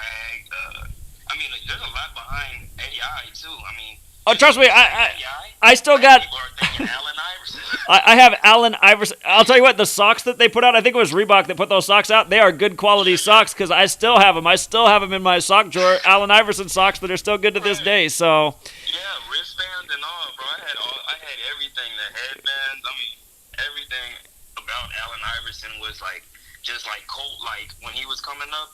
There's a lot behind AI too. Oh, trust me, I still got. People are thinking Allen Iverson. I have Allen Iverson. I'll tell you what, the socks that they put out, I think it was Reebok that put those socks out. They are good quality socks because I still have them. I still have them in my sock drawer. Allen Iverson socks that are still good to this day. So. Yeah, wristbands and all, bro. I had everything. The headbands. Everything about Allen Iverson was like just like cold. Like when he was coming up,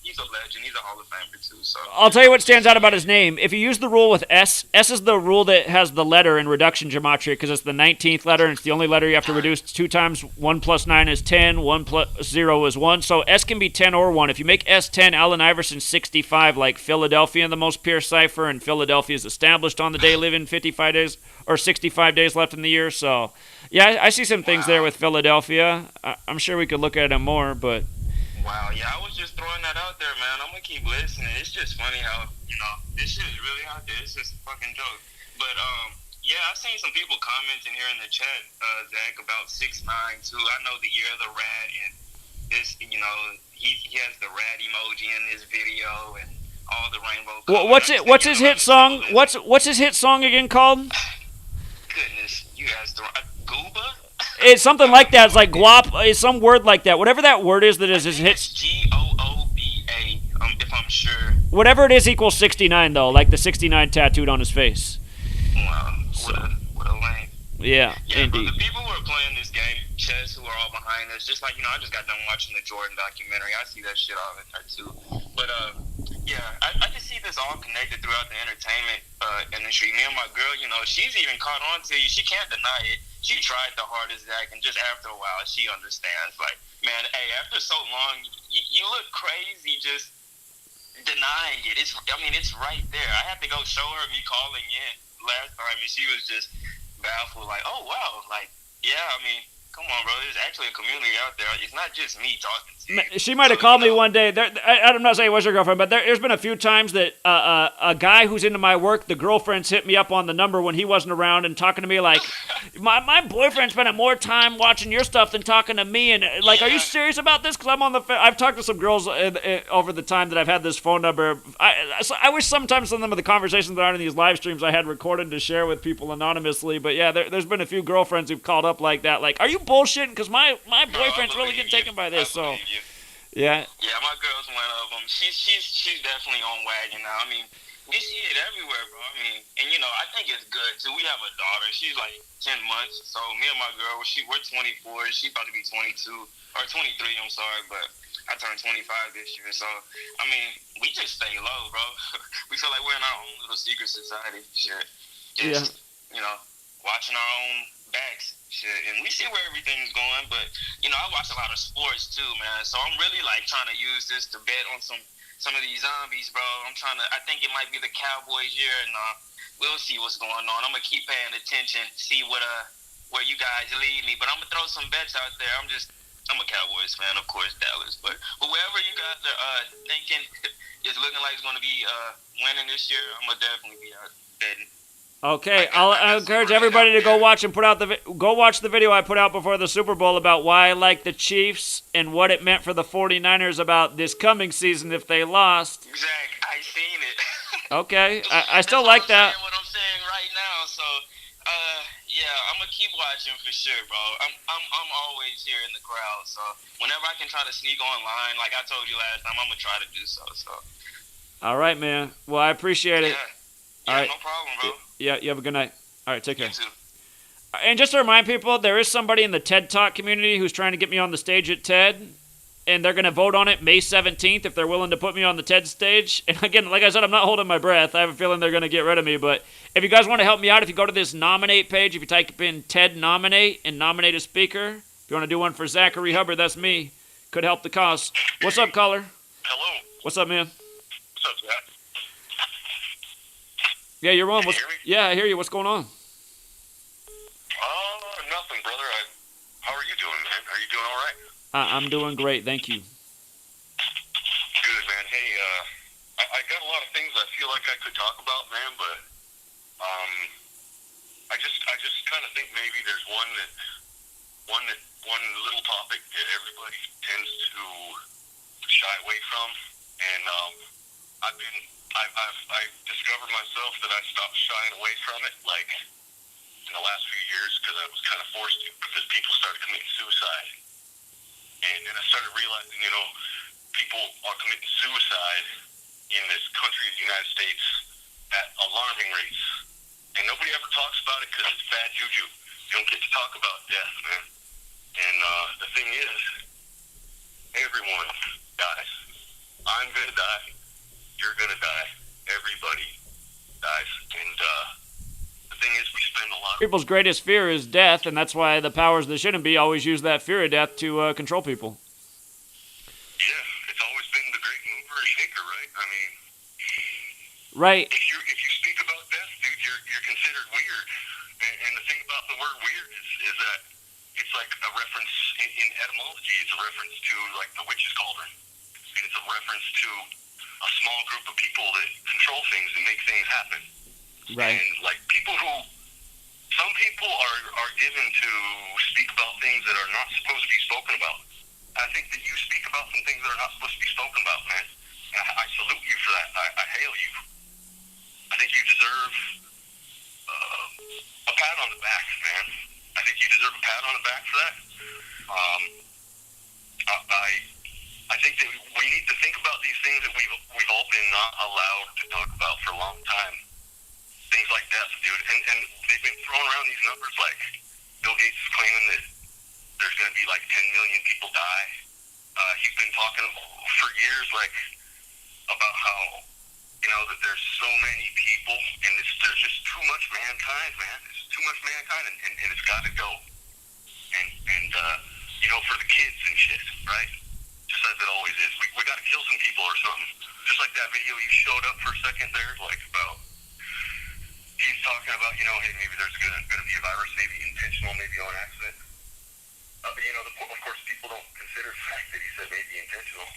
he's a legend. He's a Hall of Famer too. So I'll tell you what stands out about his name. If you use the rule with S is the rule that has the letter in reduction gematria because it's the 19th letter and it's the only letter you have to reduce 2 times. 1 plus 9 is 10. 1 plus 0 is 1. So S can be 10 or 1. If you make S 10, Allen Iverson 65, like Philadelphia in the most pure cipher, and Philadelphia is established on the day living 55 days or 65 days left in the year. So, yeah, I see some things there with Philadelphia. I'm sure we could look at them more, but. Wow, yeah, I was just throwing that out there, man. I'm gonna keep listening. It's just funny how, this shit is really out there. It's just a fucking joke. But, yeah, I've seen some people commenting here in the chat, Zach, about 6ix9ine too. I know the year of the rat, and this, he has the rat emoji in his video and all the rainbow colors. Well, what's his hit song? What's his hit song again called? Goodness, you asked the Gooba? It's something like that. It's like guap. It's some word like that. Whatever that word is that is his hits. GOOBA, if I'm sure. Whatever it is equals 69 though, like the 69 tattooed on his face. Wow, what a lame. Yeah, Bro, indeed. the people who are playing this game, chess, who are all behind us, just like, I just got done watching the Jordan documentary. I see that shit all in there too. But, yeah, I just see this all connected throughout the entertainment industry. Me and my girl, she's even caught on to you. She can't deny it. She tried the hardest, Zach, and just after a while, she understands. Like, man, hey, after so long, you look crazy just denying it. It's right there. I had to go show her me calling in last time, and she was just baffled, like, oh, wow. Like, yeah, come on, bro. There's actually a community out there. It's not just me talking to you. She might have called me one day. I'm not saying it was her girlfriend, but there's been a few times that a guy who's into my work, the girlfriend's hit me up on the number when he wasn't around and talking to me like, my boyfriend's spending more time watching your stuff than talking to me. And like, Are you serious about this? Because I'm on the I've talked to some girls over the time that I've had this phone number. I wish sometimes some of the conversations that aren't in these live streams I had recorded to share with people anonymously. But yeah, there's been a few girlfriends who've called up like that. Like, are you bullshitting? Because my boyfriend's really getting taken by this. So. Yeah. Yeah, my girl's one of them. She's definitely on wagon now. We see it everywhere, bro. And I think it's good too. We have a daughter. She's like 10 months. So me and my girl, we're 24. She's about to be 22 or 23. I'm sorry, but I turned 25 this year. So we just stay low, bro. We feel like we're in our own little secret society. Shit. Just, watching our own backs. Shit, and we see where everything's going, but I watch a lot of sports too, man. So I'm really like trying to use this to bet on some of these zombies, bro. I think it might be the Cowboys year, and we'll see what's going on. I'm gonna keep paying attention, see where you guys lead me. But I'm gonna throw some bets out there. I'm a Cowboys fan, of course, Dallas, but wherever you guys are thinking is looking like it's gonna be winning this year, I'm gonna definitely be out betting. Okay, I'll encourage everybody to go watch and go watch the video I put out before the Super Bowl about why I like the Chiefs and what it meant for the 49ers about this coming season if they lost. Exactly. I seen it. Okay, I still like that. What I'm saying right now. So, yeah, I'm gonna keep watching for sure, bro. I'm always here in the crowd. So whenever I can try to sneak online, like I told you last time, I'm gonna try to do so. So. All right, man. Well, I appreciate it. Yeah, All right. No problem, bro. Yeah, you have a good night. All right, take care. You too. And just to remind people, there is somebody in the TED Talk community who's trying to get me on the stage at TED, and they're going to vote on it May 17th if they're willing to put me on the TED stage. And again, like I said, I'm not holding my breath. I have a feeling they're going to get rid of me. But if you guys want to help me out, if you go to this nominate page, if you type in TED nominate and nominate a speaker, if you want to do one for Zachary Hubbard, that's me. Could help the cause. What's up, caller? Hello. What's up, man? What's up, Zach? Yeah, you're on. Can you hear me? Yeah, I hear you. What's going on? Nothing, brother. How are you doing, man? Are you doing all right? I'm doing great. Thank you. Good, man. Hey, I got a lot of things I feel like I could talk about, man, but I just kind of think maybe there's one little topic that everybody tends to shy away from, and I've discovered myself that I stopped shying away from it, like in the last few years, because I was kind of forced to, because people started committing suicide, and then I started realizing, people are committing suicide in this country of the United States at alarming rates, and nobody ever talks about it because it's bad juju. You don't get to talk about death, man. And the thing is, everyone dies. I'm gonna die. You're gonna die. Everybody dies. And the thing is, we spend a lot of People's greatest fear is death, and that's why the powers that shouldn't be always use that fear of death to control people. Yeah, it's always been the great mover and shaker, right? I mean, Right. if you speak about death, dude, you're considered weird. And the thing about the word weird is that it's like a reference in etymology. It's a reference to like the witch's cauldron, and it's a reference to a small group of people that control things and make things happen. Right. And like some people are given to speak about things that are not supposed to be spoken about. I think that you speak about some things that are not supposed to be spoken about, man. And I salute you for that. I hail you. I think you deserve a pat on the back, man. I think you deserve a pat on the back for that. I think that we need to think about these things that we've all been not allowed to talk about for a long time. Things like death, dude. And they've been throwing around these numbers like Bill Gates is claiming that there's going to be like 10 million people die. He's been talking for years like about how, that there's so many people and there's just too much mankind, man. It's too much mankind and it's got to go. And for the kids and shit, right? Just as it always is. We got to kill some people or something. Just like that video you showed up for a second there, like about, he's talking about, hey, maybe there's going to be a virus, maybe intentional, maybe on accident. But, of course, people don't consider the fact that he said maybe intentional.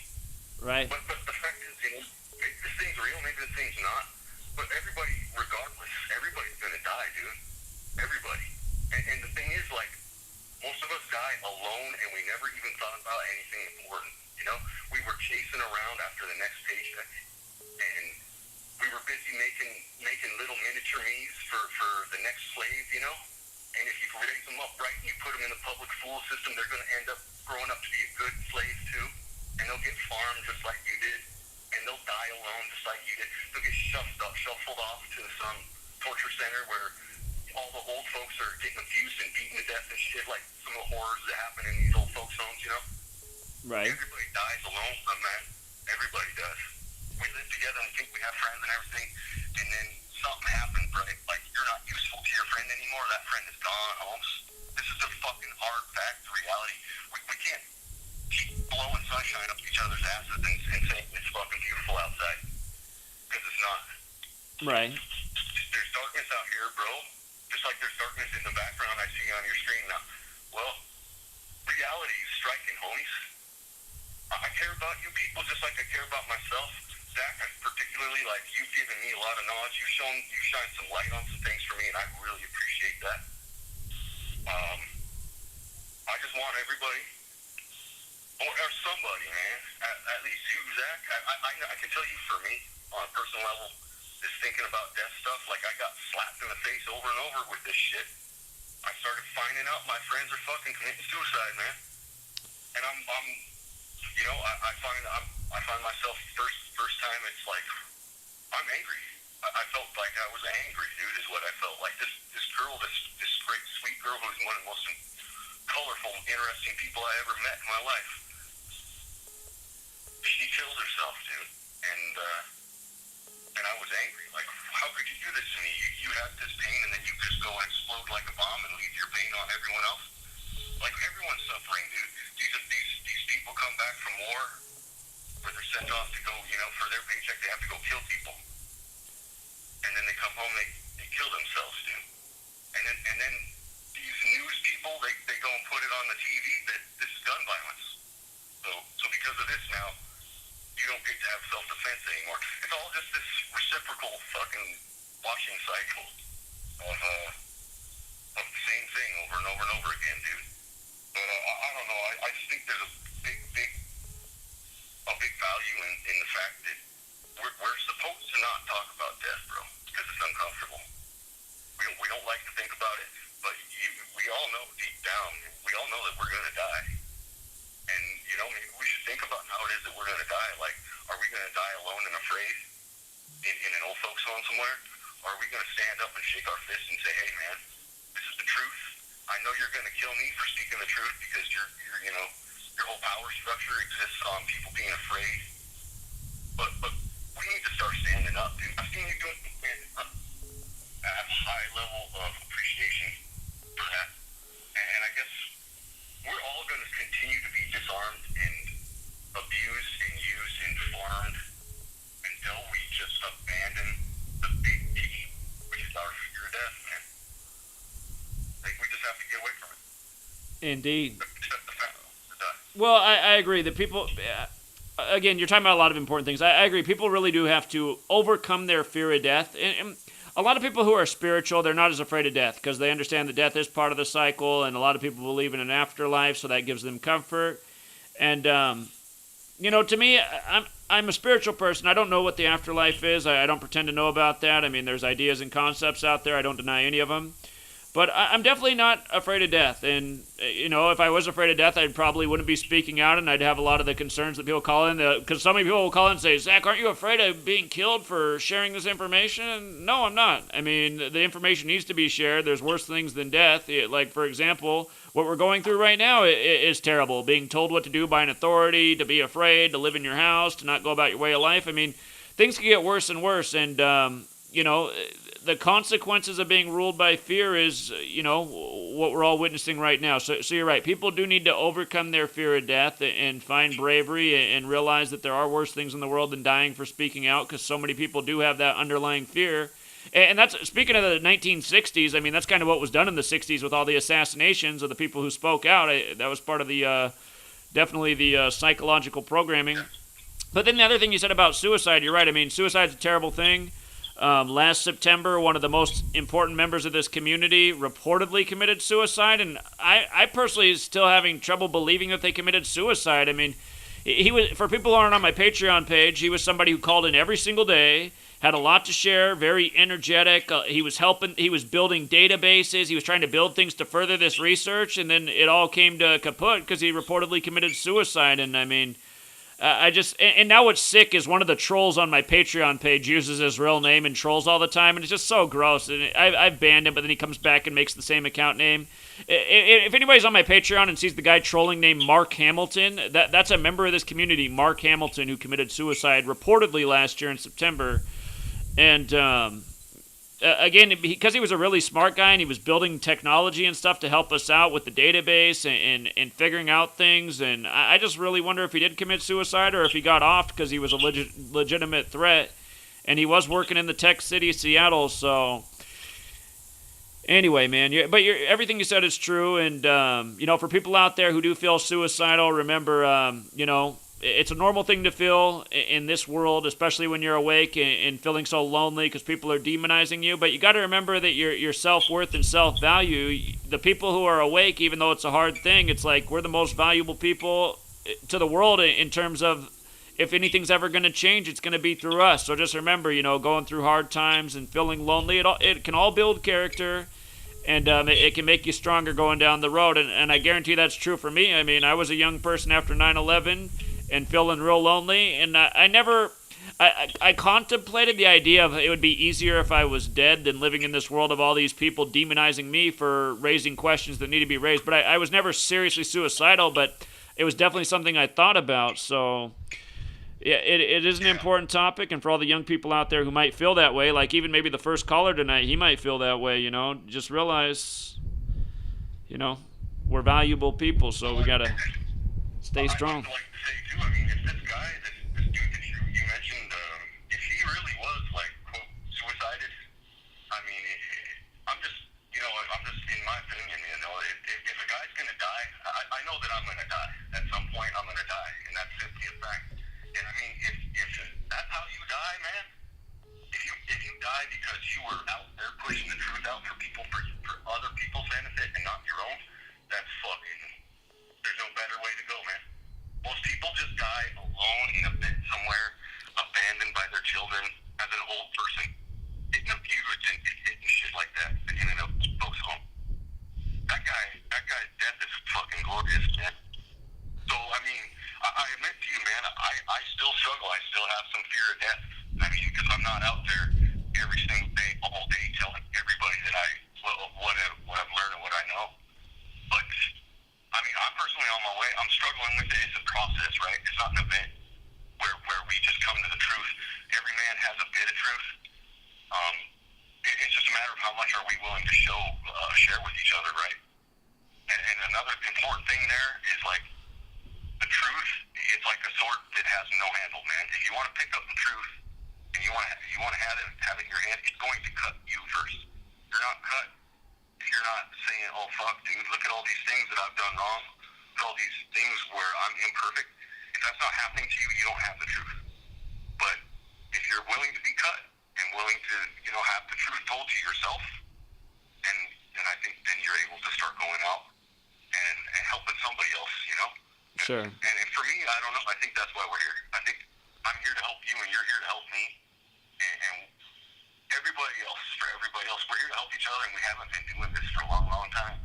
Right. But the fact is, maybe this thing's real, maybe this thing's not. But everybody, regardless, everybody's going to die, dude. Everybody. And the thing is, like, most of us die alone, and we never even thought about anything important, We were chasing around after the next paycheck, and we were busy making little miniature me's for the next slave, And if you raise them up right and you put them in the public school system, they're going to end up growing up to be a good slave too, and they'll get farmed just like you did, and they'll die alone just like you did. They'll get shuffled off to some torture center where all the old folks are getting abused and beaten to death and shit, like some of the horrors that happen in these old folks' homes, Right. Everybody dies alone, man. Everybody does. We live together and think we have friends and everything, and then something happens, right? Like, you're not useful to your friend anymore. That friend is gone, Holmes. This is a fucking hard fact, reality. We can't keep blowing sunshine up each other's asses and saying it's fucking beautiful outside, because it's not. Right. There's darkness out here, bro. Just like there's darkness in the background I see on your screen now. Well, reality is striking, homies. I care about you people just like I care about myself. Zach, I particularly ultimately, like, you've given me a lot of knowledge. You've shined some light on some things for me, and I really appreciate that. I just want everybody, or somebody, man, at least you, Zach. I can tell you, for me, on a personal level, just thinking about death stuff, like, I got slapped in the face over and over with this shit. I started finding out my friends are fucking committing suicide, man. And I'm I find myself first time, it's like, I'm angry. I felt like I was angry, dude, is what I felt like. This girl, this great, sweet girl who's one of the most colorful, interesting people I ever met in my life, she killed herself, dude. And I was angry. Like, how could you do this to me? You have this pain, and then you just go and explode like a bomb and leave your pain on everyone else? Like, everyone's suffering, dude. These people come back from war, where they're sent off to go, for their paycheck, they have to go kill people. And then they come home, they kill themselves, dude. And then these news people, they go and put it on the TV that this is gun violence. So because of this now, you don't get to have self-defense anymore. It's all just this reciprocal fucking washing cycle of the same thing over and over and over again, dude. But I don't know. I just think there's a big value in the fact that we're supposed to not talk about death, bro, because it's uncomfortable. We don't like to think about it, but we all know deep down, we all know that we're gonna die. And maybe we should think about how it is that we're gonna die. Like, are we gonna die alone and afraid in an old folks home somewhere? Or are we gonna stand up and shake our fists and say, hey man, this is the truth. I know you're gonna kill me for speaking the truth because your whole power structure exists on people being afraid. But we need to start standing up, dude. I've seen you doing standing up. I have a high level of appreciation for that. And I guess we're all going to continue to be disarmed and abused and used and farmed until we just abandon the big T, which is our fear of death, man. Like, we just have to get away from it. Indeed. Accept the fact we're done. Well, I agree that people, again, you're talking about a lot of important things. I agree. People really do have to overcome their fear of death. And a lot of people who are spiritual, they're not as afraid of death because they understand that death is part of the cycle, and a lot of people believe in an afterlife, so that gives them comfort. And, to me, I'm a spiritual person. I don't know what the afterlife is. I don't pretend to know about that. I mean, there's ideas and concepts out there. I don't deny any of them. But I'm definitely not afraid of death. And, if I was afraid of death, I probably wouldn't be speaking out, and I'd have a lot of the concerns that people call in. Because so many people will call in and say, Zach, aren't you afraid of being killed for sharing this information? No, I'm not. I mean, the information needs to be shared. There's worse things than death. Like, for example, what we're going through right now is terrible. Being told what to do by an authority, to be afraid, to live in your house, to not go about your way of life. I mean, things can get worse and worse. And, the consequences of being ruled by fear is, what we're all witnessing right now. So you're right. People do need to overcome their fear of death and find bravery and realize that there are worse things in the world than dying for speaking out, because so many people do have that underlying fear. And that's, speaking of the 1960s, I mean, that's kind of what was done in the 60s with all the assassinations of the people who spoke out. That was part of the, definitely the psychological programming. But then the other thing you said about suicide, you're right. I mean, suicide's a terrible thing. Last September, one of the most important members of this community reportedly committed suicide, and I personally is still having trouble believing that they committed suicide. I mean, he was, for people who aren't on my Patreon page, he was somebody who called in every single day, had a lot to share, very energetic. He was building databases, he was trying to build things to further this research, and then it all came to kaput because he reportedly committed suicide. And I mean, and now what's sick is one of the trolls on my Patreon page uses his real name and trolls all the time, and it's just so gross. And I've banned him, but then he comes back and makes the same account name. If anybody's on my Patreon and sees the guy trolling named Mark Hamilton, that's a member of this community, Mark Hamilton, who committed suicide reportedly last year in September. And again, because he was a really smart guy and he was building technology and stuff to help us out with the database and figuring out things. And I just really wonder if he did commit suicide or if he got off because he was a legitimate threat. And he was working in the tech city of Seattle. So anyway, man, everything you said is true. And, for people out there who do feel suicidal, remember, it's a normal thing to feel in this world, especially when you're awake and feeling so lonely because people are demonizing you. But you got to remember that your self-worth and self-value, the people who are awake, even though it's a hard thing, it's like we're the most valuable people to the world in terms of if anything's ever going to change, it's going to be through us. So just remember, going through hard times and feeling lonely, it can all build character. And it can make you stronger going down the road. And I guarantee that's true for me. I mean, I was a young person after 9/11 and feeling real lonely. And I contemplated the idea of it would be easier if I was dead than living in this world of all these people demonizing me for raising questions that need to be raised. But I was never seriously suicidal, but it was definitely something I thought about. So yeah, it is an important topic, and for all the young people out there who might feel that way, like even maybe the first caller tonight, he might feel that way, just realize, we're valuable people, so we got to stay strong. I'd like to say, too, I mean, if this guy, this dude that you mentioned, if he really was, like, quote, suicided, I mean, I'm just, in my opinion, if a guy's going to die, I know that I'm going to die. At some point, I'm going to die, and that's simply a fact. And I mean, if that's how you die, man, if you die because you were out there pushing the truth out for people, for other people's benefit and not your own, that's fucking, there's no better way to go, man. Most people just die alone in a pit somewhere, abandoned by their children, as an old person, getting abused and hitting shit like that, in a folks' home. That guy's death is fucking glorious, man. So, I mean, I admit to you, man, I still struggle. I still have some fear of death. I mean, because I'm not out there every single day, all day, telling everybody that what I've learned and what I know. But, I mean, I'm personally on my way. I'm struggling with it. It's a process, right? It's not an event where we just come to the truth. Every man has a bit of truth. It's just a matter of how much are we willing to share with each other, right? And another important thing there is, like, the truth, it's like a sword that has no handle, man. If you want to pick up the truth and you want to have it in your hand, it's going to cut you first. You're not cut if you're not saying, "Oh fuck, dude, look at all these things that I've done wrong, look at all these things where I'm imperfect." If that's not happening to you, you don't have the truth. But if you're willing to be cut and willing to, have the truth told to yourself, then I think then you're able to start going out and helping somebody else, Sure. And for me, I don't know. I think that's why we're here. I think I'm here to help you, and you're here to help me, and everybody else. For everybody else, we're here to help each other, and we haven't been doing this for a long, long time.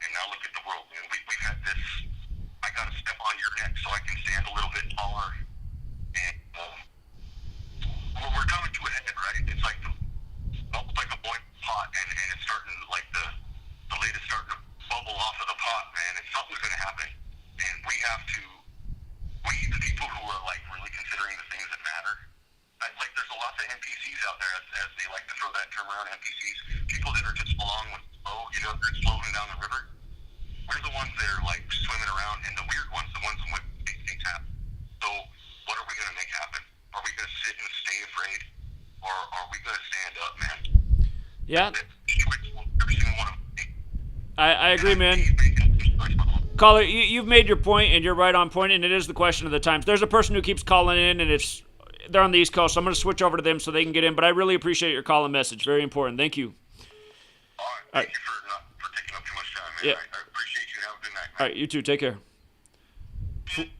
And now look at the world. We've had this. I got to step on your neck so I can stand a little bit taller, and we're coming to a head, right? It's like almost like a boiling pot, and it's starting like the lid is starting to bubble off of the pot, man. And something's going to happen. And we the people who are like really considering the things that matter, like there's a lot of NPCs out there, as they like to throw that term around, NPCs, people that are just along with the flow, they're floating down the river. We're the ones that are like swimming around, and the weird ones, the ones that make things happen. So what are we going to make happen? Are we going to sit and stay afraid, or are we going to stand up, man? Yeah. Every single one of them. I agree, man. Caller, you've made your point, and you're right on point, and it is the question of the times. There's a person who keeps calling in, and they're on the East Coast, so I'm going to switch over to them so they can get in, but I really appreciate your call and message. Very important. Thank you. All right. Thank you for taking up too much time, man. Yeah. I appreciate you. Have a good night, man. All right, you too. Take care.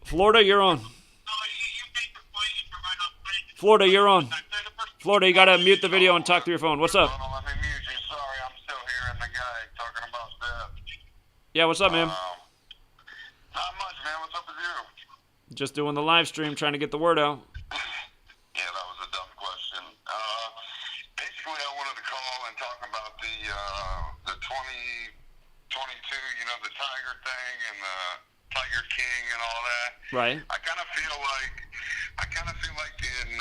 Florida, you're on. Florida, you're on. Florida, you got to mute the video and talk through your phone. What's up? Hold on, let me mute you. Sorry, I'm still hearing the guy talking about death. Yeah, what's up, man? Not much, man. What's up with you? Just doing the live stream, trying to get the word out. Yeah, that was a dumb question. Basically, I wanted to call and talk about the 2022, the Tiger thing and the Tiger King and all that. Right. I kind of feel like in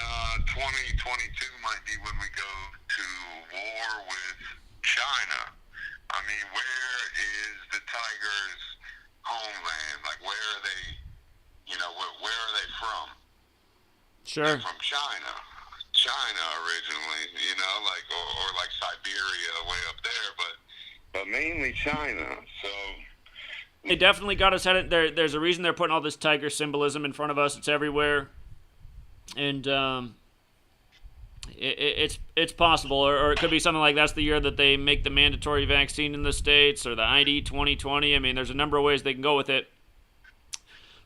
2022 might be when we go to war with China. I mean, where is the Tigers' homeland? Like, where are they? Where are they from? Sure. They're from China originally. Or like Siberia, way up there, but mainly China. So They definitely got us headed there. There's a reason they're putting all this tiger symbolism in front of us. It's everywhere, and it's possible, or it could be something like that's the year that they make the mandatory vaccine in the States, or the ID2020. I mean, there's a number of ways they can go with it.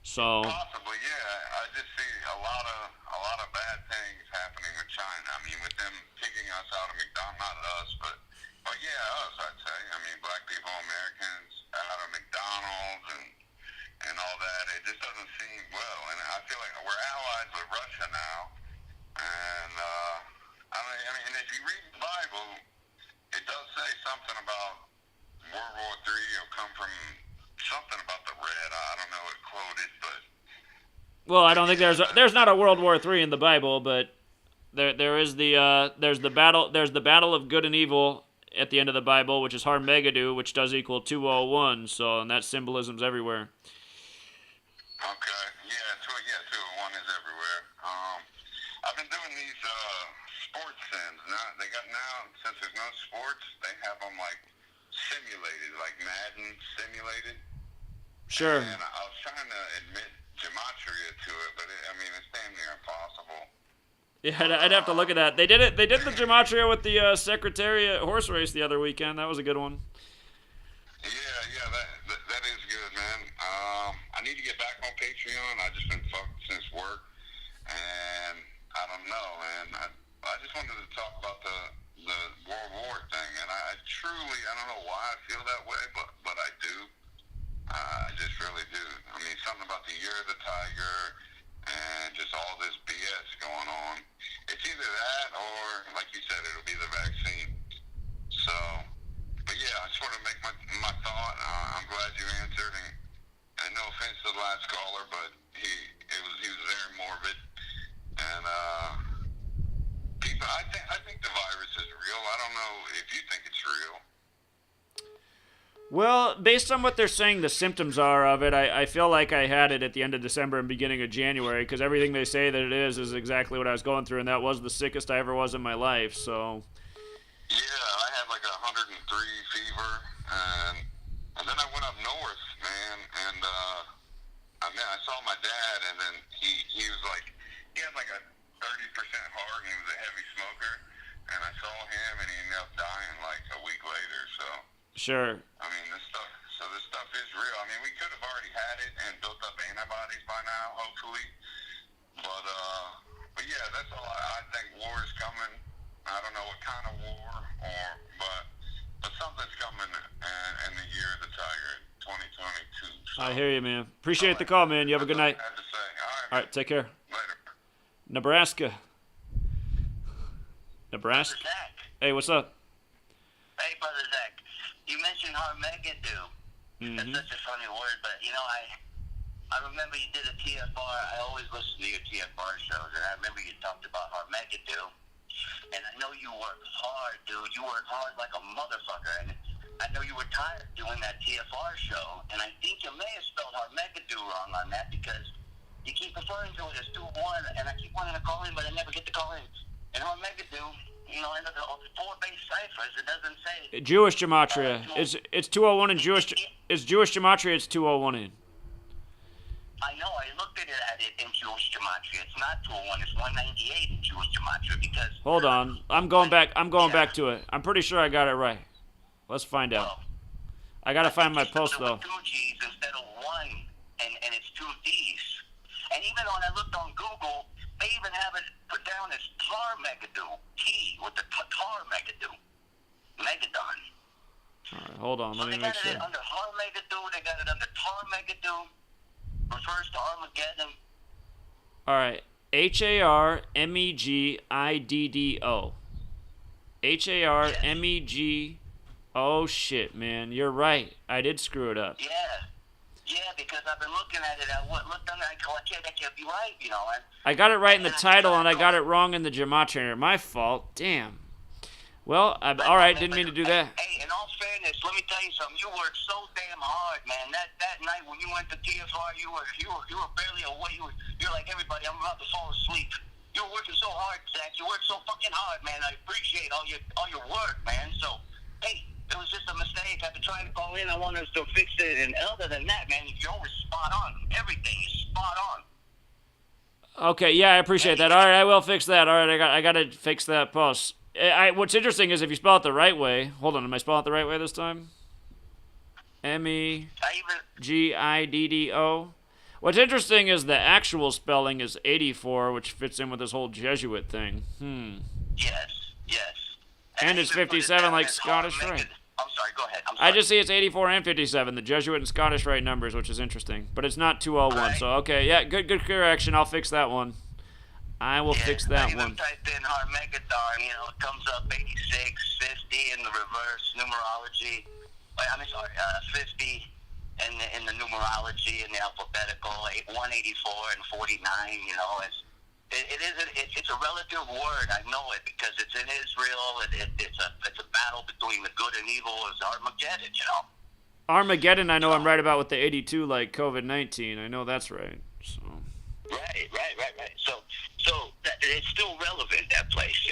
So possibly, yeah. I just see a lot of bad things happening with China. I mean, with them kicking us out of McDonald's, not us, but yeah, us, I'd say. I mean, black people, Americans out of McDonald's and all that. It just doesn't seem well, and I feel like we're allies with Russia now. And I mean, if you read the Bible, it does say something about World War III will come from something about the red. I don't know what quoted, but well, I don't think there's not a World War III in the Bible, but there's the battle of good and evil at the end of the Bible, which is Harmegeddon, which does equal 201. So, and that symbolism's everywhere. okay, yeah, 201 is everywhere. I've been doing these sports sims. Now since there's no sports, they have them like simulated, like Madden simulated. Sure. And I was trying to admit Gematria to it, but it's damn near impossible. Yeah, I'd have to look at that. They did it. They did the Gematria with the Secretariat horse race the other weekend. That was a good one. Yeah, that is good, man. I need to get back on Patreon. I just been fucked since work, and I don't know, man. I just wanted to talk about the World War thing, and I don't know why I feel that way, but I do. I just really do. I mean, something about the Year of the Tiger and just all this BS going on. It's either that or, like you said, it'll be the vaccine. So, but yeah, I just want to make my thought. I'm glad you answered, and no offense to the last caller, but he was very morbid, and people, I think the virus is real. I don't know if you think it's real. Well, based on what they're saying the symptoms are of it, I feel like I had it at the end of December and beginning of January, because everything they say that it is exactly what I was going through, and that was the sickest I ever was in my life, so... Yeah, I had like 103 fever, and then I went up north, man, and I saw my dad, and then he was like, he had like a 30% heart, and he was a heavy smoker, and I saw him, and he ended up dying like a week later, so... Sure. I mean, this stuff is real. I mean, we could have already had it and built up antibodies by now, hopefully. But yeah, that's all. I think war is coming. I don't know what kind of war, but something's coming in the Year of the Tiger, 2022. So, I hear you, man. Appreciate the call, man. You have a good night. I had to say. All right, take care. Later. Nebraska. Zach. Hey, what's up? Hey, Brother Zach. You mentioned Harmegeddon. That's such a funny word, but I remember you did a TFR. I always listen to your TFR shows, and I remember you talked about Harmegeddon. And I know you work hard, dude. You work hard like a motherfucker. And I know you were tired doing that TFR show, and I think you may have spelled Harmegeddon wrong on that because you keep referring to it as 2-1, and I keep wanting to call in, but I never get to call in. And Harmegeddon, in the 4 base ciphers, it doesn't say... Jewish Gematria. It's 201 in Jewish... It's Jewish Gematria, it's 201 in. I know, I looked at it in Jewish Gematria. It's not 201, it's 198 in Jewish Gematria because... Hold on. I'm going back to it. I'm pretty sure I got it right. Let's find out. Well, I gotta find my post, though. 2 G's instead of 1, and it's 2 D's. And even when I looked on Google, they even have it put down as Tarmegeddon. T with the Tarmegeddon. Megadon. All right, hold on. So Let me they make got sure. it under Harmegeddon, they got it under Tarmegeddon. Refers to Armageddon. All right. Harmegiddo. Harmeg. Oh, shit, man. You're right. I did screw it up. Yeah, because I've been looking at it. I looked on it, I go, yeah, that can't be right, And I got it right in the title, and I got it wrong in the Gematria. My fault. Damn. Well, all right. Didn't mean to do that. Hey, in all fairness, let me tell you something. You worked so damn hard, man. That night when you went to TFR, you were barely awake. You're like everybody. I'm about to fall asleep. You were working so hard, Zach. You worked so fucking hard, man. I appreciate all your work, man. So, hey, It was just a mistake. I've been trying to call in. I want us to fix it. And other than that, man, you're always spot on. Everything is spot on. Okay, yeah, I appreciate that. All right, I will fix that. All right, I got to fix that post. What's interesting is if you spell it the right way. Hold on, am I spelling it the right way this time? Megiddo. What's interesting is the actual spelling is 84, which fits in with this whole Jesuit thing. Yes. And it's 57 like Scottish Rite. I'm sorry, go ahead. I'm sorry. I just see it's 84 and 57, the Jesuit and Scottish Rite numbers, which is interesting. But it's not 201, Right. so okay, yeah, good correction. I'll fix that one. I will fix that I even one. typed in Harmegathon, it comes up 86, 50 in the reverse numerology. I'm sorry, 50 in the numerology and the alphabetical, 184 and 49, it's a relative word. I know it because it's in Israel. It's a battle between the good and evil. It's Armageddon, Armageddon, I know I'm right about with the 82, like COVID-19. I know that's right. So. Right. So it's still relevant, that place,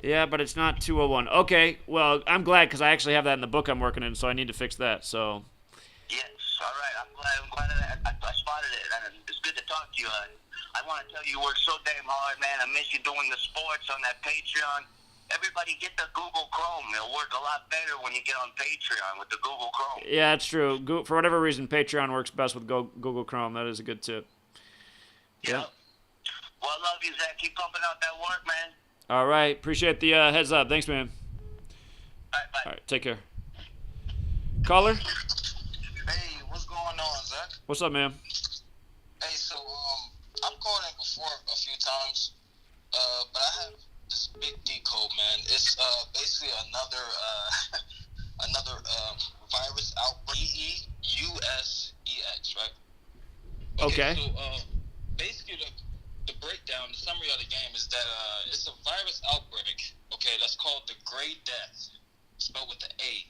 Yeah, but it's not 201. Okay, well, I'm glad because I actually have that in the book I'm working in, so I need to fix that. So. Yes, all right. I'm glad that I spotted it, and it's good to talk to you. I want to tell you work so damn hard, man. I miss you doing the sports on that Patreon. Everybody get the Google Chrome. It'll work a lot better when you get on Patreon with the Google Chrome. Yeah, it's true. For whatever reason, Patreon works best with Google Chrome. That is a good tip. Yeah. Well, I love you, Zach. Keep pumping out that work, man. All right. Appreciate the heads up. Thanks, man. All right, bye. All right. Take care. Caller? Hey, what's going on, Zach? What's up, man? Hey, so I've called in before a few times, but I have this big D code, man. It's basically another virus outbreak. DEUSEX, right? Okay. So basically the breakdown, the summary of the game is that it's a virus outbreak. Okay, that's called the Great Death, spelled with the A,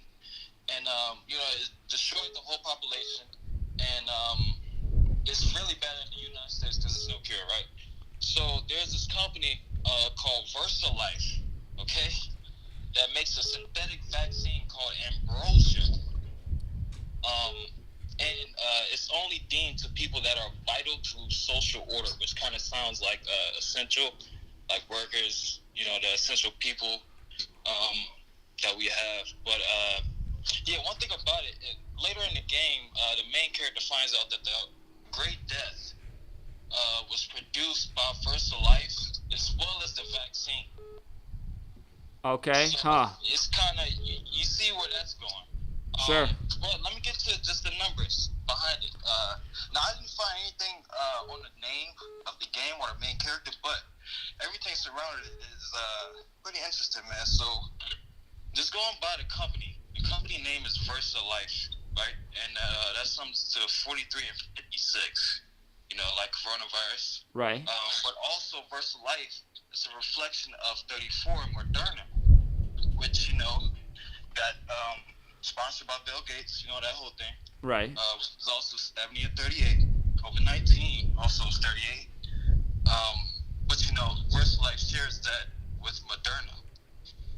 and it destroyed the whole population, and it's really bad in the United States because there's no cure, right? So there's this company called VersaLife, okay, that makes a synthetic vaccine called Ambrosia. And it's only deemed to people that are vital to social order, which kind of sounds like essential, like workers, the essential people that we have. But one thing about it, later in the game, the main character finds out that the Great Death was produced by VersaLife as well as the vaccine. Okay. So it's kind of, you see where that's going. Sure. Well, let me get to just the numbers behind it. Now, I didn't find anything on the name of the game or the main character, but everything surrounding it is pretty interesting, man. So, just going by the company name is VersaLife, right? And that sums to 43 and 56, like coronavirus. Right. But also VersaLife is a reflection of 34 and Moderna, which, got sponsored by Bill Gates, that whole thing. Right. It's also 70 and 38. COVID-19 also is 38. But VersaLife shares that with Moderna.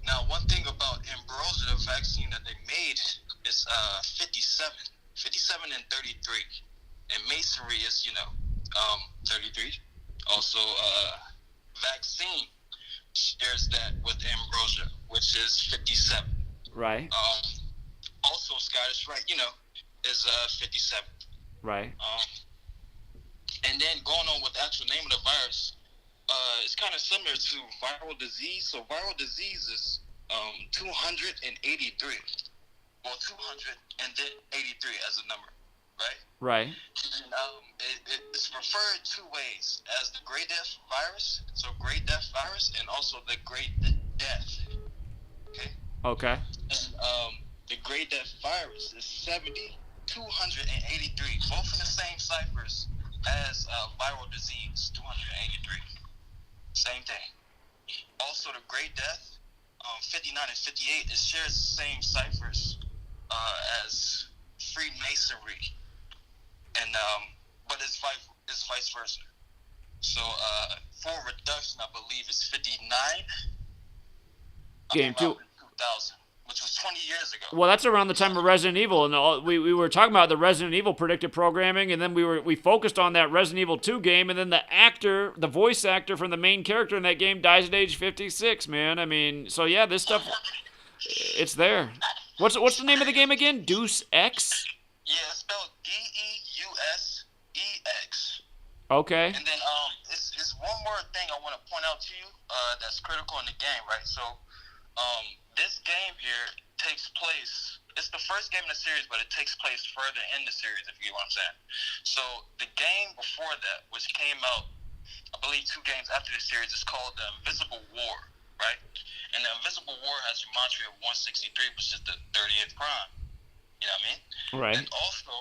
Now, one thing about Ambrosia, the vaccine that they made, is 57 and 33. And Masonry is, 33. Also, vaccine shares that with Ambrosia, which is 57. Right. Also, Scottish Rite, is 57. Right. And then going on with the actual name of the virus, it's kind of similar to viral disease. So viral disease is 283. Well, 200 and then 83 as a number, right? Right. And it's referred two ways, as the Great Death virus, so Great Death virus, and also the Great Death. Okay? Okay. And the Great Death virus is 70, 283, both in the same ciphers as viral disease, 283. Same thing. Also, the Great Death, 59 and 58, it shares the same ciphers as Freemasonry, and but it's vice versa. So for reduction, I believe it's 59. Game two. 2000. which was 20 years ago. Well, that's around the time of Resident Evil, and we were talking about the Resident Evil predictive programming, and then we focused on that Resident Evil 2 game, and then the voice actor from the main character in that game dies at age 56, man. I mean, so yeah, this stuff, it's there. What's the name of the game again? Deus Ex? Yeah, it's spelled DEUSEX. Okay. And then it's one more thing I want to point out to you that's critical in the game, right? So this game here takes place. It's the first game in the series, but it takes place further in the series, if you get what I'm saying. So the game before that, which came out, I believe 2 games after the series, is called The Invisible War, right? And The Invisible War has Gematria 163, which is the 30th prime. You know what I mean? Right. And also,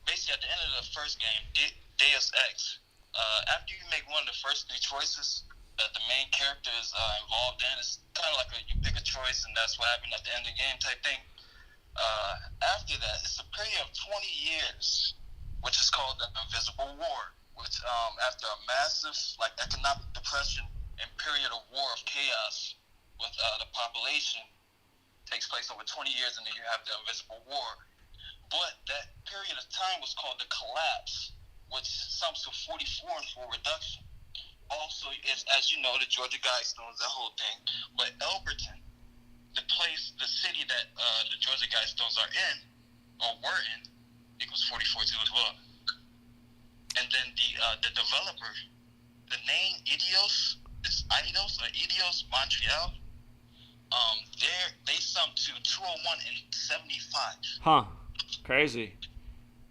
basically at the end of the first game, Deus Ex, after you make one of the first 3 choices that the main character is involved in, it's kind of like you pick a choice and that's what happened at the end of the game type thing. After that, it's a period of 20 years, which is called the Invisible War, which after a massive economic depression and period of war of chaos with the population takes place over 20 years, and then you have the Invisible War. But that period of time was called the Collapse, which sums to 44 and for reduction. Also, it's, as you know, the Georgia Guidestones, that whole thing. But Elberton, the city that the Georgia Guidestones are in, or were in, equals 44 too as well. And then the developer, the name Eidos, it's Eidos Montreal. They sum to 201 and 75. Huh. Crazy.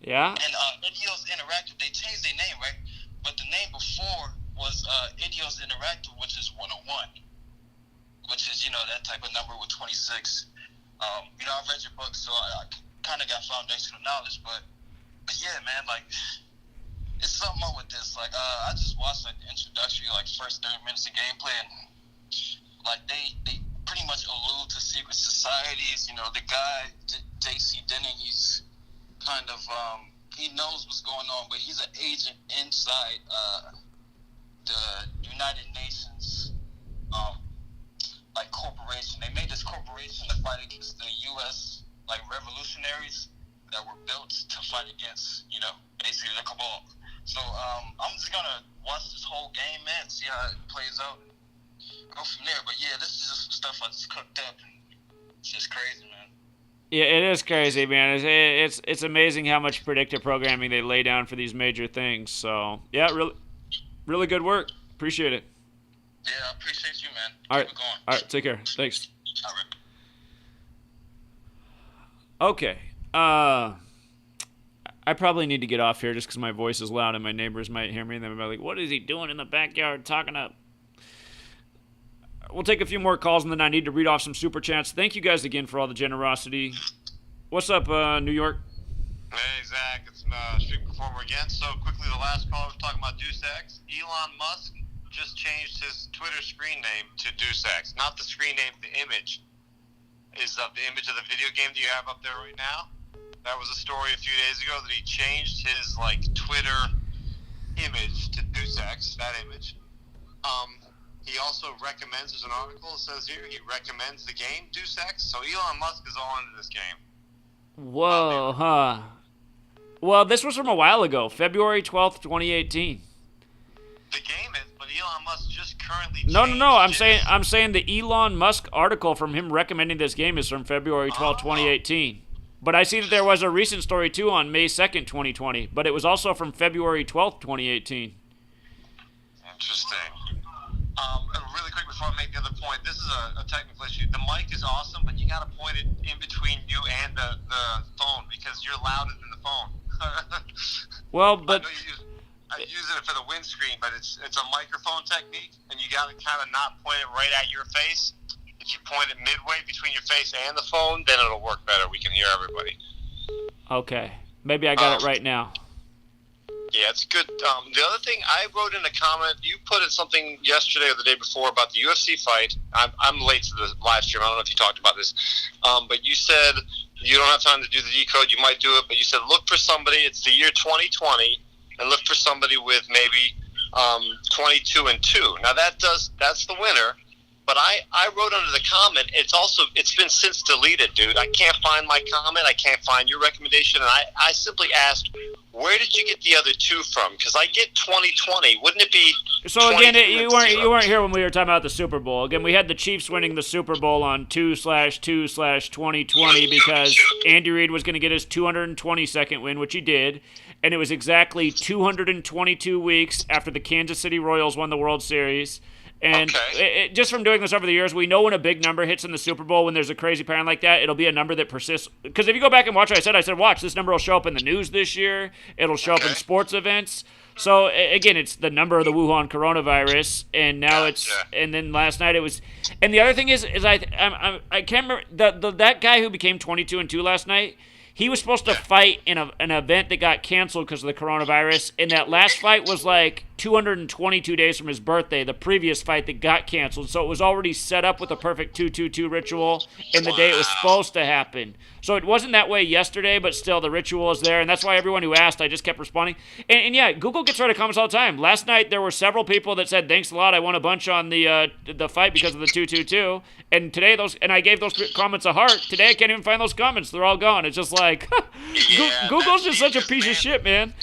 Yeah? And Eidos Interactive, they changed their name, right? But the name before was Eidos Interactive, which is 101, which is, that type of number with 26. I've read your book, so I kind of got foundational knowledge, but yeah, man, it's something up with this. I just watched the introductory, first 30 minutes of gameplay, and they pretty much allude to secret societies. The guy, J.C. Denning, he's kind of, he knows what's going on, but he's an agent inside the United Nations, corporation. They made this corporation to fight against the U.S., revolutionaries that were built to fight against, basically the cabal. So I'm just going to watch this whole game, man, see how it plays out, and go from there. But yeah, this is just some stuff I just cooked up. It's just crazy, man. Yeah, it is crazy, man. It's amazing how much predictive programming they lay down for these major things. So, yeah, really good work. Appreciate it. Yeah, I appreciate you, man. All right. Keep it going. All right, take care. Thanks. All right. Okay. I probably need to get off here just because my voice is loud and my neighbors might hear me and they'll be like, what is he doing in the backyard talking up? We'll take a few more calls and then I need to read off some super chats. Thank you guys again for all the generosity. What's up, New York? Hey, Zach. It's Street Performer again. So, quickly, the last caller was talking about Deus Ex. Elon Musk just changed his Twitter screen name to Deus Ex. Not the screen name, the image is of the image of the video game that you have up there right now. That was a story a few days ago that he changed his Twitter image to Deus Ex, that image. He also recommends, there's an article that says here, he recommends the game Deus Ex. So Elon Musk is all into this game. Whoa, huh. Well, this was from a while ago, February 12th, 2018. The game is, but Elon Musk just currently No. changed I'm saying the Elon Musk article from him recommending this game is from February 12th, 2018. But I see that there was a recent story too on May 2nd, 2020, but it was also from February 12th, 2018. Interesting. Really quick before I make the other point, this is a technical issue. The mic is awesome, but you got to point it in between you and the phone because you're louder than the phone. Well, but I use it for the windscreen, but it's a microphone technique, and you got to kind of not point it right at your face. If you point it midway between your face and the phone, then it'll work better. We can hear everybody. Okay. Maybe I got it right now. Yeah, it's good. The other thing, I wrote in a comment, you put in something yesterday or the day before about the UFC fight. I'm late to the live stream. I don't know if you talked about this. But you said you don't have time to do the decode. You might do it, but you said look for somebody. It's the year 2020, and look for somebody with maybe 22-2. Now, that's the winner. But I wrote under the comment. It's been since deleted, dude. I can't find my comment. I can't find your recommendation. And I simply asked, where did you get the other two from? Because I get 2020. Wouldn't it be? So again, you weren't here when we were talking about the Super Bowl. Again, we had the Chiefs winning the Super Bowl on 2/2/2020 because Andy Reid was going to get his 222nd win, which he did, and it was exactly 222 weeks after the Kansas City Royals won the World Series. And just from doing this over the years, we know when a big number hits in the Super Bowl, when there's a crazy pattern like that, it'll be a number that persists. Because if you go back and watch what I said, watch, this number will show up in the news this year. It'll show up in sports events. So, again, it's the number of the Wuhan coronavirus, and now and then last night it was, and the other thing is I can't remember, that guy who became 22-2 last night, he was supposed to fight in an event that got canceled because of the coronavirus, and that last fight was like 222 days from his birthday, the previous fight that got canceled. So it was already set up with a perfect 2-2-2 ritual in the day it was supposed to happen. So it wasn't that way yesterday, but still the ritual is there, and that's why everyone who asked, I just kept responding. And yeah, Google gets rid of comments all the time. Last night there were several people that said, thanks a lot, I won a bunch on the fight because of the 2-2-2. And today I gave those comments a heart. Today I can't even find those comments. They're all gone. It's just like, Google's just such a piece of shit, man.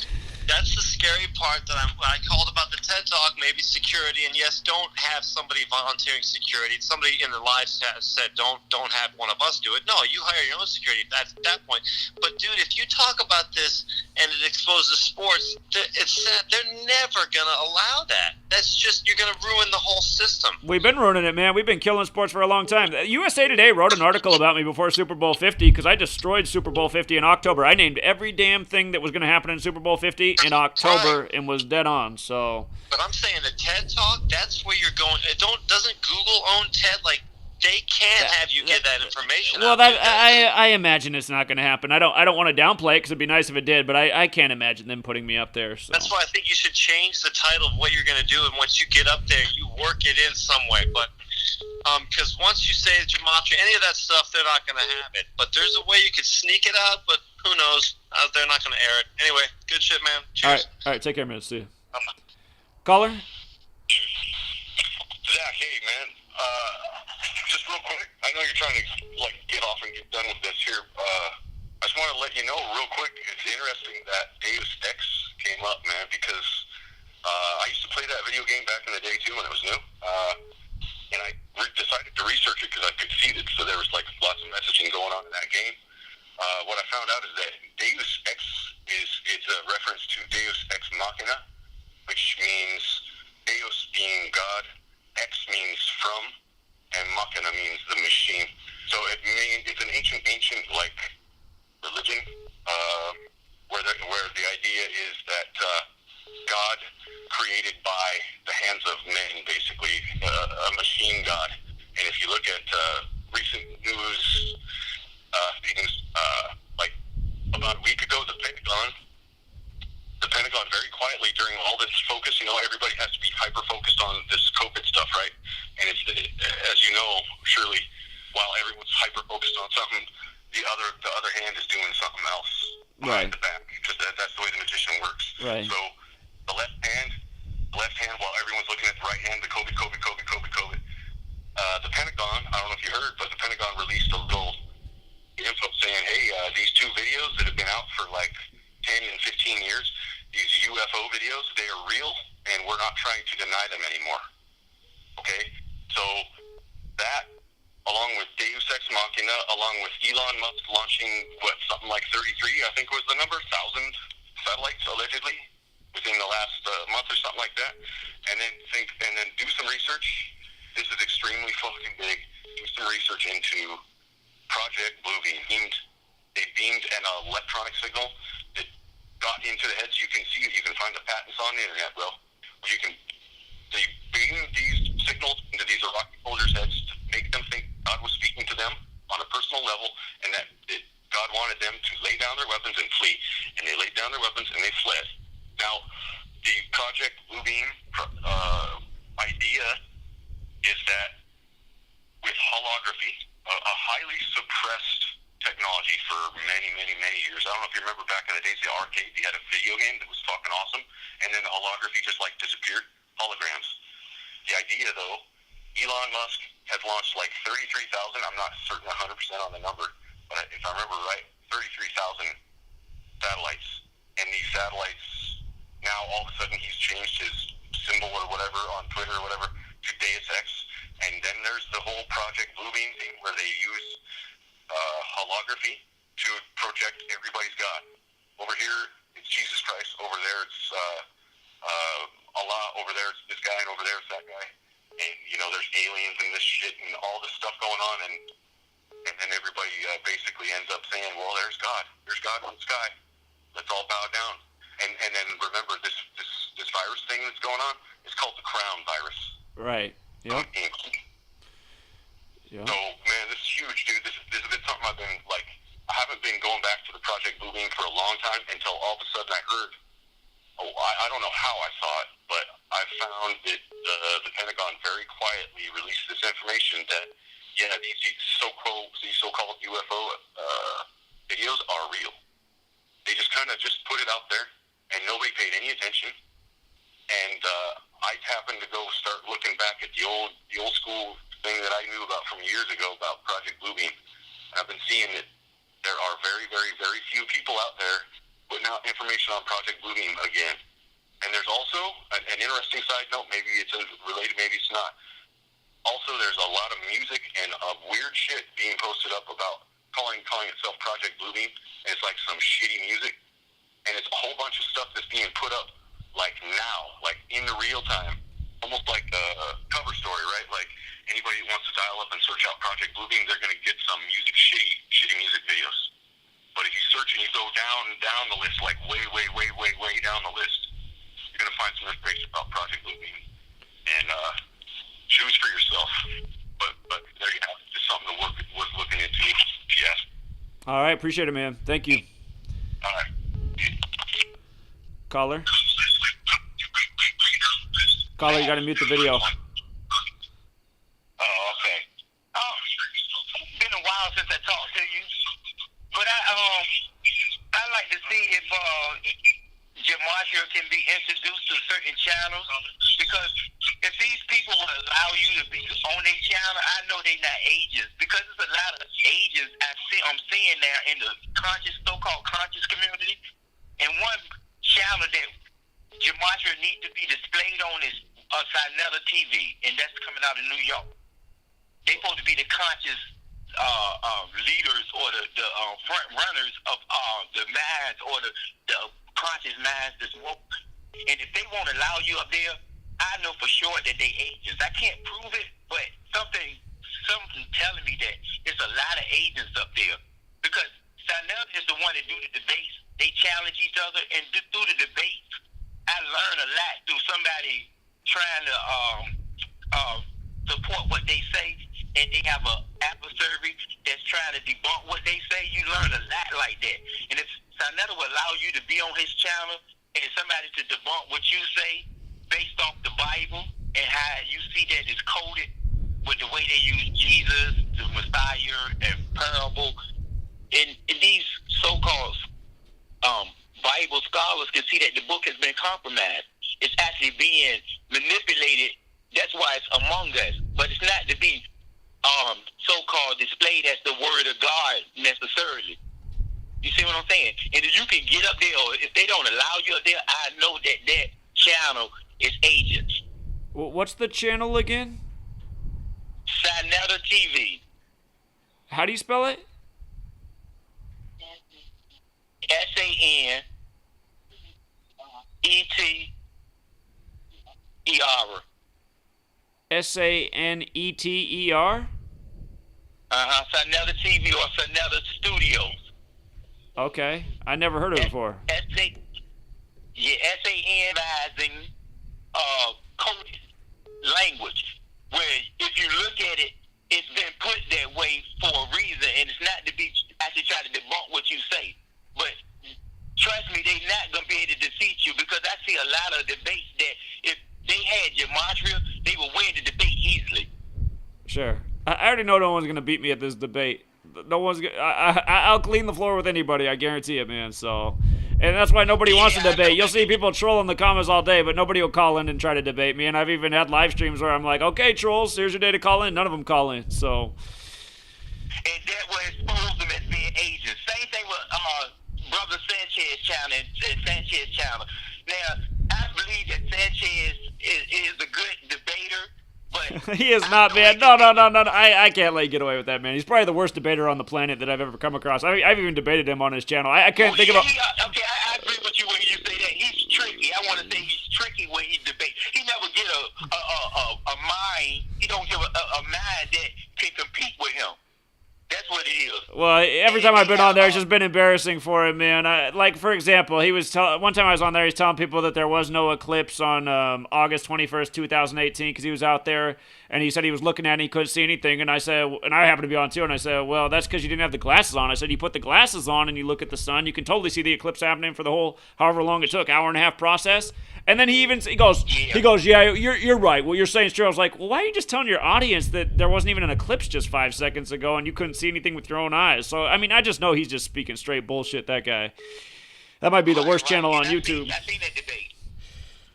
That's the scary part that I called about the TED Talk, maybe security, and yes, don't have somebody volunteering security. Somebody in the live chat said, don't have one of us do it. No, you hire your own security at that point. But dude, if you talk about this and it exposes sports, it's sad. They're never gonna allow that. That's just, you're gonna ruin the whole system. We've been ruining it, man. We've been killing sports for a long time. USA Today wrote an article about me before Super Bowl 50 because I destroyed Super Bowl 50 in October. I named every damn thing that was going to happen in Super Bowl 50 in October and was dead on. So, but I'm saying the TED Talk, that's where you're going. Doesn't Google own TED? Like, they can't have you get that information. Well, I imagine it's not going to happen. I don't want to downplay it because it'd be nice if it did, but I can't imagine them putting me up there. So. That's why I think you should change the title of what you're going to do, and once you get up there, you work it in some way. But because once you say Gematria, any of that stuff, they're not going to have it. But there's a way you could sneak it out, but who knows? They're not going to air it. Anyway, good shit, man. Cheers. All right. Take care, man. See you. Caller? Zach, hey, man. Just real quick, I know you're trying to get off and get done with this here. I just want to let you know real quick, it's interesting that Deus Ex came up, man, because I used to play that video game back in the day, too, when it was new. And I decided to research it because I could see that, so there was lots of messaging going on in that game. What I found out is that Deus Ex it's a reference to Deus Ex Machina, which means Deus being God, Ex means from, and Machina means the machine. So it's an ancient religion where the idea is that God created by the hands of men, basically a machine God. And if you look at recent news things, like about a week ago, the Pentagon very quietly during all this focus, everybody has to be hyper focused on this COVID stuff, right? And as you know, surely, while everyone's hyper focused on something, the other hand is doing something else behind the back. Because that's the way the magician works. Right. So the left hand, while everyone's looking at the right hand, the COVID. The Pentagon, I don't know if you heard, but the Pentagon released a little info saying, hey, these two videos that have been out for 10 and 15 years, these UFO videos, they are real, and we're not trying to deny them anymore. Okay? So that, along with Deus Ex Machina, along with Elon Musk launching, something like 33, I think was the number, 1,000 satellites, allegedly, within the last month or something like that, and then do some research. This is extremely fucking big. Do some research into Project Bluebeam. They beamed an electronic signal that got into the heads. You can see it. You can find the patents on the internet, bro. They beamed these signals into these Iraqi soldiers' heads to make them think God was speaking to them on a personal level, and that God wanted them to lay down their weapons and flee. And they laid down their weapons and they fled. Now, the Project Bluebeam idea is that with holography, a highly suppressed technology for many, many, many years. I don't know if you remember back in the days, the arcade, they had a video game that was fucking awesome, and then the holography just disappeared. Holograms. The idea, though, Elon Musk has launched like 33,000. I'm not certain 100% on the number, but if I remember right, 33,000 satellites. And these satellites, now all of a sudden he's changed his symbol or whatever on Twitter or whatever to Deus Ex. And then there's the whole Project Bluebeam thing where they use holography to project everybody's God. Over here, it's Jesus Christ. Over there, it's Allah. Over there, it's this guy. And over there, it's that guy. And, you know, there's aliens and this shit and all this stuff going on. And then everybody basically ends up saying, well, there's God. There's God in the sky. Let's all bow down. And then remember, this virus thing that's going on is called the Crown virus. Right. Yep. Yeah. So, man, this is huge, dude. This has been something I've been, like, I haven't been going back to the Project Bluebeam for a long time until all of a sudden I heard, I don't know how I saw it, but I found that the Pentagon very quietly released this information that, yeah, these so-called UFO videos are real. They just kind of just put it out there, and nobody paid any attention. And I happened to go start looking back at the old school thing that I knew about from years ago about Project Bluebeam. And I've been seeing that there are very, very, very few people out there putting out information on Project Bluebeam again. And there's also an interesting side note. Maybe it's related, maybe it's not. Also, there's a lot of music and weird shit being posted up about calling itself Project Bluebeam. And it's like some shitty music. And it's a whole bunch of stuff that's being put up like now, like in the real time. Almost like a cover story, right? Like anybody who wants to dial up and search out Project Bluebeam, they're going to get some shitty music videos. But if you search and you go down the list, like way down the list, you're going to find some information about Project Bluebeam. And choose for yourself. But there you have it. Just something worth looking into. Yes. All right, appreciate it, man. Thank you. All right. Caller, you got to mute the video. Oh, okay. Been a while since I talked to you, but I like to see if Gematria can be introduced to certain channels, because if these people will allow you to be on their channel, I know they're not agents, because there's a lot of agents I'm seeing now in the so-called conscious community, and one channel that Gematria needs to be displayed on is Singularity TV, and that's coming out of New York. They're supposed to be the conscious leaders or the front runners of the minds or the conscious minds that's woke. And if they won't allow you up there, I know for sure that they agents. I can't prove it, but something telling me that there's a lot of agents up there, because Singularity is the one that do the debates. They challenge each other, and through the debates, I learn a lot through somebody trying to support what they say, and they have an adversary that's trying to debunk what they say. You learn a lot like that. And if Sinetta will allow you to be on his channel and somebody to debunk what you say based off the Bible and how you see that it's coded with the way they use Jesus, the Messiah, and parable, and these so-called Bible scholars can see that the book has been compromised. It's actually being manipulated. That's why it's among us. But it's not to be so-called displayed as the word of God necessarily. You see what I'm saying? And if you can get up there, or if they don't allow you up there, I know that channel is agents. Well, what's the channel again? Sinetta TV. How do you spell it? Saneter. Saneter? Sinetta TV or Sinetta Studios. Okay. I never heard of it before. Sanizing coded language, where if you look at it, it's been put that way for a reason, and it's not to be actually try to debunk what you say. But trust me, they're not going to be able to defeat you, because I see a lot of debates that if they had Gematria, they would win the debate easily. Sure. I already know no one's going to beat me at this debate. No one's. I'll clean the floor with anybody. I guarantee it, man. So, And that's why nobody wants to Yeah, I debate. know. You'll see people troll in the comments all day, but nobody will call in and try to debate me. And I've even had live streams where I'm like, okay, trolls, here's your day to call in. None of them call in. So, And that will expose them as being agents. Same thing with Brother Sanchez channel and Sanchez channel. Now, I believe that Sanchez is a good debater, but he is not, man. No. I can't let you get away with that, man. He's probably the worst debater on the planet that I've ever come across. I've even debated him on his channel. I can't think of a... Okay, I agree with you when you say that. He's tricky. I want to say he's tricky when he debates. He never get a mind. He don't give a mind that can compete with him. That's what it is. Well, every time I've been on there, it's just been embarrassing for him, man. Like, for example, he was one time I was on there, he's telling people that there was no eclipse on August 21st, 2018, because he was out there, and he said he was looking at it and he couldn't see anything, and I said, and I happened to be on too, and I said, well, that's because you didn't have the glasses on. I said, you put the glasses on and you look at the sun, you can totally see the eclipse happening for the whole, however long it took, hour and a half process. And then he goes, yeah, you're right. What you're saying is true. I was like, well, why are you just telling your audience that there wasn't even an eclipse just 5 seconds ago and you couldn't see anything with your own eyes? So, I mean, I just know he's just speaking straight bullshit, that guy. That might be the worst channel on YouTube. I seen that debate.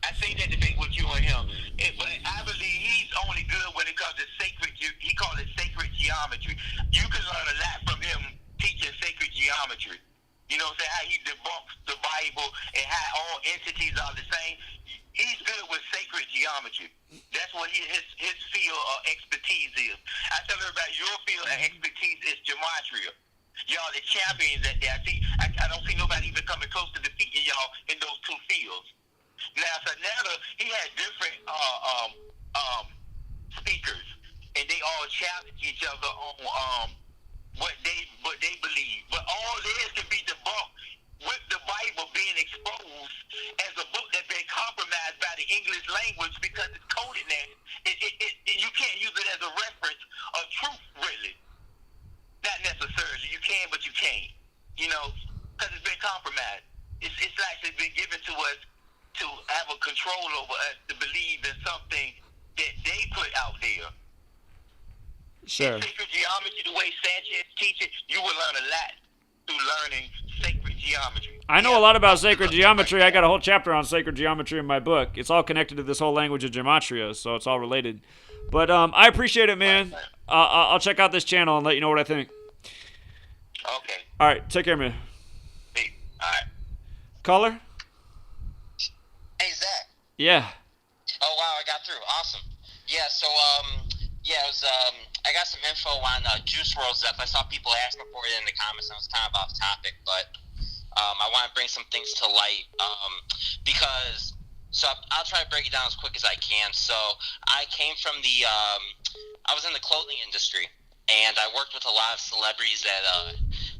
I seen that debate with you and him. But I believe he's only good when it comes to sacred, he called it sacred geometry. You can learn a lot from him teaching sacred geometry. You know what I'm saying? How he debunks the Bible and how all entities are the same. He's good with sacred geometry. That's what his field of expertise is. I tell everybody, your field of expertise is Gematria. Y'all the champions at that. I don't see nobody even coming close to defeating y'all in those two fields. Now, Sonata, he had different speakers, and they all challenge each other on what they believe. But all this can be debunked with the Bible being exposed as a book that's been compromised by the English language because it's coded there. You can't use it as a reference of truth, really. Not necessarily. You can, but you can't. You know, because it's been compromised. It's actually been given to us to have a control over us to believe in something that they put out there. Sure. Sacred geometry, the way Sanchez teaches, you will learn a lot through learning sacred geometry. I know a lot about sacred geometry. I got a whole chapter on sacred geometry in my book. It's all connected to this whole language of Gematria, so it's all related. But I appreciate it, man. I'll check out this channel and let you know what I think. Okay. All right, take care, man. Hey, all right. Caller? Hey, Zach. Yeah. Oh, wow, I got through. Awesome. Yeah, so, it was, I got some info on Juice WRLD's death. I saw people asking for it in the comments, and it was kind of off topic, but I want to bring some things to light because, so I'll try to break it down as quick as I can. So I came from I was in the clothing industry, and I worked with a lot of celebrities that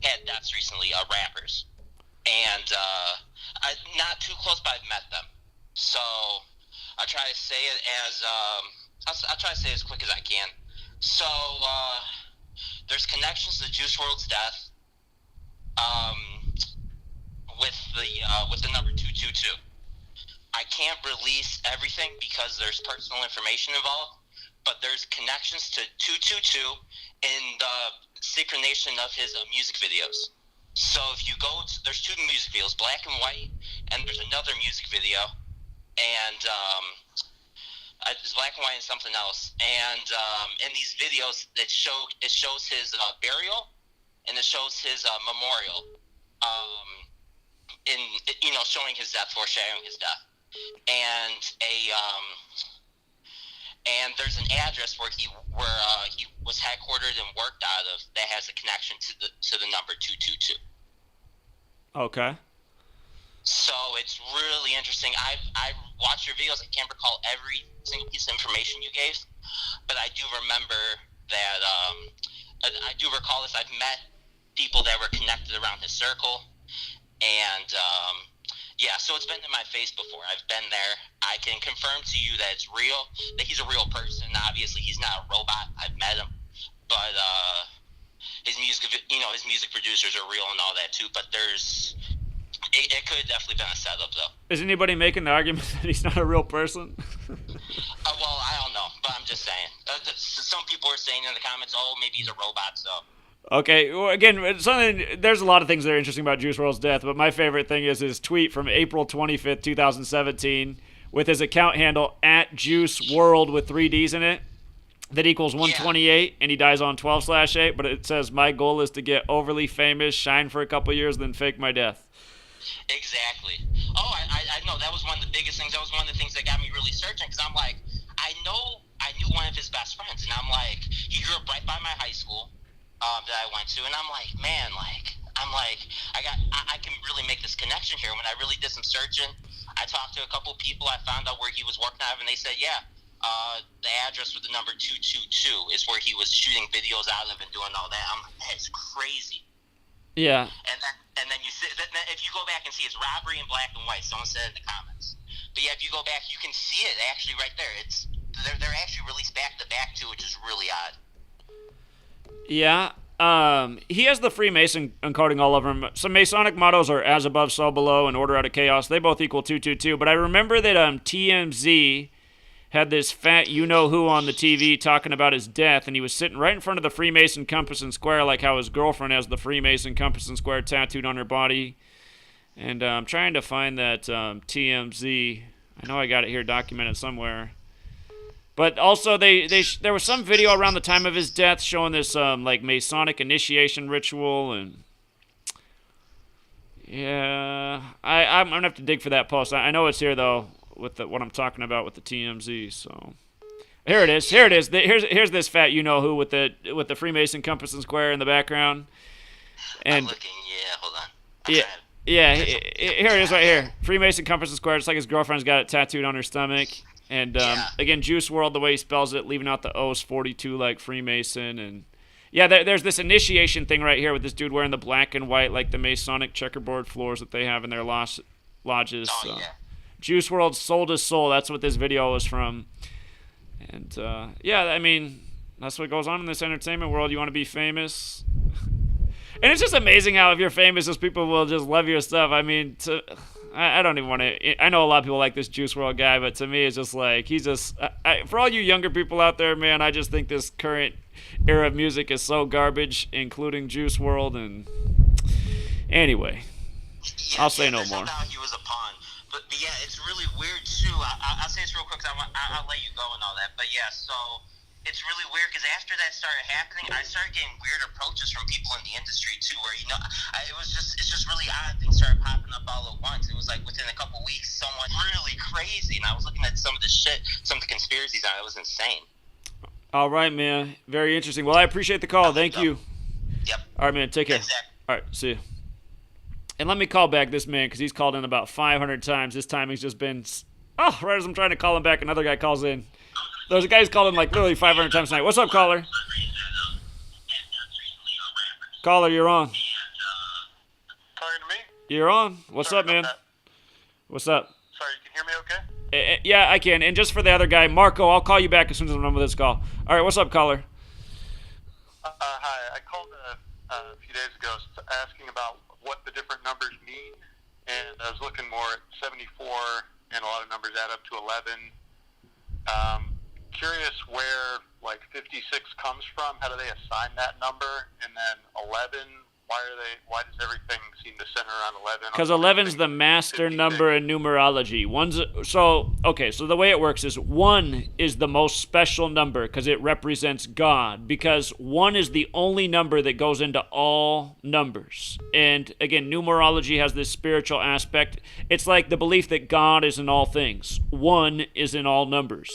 had deaths recently, rappers. And I'm not too close, but I've met them. So I try to say it as I'll try to say it as quick as I can. So there's connections to Juice WRLD's death with the number 222. I can't release everything because there's personal information involved, but there's connections to 222 in the synchronization of his music videos. So if you go to, there's two music videos, black and white, and there's another music video, and it's black and white and something else. And in these videos, it shows his burial, and it shows his memorial, showing his death, foreshadowing his death. And and there's an address where he was headquartered and worked out of that has a connection to the number 222. Okay. So it's really interesting. I watched your videos. I can't recall every single piece of information you gave, but I do remember that. I do recall this. I've met people that were connected around his circle, and so it's been in my face before. I've been there. I can confirm to you that it's real. That he's a real person. Obviously, he's not a robot. I've met him, but his music producers are real and all that too. But it could have definitely been a setup, though. Is anybody making the argument that he's not a real person? Well, I don't know, but I'm just saying. Some people are saying in the comments, oh, maybe he's a robot, so. Okay, well, again, there's a lot of things that are interesting about Juice WRLD's death, but my favorite thing is his tweet from April 25th, 2017, with his account handle at Juice WRLD with 3 Ds in it. That equals 128, and he dies on 12/8, but it says, my goal is to get overly famous, shine for a couple years, then fake my death. Exactly. Oh, I know. That was one of the biggest things. That was one of the things that got me really searching, because I'm like, I knew one of his best friends, and I'm like, he grew up right by my high school that I went to, and I'm like, man, I can really make this connection here. When I really did some searching, I talked to a couple people. I found out where he was working out of, and they said, yeah, the address with the number 222 is where he was shooting videos out of and doing all that. I'm like, that's crazy. Yeah. And then you see, if you go back and see, it's robbery in black and white. Someone said in the comments. But yeah, if you go back, you can see it actually right there. They're actually released back to back too, which is really odd. Yeah. He has the Freemason encoding all over him. Some Masonic mottos are as above, so below, and order out of chaos. They both equal 222. But I remember that TMZ had this fat you-know-who on the TV talking about his death, and he was sitting right in front of the Freemason compass and square, like how his girlfriend has the Freemason compass and square tattooed on her body. And I'm trying to find that TMZ. I know I got it here documented somewhere. But also, there was some video around the time of his death showing this like Masonic initiation ritual, and yeah, I'm gonna have to dig for that post. I know it's here though, with what I'm talking about with the TMZ. So here it is. Here's this fat you-know-who with the Freemason compass and square in the background. And I'm looking. Yeah, hold on. Yeah, here it is right here. Freemason compass and square. It's like his girlfriend's got it tattooed on her stomach. And again, Juice WRLD, the way he spells it, leaving out the O's 42 like Freemason. And yeah, there's this initiation thing right here with this dude wearing the black and white, like the Masonic checkerboard floors that they have in their lodges. Oh, yeah. Juice WRLD sold his soul. That's what this video was from. And yeah, I mean, that's what goes on in this entertainment world. You want to be famous. And it's just amazing how if you're famous, those people will just love your stuff. I mean, I don't even want to. I know a lot of people like this Juice WRLD guy, but to me, it's just like he's just. For all you younger people out there, man, I just think this current era of music is so garbage, including Juice WRLD. And anyway, I'll say no more. He was a pawn, but yeah, it's really weird too. I'll say this real quick, 'cause I'll let you go and all that. But yeah, so. It's really weird because after that started happening, I started getting weird approaches from people in the industry too, where it's just really odd. Things started popping up all at once. It was like within a couple weeks, someone really crazy, and I was looking at some of the shit, some of the conspiracies, and it was insane. All right, man. Very interesting. Well, I appreciate the call. Thank you. Yep. All right, man. Take care. Exactly. All right. See you. And let me call back this man because he's called in about 500 times. This timing's just been. Oh, right as I'm trying to call him back, another guy calls in. There's a guy who's called in like literally 500 times tonight. What's up, caller? Caller, you're on. Talking to me? You're on. What's up, man? What's up? Sorry, you can hear me okay? Yeah, I can. And just for the other guy, Marco, I'll call you back as soon as I'm done with this call. All right, what's up, caller? Hi, I called a few days ago asking about what the different numbers mean, and I was looking more at 74, and a lot of numbers add up to 11. Curious where like 56 comes from. How do they assign that number? And then 11, why does everything seem to center around 11? Because 11's the master 56. number in numerology. So the way it works is 1 is the most special number because it represents God. Because 1 is the only number that goes into all numbers. And again, numerology has this spiritual aspect. It's like the belief that God is in all things. 1 is in all numbers.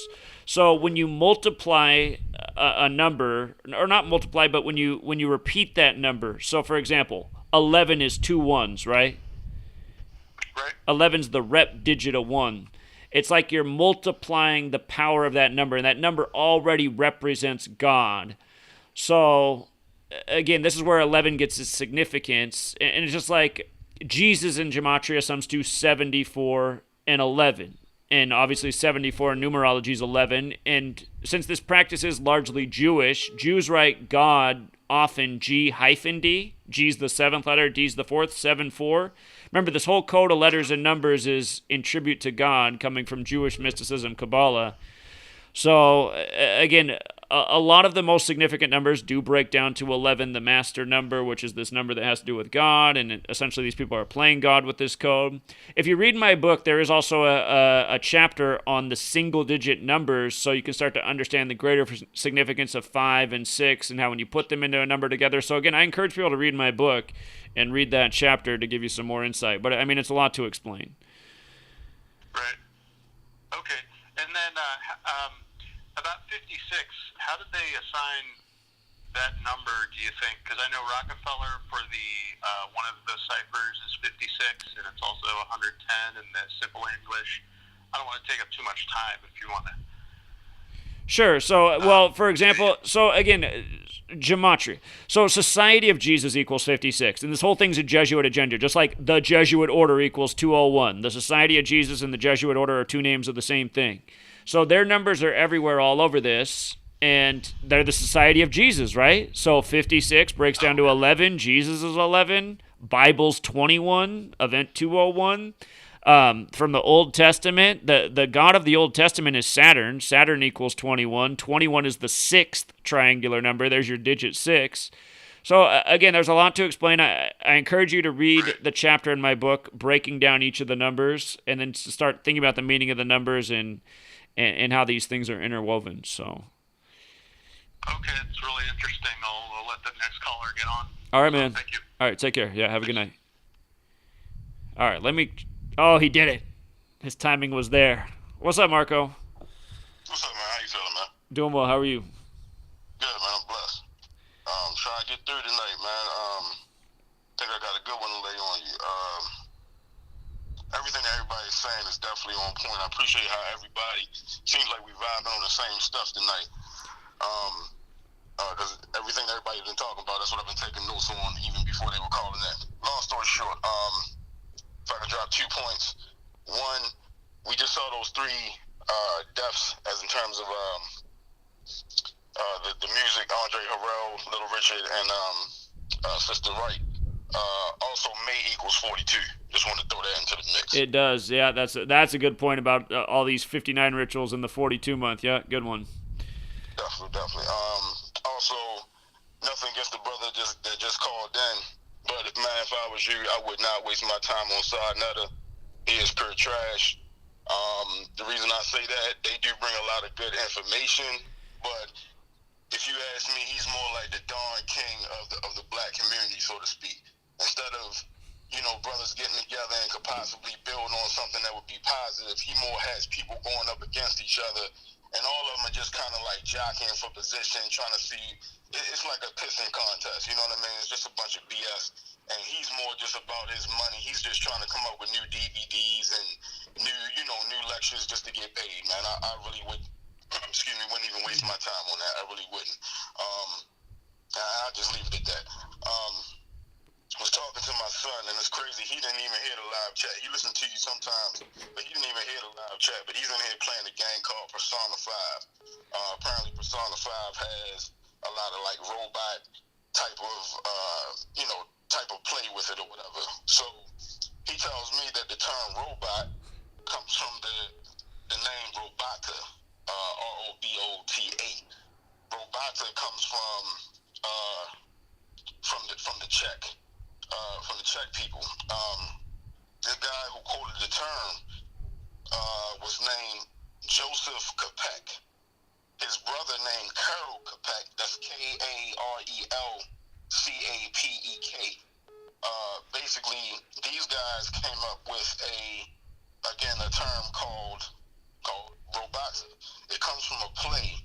So when you multiply a number, or not multiply, but when you repeat that number, so for example, 11 is 2 ones, right? Right. 11's the rep digit of 1. It's like you're multiplying the power of that number, and that number already represents God. So again, this is where 11 gets its significance, and it's just like Jesus in Gematria sums to 74 and 11. And obviously 74 in numerology is 11. And since this practice is largely Jewish, Jews write God often G-D. G's the 7th letter, D's the 4th, 7-4. Remember, this whole code of letters and numbers is in tribute to God, coming from Jewish mysticism, Kabbalah. So, again, a lot of the most significant numbers do break down to 11, the master number, which is this number that has to do with God, and essentially these people are playing God with this code. If you read my book, there is also a chapter on the single-digit numbers, so you can start to understand the greater significance of 5 and 6, and how when you put them into a number together. So again, I encourage people to read my book and read that chapter to give you some more insight. But I mean, it's a lot to explain. Right. Okay. And then about 56, how did they assign that number, do you think? Because I know Rockefeller for the one of the ciphers is 56, and it's also 110 in the simple English. I don't want to take up too much time if you want to. Sure. So, well, for example, so again, Gematria. So Society of Jesus equals 56. And this whole thing's a Jesuit agenda, just like the Jesuit Order equals 201. The Society of Jesus and the Jesuit Order are two names of the same thing. So their numbers are everywhere all over this, and they're the Society of Jesus, right? So 56 breaks down to 11. Jesus is 11. Bible's 21. Event 201. From the Old Testament, the God of the Old Testament is Saturn. Saturn equals 21. 21 is the sixth triangular number. There's your digit 6. So, again, there's a lot to explain. I encourage you to read the chapter in my book breaking down each of the numbers, and then to start thinking about the meaning of the numbers and how these things are interwoven. So. Okay, it's really interesting. I'll let the next caller get on. All right, man. Thank you. All right, take care. Yeah, have a good night. All right, let me... Oh, he did it. His timing was there. What's up, Marco? What's up, man? How you feeling, man? Doing well. How are you? Good, man. I'm blessed. Trying to get through tonight, man. Think I got a good one to lay on you. Everything that everybody's saying is definitely on point. I appreciate how everybody seems like we vibing on the same stuff tonight. Because everything that everybody's been talking about, that's what I've been taking notes on even before they were calling in. Long story short, if I could drop 2 points. One, we just saw those 3 deaths as in terms of the music, Andre Harrell, Little Richard, and Sister Wright. Also, May equals 42. Just wanted to throw that into the mix. It does. Yeah, that's a good point about all these 59 rituals in the 42 month. Yeah, good one. Definitely. Also, nothing against the brother that just called in. But if I was you, I would not waste my time on Side Nutter. He is pure trash. The reason I say that, they do bring a lot of good information, but if you ask me, he's more like the Don King of the black community, so to speak. Instead of, brothers getting together and could possibly build on something that would be positive, he more has people going up against each other, and all of them are just kind of like jockeying for position, trying to see. It's like a pissing contest, you know what I mean? It's just a bunch of BS, and he's more just about his money. He's just trying to come up with new DVDs and new lectures just to get paid, man. I really would, wouldn't even waste my time on that. I really wouldn't. I'll just leave it at that. Was talking to my son, and it's crazy. He didn't even hear the live chat. He listened to you sometimes, but he didn't even hear the live chat. But he's in here playing a game called Persona 5. Apparently, Persona 5 has a lot of like robot type of play with it or whatever. So he tells me that the term robot comes from the name Robota, Robota. Robota comes from the Czech people. The guy who quoted the term was named Joseph Kopek. His brother named Karel Kopek, that's Karelcapek. Basically, these guys came up with a term called Robota. It comes from a play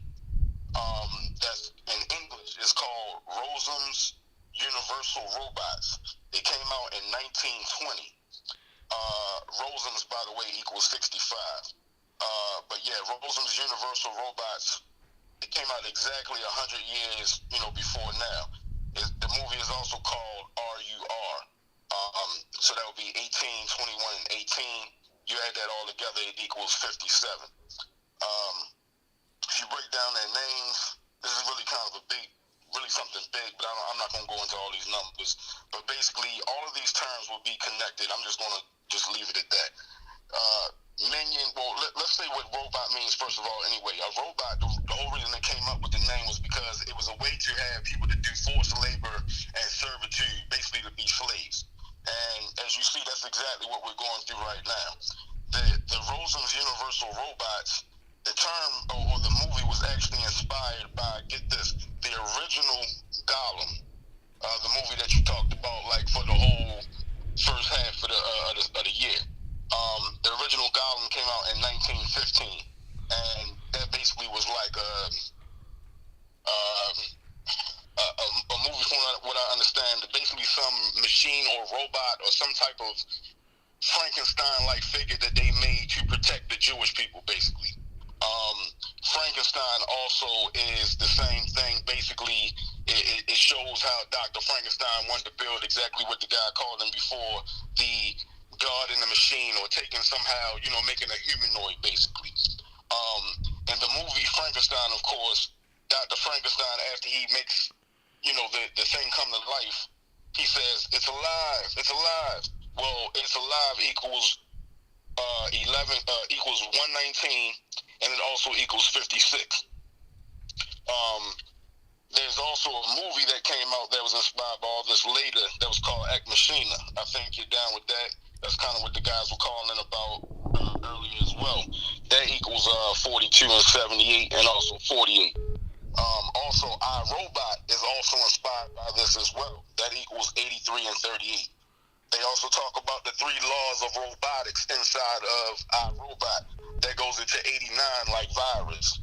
that's in English. It's called Rosam's Universal Robots. It came out in 1920. Rosam's, by the way, equals 65. But yeah, Rosam's Universal Robots, it came out exactly 100 years, before now. The movie is also called RUR. So that would be 18, 21, and 18. You add that all together, it equals 57. If you break down their names, this is really kind of really something big, but I'm not going to go into all these numbers. But basically, all of these terms will be connected. I'm just going to leave it at that. Minion, let's say what robot means first of all anyway. A robot, the whole reason they came up with the name was a way to have people to do forced labor and servitude, basically to be slaves. And as you see, that's exactly what we're going through right now. The Rosen's Universal Robots, the term or the movie was actually inspired by, get this, the original Gollum, the movie that you talked about, like for the whole first half of the year. The original Gollum came out in 1915, and that basically was like a movie, from what I understand, basically some machine or robot or some type of Frankenstein-like figure that they made to protect the Jewish people, basically. Frankenstein also is the same thing. Basically, it shows how Dr. Frankenstein wanted to build exactly what the guy called him before, the God in the machine, or taking somehow, making a humanoid, basically. In the movie Frankenstein, of course, Dr. Frankenstein, after he makes, the thing come to life, he says, it's alive, it's alive. Well, it's alive equals 11 equals 119, and it also equals 56. There's also a movie that came out that was inspired by all this later that was called Ex Machina. I think you're down with that. That's kind of what the guys were calling about earlier as well. That equals 42 and 78, and also 48. Also, iRobot is also inspired by this as well. That equals 83 and 38. They also talk about the 3 laws of robotics inside of iRobot. That goes into 89, like virus.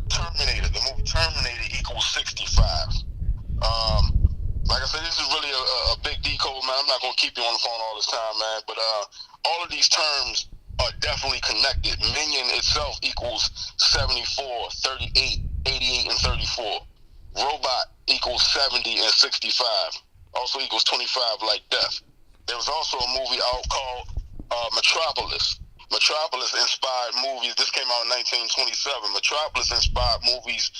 Terminator, the movie Terminator equals 65. Like I said, this is really a big decode, man. I'm not going to keep you on the phone all this time, man. But all of these terms are definitely connected. Minion itself equals 74, 38, 88, and 34. Robot equals 70 and 65. Also equals 25, like death. There was also a movie out called Metropolis. Metropolis inspired movies. This came out in 1927. Metropolis inspired movies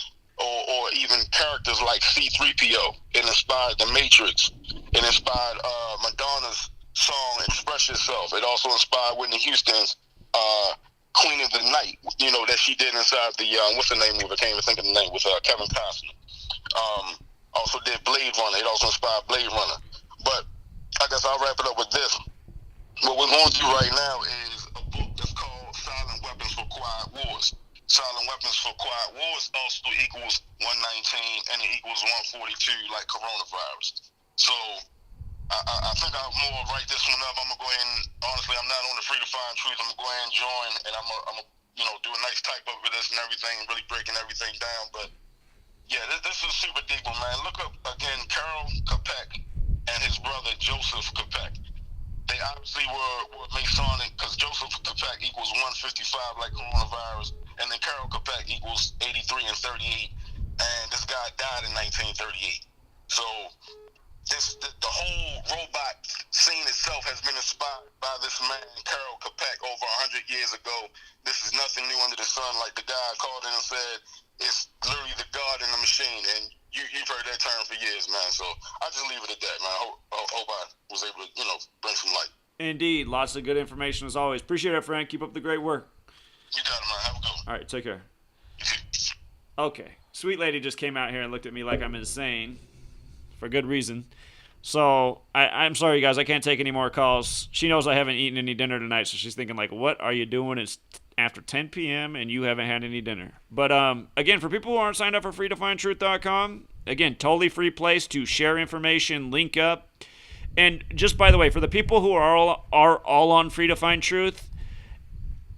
or even characters like C-3PO. It inspired The Matrix. It inspired Madonna's song Express Yourself. It also inspired Whitney Houston's Queen of the Night, that she did inside the, what's the name of it? I can't even think of the name, with Kevin Costner. Also did Blade Runner. It also inspired Blade Runner. But I guess I'll wrap it up with this. What we're going through right now is a book that's called Silent Weapons for Quiet Wars. Silent Weapons for Quiet Wars also equals 119, and it equals 142, like coronavirus. So I think I'll more write this one up. I'm going to go ahead and, honestly, I'm not on the Free to Find Truth. I'm going to go ahead and join, and I'm going to do a nice type up with this and everything, really breaking everything down. But, yeah, this is super deep one, man. Look up, again, Carol Capek and his brother Joseph Capek. They obviously were Masonic, because Joseph Capek equals 155, like coronavirus, and then Carol Capek equals 83 and 38, and this guy died in 1938. So the whole robot scene itself has been inspired by this man, Carol Capek, over 100 years ago. This is nothing new under the sun. Like the guy called in and said, it's literally the God in the machine, and you've heard that term for years, man. So I just leave it at that, man. I hope I was able to, bring some light. Indeed. Lots of good information as always. Appreciate it, Frank. Keep up the great work. You got it, man. Have a good one. All right, take care. Okay. Sweet lady just came out here and looked at me like I'm insane for good reason. So I'm sorry, guys. I can't take any more calls. She knows I haven't eaten any dinner tonight, so she's thinking, like, what are you doing? It's after 10 p.m. and you haven't had any dinner. But, again, for people who aren't signed up for freetofindtruth.com, again, totally free place to share information, link up. And just by the way, for the people who are all on Free to Find Truth,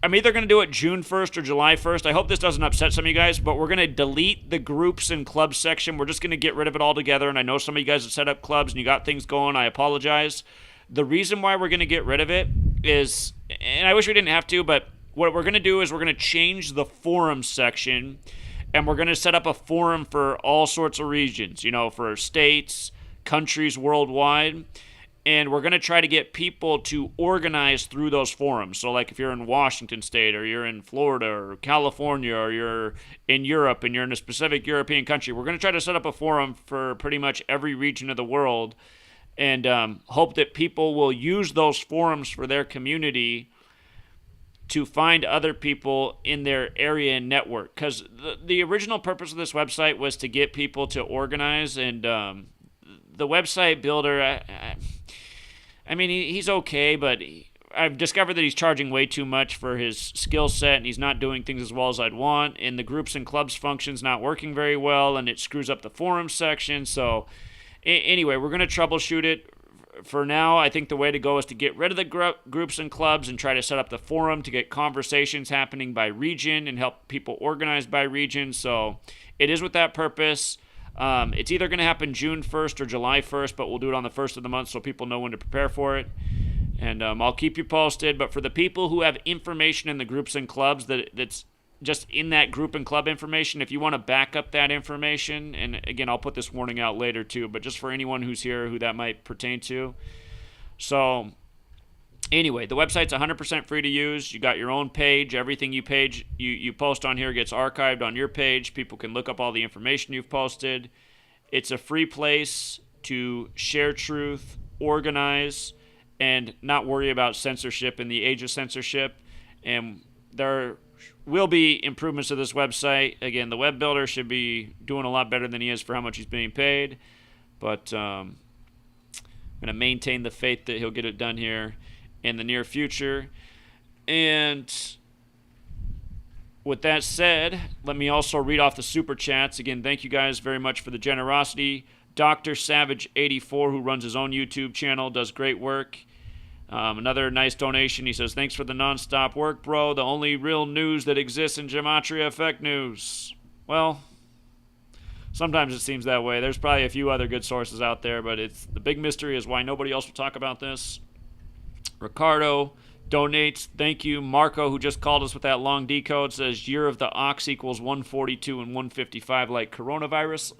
I'm either going to do it June 1st or July 1st. I hope this doesn't upset some of you guys, but we're going to delete the groups and clubs section. We're just going to get rid of it altogether, and I know some of you guys have set up clubs and you got things going. I apologize. The reason why we're going to get rid of it is, and I wish we didn't have to, but what we're going to do is we're going to change the forum section, and we're going to set up a forum for all sorts of regions, for states, countries worldwide. And we're going to try to get people to organize through those forums. So, like, if you're in Washington State, or you're in Florida, or California, or you're in Europe, and you're in a specific European country, we're going to try to set up a forum for pretty much every region of the world, and hope that people will use those forums for their community to find other people in their area and network. Because the original purpose of this website was to get people to organize, and the website builder, I mean, he's okay, but I've discovered that he's charging way too much for his skill set, and he's not doing things as well as I'd want, and the groups and clubs function's not working very well, and it screws up the forum section. So anyway, we're going to troubleshoot it. For now, I think the way to go is to get rid of the groups and clubs and try to set up the forum to get conversations happening by region and help people organize by region. So it is with that purpose. It's either going to happen June 1st or July 1st, but we'll do it on the 1st of the month so people know when to prepare for it. And I'll keep you posted. But for the people who have information in the groups and clubs that's just in that group and club information, if you want to back up that information, and again, I'll put this warning out later too, but just for anyone who's here who that might pertain to. So anyway, the website's 100% free to use. You got your own page. Everything you post on here gets archived on your page. People can look up all the information you've posted. It's a free place to share truth, organize, and not worry about censorship in the age of censorship. And there will be improvements to this website. Again, the web builder should be doing a lot better than he is for how much he's being paid. But I'm going to maintain the faith that he'll get it done here in the near future. And with that said, let me also read off the super chats. Again, thank you guys very much for the generosity. Dr. Savage 84, who runs his own YouTube channel, does great work. Another nice donation. He says, thanks for the nonstop work, bro. The only real news that exists in Gematria Effect News. Well, sometimes it seems that way. There's probably a few other good sources out there, but it's the big mystery is why nobody else will talk about this. Ricardo donates. Thank you. Marco, who just called us with that long decode, says year of the ox equals 142 and 155 like coronavirus.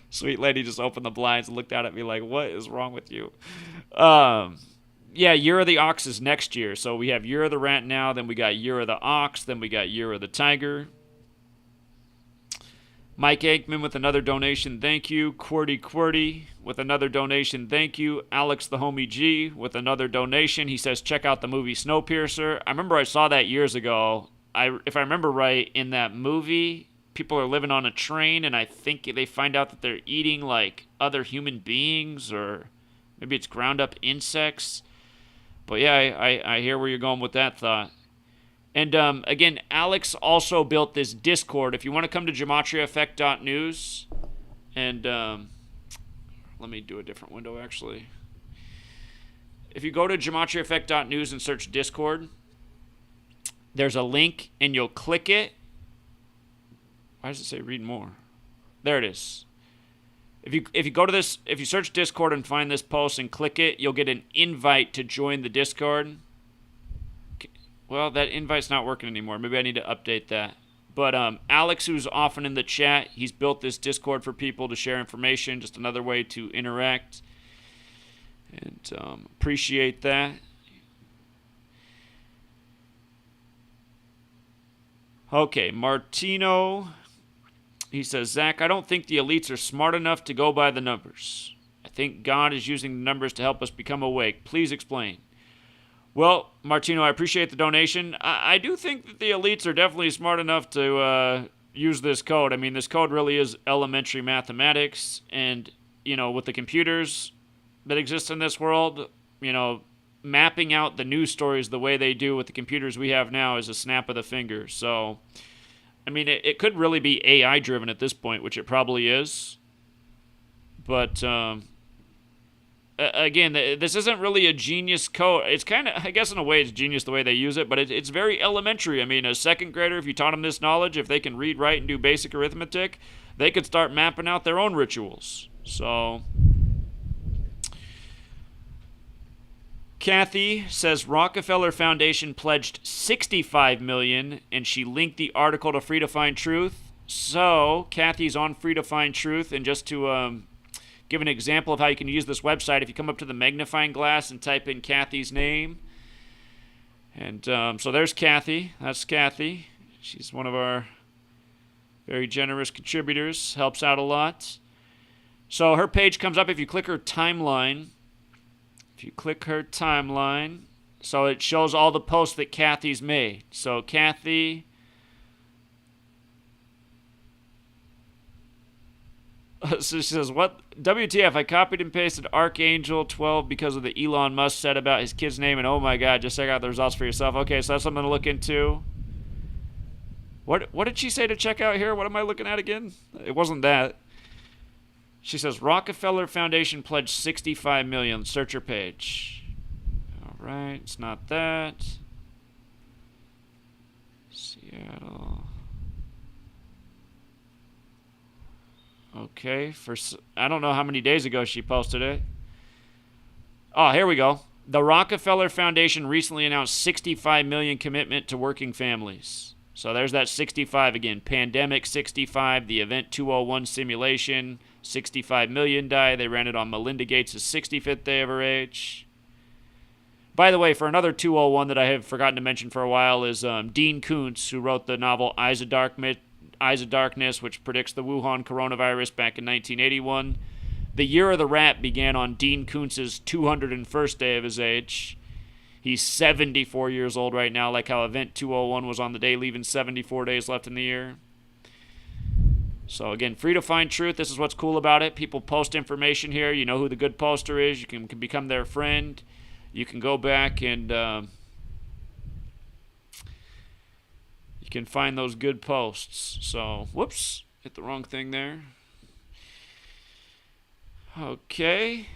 Sweet lady just opened the blinds and looked out at me like, what is wrong with you? Yeah, Year of the Ox is next year. So we have Year of the Rat now, then we got Year of the Ox, then we got Year of the Tiger. Mike Aikman with another donation, thank you. QWERTY with another donation, thank you. Alex the Homie G with another donation. He says, check out the movie Snowpiercer. I remember I saw that years ago. If I remember right, in that movie, people are living on a train, and I think they find out that they're eating, like, other human beings, or maybe it's ground up insects. But yeah, I hear where you're going with that thought. And again, Alex also built this Discord. If you want to come to gematriaeffect.news, and let me do a different window, actually. If you go to gematriaeffect.news and search Discord, there's a link, and you'll click it. Why does it say read more? There it is. If you go to this, if you search Discord and find this post and click it, you'll get an invite to join the Discord. Okay. Well, that invite's not working anymore. Maybe I need to update that. But Alex, who's often in the chat, he's built this Discord for people to share information, just another way to interact. And appreciate that. Okay, Martino. He says, Zach, I don't think the elites are smart enough to go by the numbers. I think God is using the numbers to help us become awake. Please explain. Well, Martino, I appreciate the donation. I do think that the elites are definitely smart enough to use this code. I mean, this code really is elementary mathematics. And, you know, with the computers that exist in this world, you know, mapping out the news stories the way they do with the computers we have now is a snap of the finger. So, I mean, it could really be AI-driven at this point, which it probably is. But, again, this isn't really a genius code. It's kind of, I guess in a way it's genius the way they use it, but it's very elementary. I mean, a second grader, if you taught them this knowledge, if they can read, write, and do basic arithmetic, they could start mapping out their own rituals. So, Kathy says Rockefeller Foundation pledged $65 million, and she linked the article to Free to Find Truth. So Kathy's on Free to Find Truth, and just to give an example of how you can use this website, if you come up to the magnifying glass and type in Kathy's name, and so there's Kathy. That's Kathy. She's one of our very generous contributors. Helps out a lot. So her page comes up if you click her timeline. If you click her timeline, So it shows all the posts that Kathy's made. So Kathy... So she says, what? WTF, I copied and pasted Archangel 12 because of the Elon Musk said about his kid's name, and oh my god, just check out the results for yourself. Okay, so that's something to look into. What did she say to check out here? What am I looking at again? It wasn't that. She says, Rockefeller Foundation pledged $65 million. Search her page. All right, it's not that. Seattle. Okay, I don't know how many days ago she posted it. Oh, here we go. The Rockefeller Foundation recently announced $65 million commitment to working families. So there's that 65 again. Pandemic 65, the Event 201 simulation, 65 million die. They ran it on Melinda Gates' 65th day of her age. By the way, for another 201 that I have forgotten to mention for a while is Dean Koontz, who wrote the novel Eyes of Darkness, which predicts the Wuhan coronavirus back in 1981. The Year of the Rat began on Dean Koontz's 201st day of his age. He's 74 years old right now, like how Event 201 was on the day, leaving 74 days left in the year. So again, free to find truth. This is what's cool about it. People post information here. You know who the good poster is. You can become their friend. You can go back and you can find those good posts. So, whoops, hit the wrong thing there. Okay.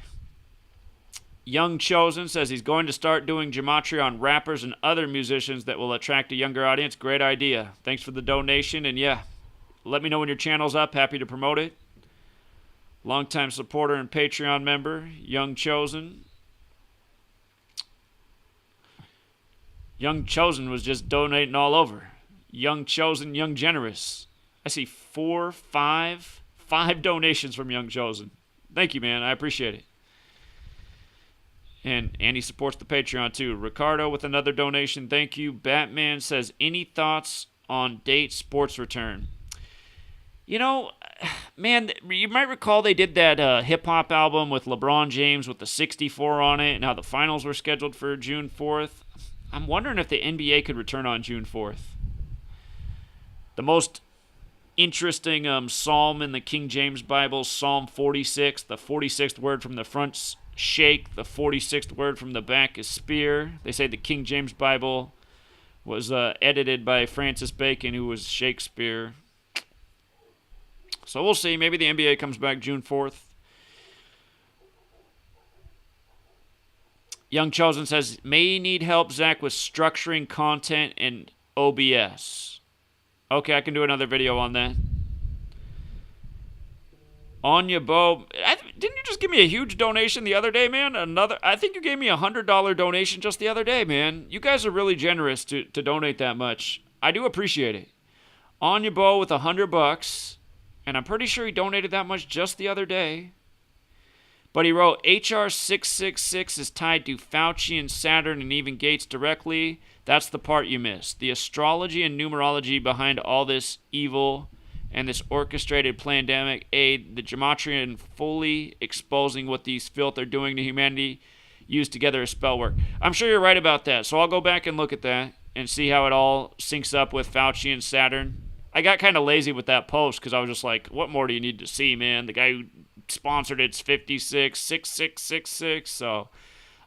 Young Chosen says he's going to start doing Gematria on rappers and other musicians that will attract a younger audience. Great idea. Thanks for the donation. And yeah, let me know when your channel's up. Happy to promote it. Longtime supporter and Patreon member, Young Chosen. Young Chosen was just donating all over. Young Chosen, Young Generous. I see 5 donations from Young Chosen. Thank you, man. I appreciate it. And he supports the Patreon, too. Ricardo with another donation. Thank you. Batman says, any thoughts on date sports return? You know, man, you might recall they did that hip-hop album with LeBron James with the 64 on it, and how the finals were scheduled for June 4th. I'm wondering if the NBA could return on June 4th. The most interesting psalm in the King James Bible, Psalm 46, the 46th word from the front's shake, the 46th word from the back is spear. They say the King James Bible was edited by Francis Bacon, who was Shakespeare. So we'll see. Maybe the NBA comes back June 4th. Young Chosen says, may need help, Zach, with structuring content in OBS. Okay, I can do another video on that. Anya Bo, didn't you just give me a huge donation the other day, man? I think you gave me $100 donation just the other day, man. You guys are really generous to donate that much. I do appreciate it. Anya Bo with $100, and I'm pretty sure he donated that much just the other day. But he wrote, HR 666 is tied to Fauci and Saturn and even Gates directly. That's the part you missed. The astrology and numerology behind all this evil and this orchestrated pandemic aid the Gematria in fully exposing what these filth are doing to humanity used together as spell work. I'm sure you're right about that, so I'll go back and look at that and see how it all syncs up with Fauci and Saturn. I got kind of lazy with that post because I was just like, what more do you need to see, man? The guy who sponsored it's 566666, so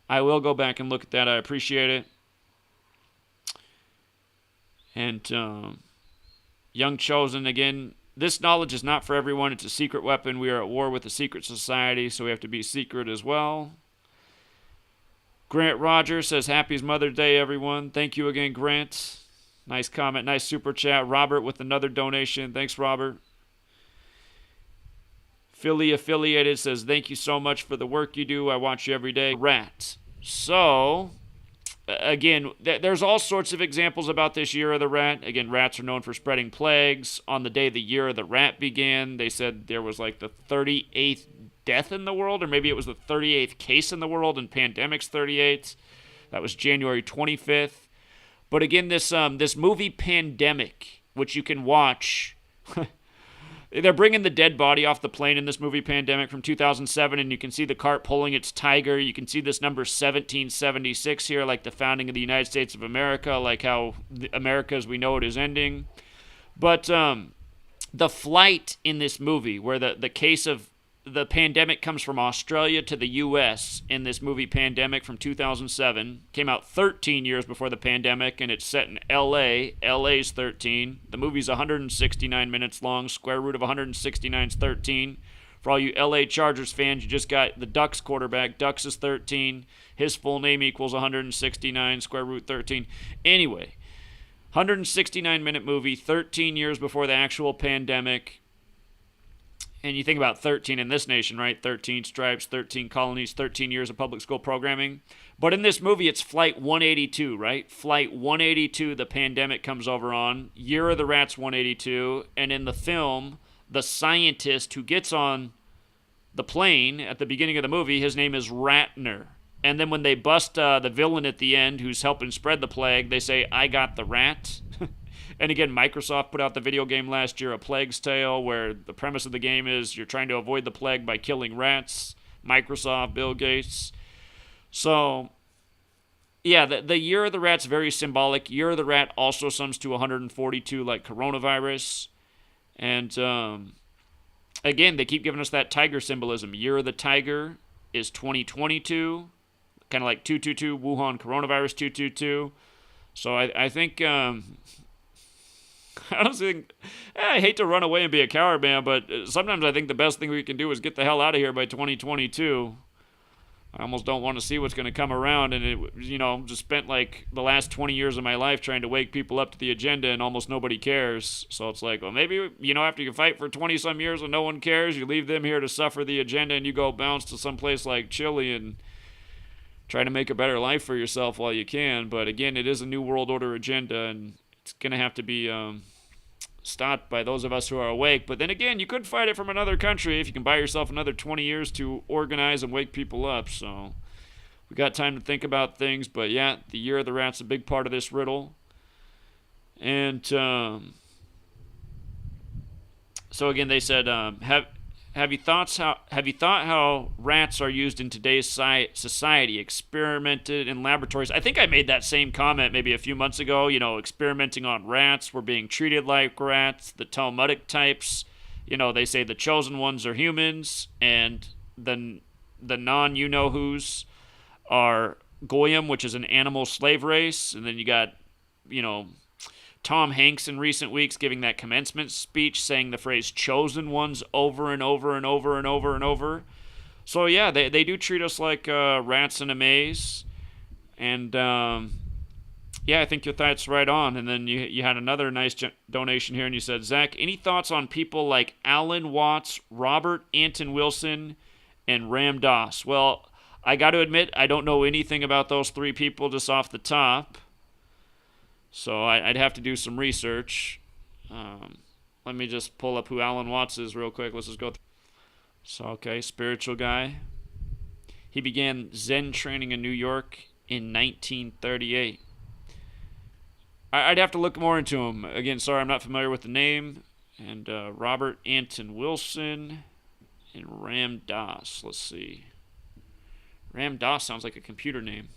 I will go back and look at that. I appreciate it. And Young Chosen, again, this knowledge is not for everyone. It's a secret weapon. We are at war with a secret society, so we have to be secret as well. Grant Rogers says, happy Mother's Day, everyone. Thank you again, Grant. Nice comment, nice super chat. Robert with another donation. Thanks, Robert. Philly Affiliated says, thank you so much for the work you do. I watch you every day. Rat. So, again, there's all sorts of examples about this Year of the Rat. Again, rats are known for spreading plagues. On the day the Year of the Rat began, they said there was like the 38th death in the world, or maybe it was the 38th case in the world, and pandemic's 38th. That was January 25th. But again, this movie Pandemic, which you can watch... They're bringing the dead body off the plane in this movie Pandemic from 2007, and you can see the cart pulling its tiger. You can see this number 1776 here, like the founding of the United States of America, like how America as we know it is ending. But the flight in this movie, where the case of the pandemic comes from Australia to the U.S. in this movie Pandemic from 2007, came out 13 years before the pandemic, and it's set in L.A. L.A.'s 13. The movie's 169 minutes long. Square root of 169 is 13. For all you L.A. Chargers fans, you just got the Ducks quarterback. Ducks is 13. His full name equals 169, square root 13. Anyway, 169-minute movie, 13 years before the actual pandemic. And you think about 13 in this nation, right? 13 stripes, 13 colonies, 13 years of public school programming. But in this movie, it's Flight 182, right? Flight 182, the pandemic comes over on. Year of the Rats 182. And in the film, the scientist who gets on the plane at the beginning of the movie, his name is Ratner. And then when they bust the villain at the end who's helping spread the plague, they say, I got the rat. And again, Microsoft put out the video game last year, A Plague's Tale, where the premise of the game is you're trying to avoid the plague by killing rats. Microsoft, Bill Gates. So, yeah, the Year of the Rat's very symbolic. Year of the Rat also sums to 142 like coronavirus. And, again, they keep giving us that tiger symbolism. Year of the Tiger is 2022. Kind of like 222, Wuhan coronavirus 222. So I think... I don't think, I hate to run away and be a coward, man, but sometimes I think the best thing we can do is get the hell out of here by 2022. I almost don't want to see what's going to come around, and just spent like the last 20 years of my life trying to wake people up to the agenda, and almost nobody cares. So it's like, well, maybe, after you fight for 20-some years and no one cares, you leave them here to suffer the agenda, and you go bounce to some place like Chile and try to make a better life for yourself while you can. But again, it is a New World Order agenda, and it's going to have to be stopped by those of us who are awake. But then again, you could fight it from another country if you can buy yourself another 20 years to organize and wake people up. So we got time to think about things. But yeah, the Year of the Rat's a big part of this riddle. And so again, they said, Have you thought how rats are used in today's society, experimented in laboratories? I think I made that same comment maybe a few months ago, experimenting on rats. We're being treated like rats. The Talmudic types, they say the chosen ones are humans, and the non-you-know-whos are Goyim, which is an animal slave race. And then you got, Tom Hanks in recent weeks giving that commencement speech saying the phrase chosen ones over and over and over and over and over. So yeah, they do treat us like rats in a maze. And yeah, I think your thought's right on. And then you had another nice donation here, and you said, Zach, any thoughts on people like Alan Watts, Robert Anton Wilson, and Ram Dass? Well, I got to admit, I don't know anything about those three people just off the top. So I'd have to do some research. Let me just pull up who Alan Watts is real quick. Let's just go through. So, okay, spiritual guy. He began Zen training in New York in 1938. I'd have to look more into him. Again, sorry, I'm not familiar with the name. And Robert Anton Wilson and Ram Dass. Let's see. Ram Dass sounds like a computer name.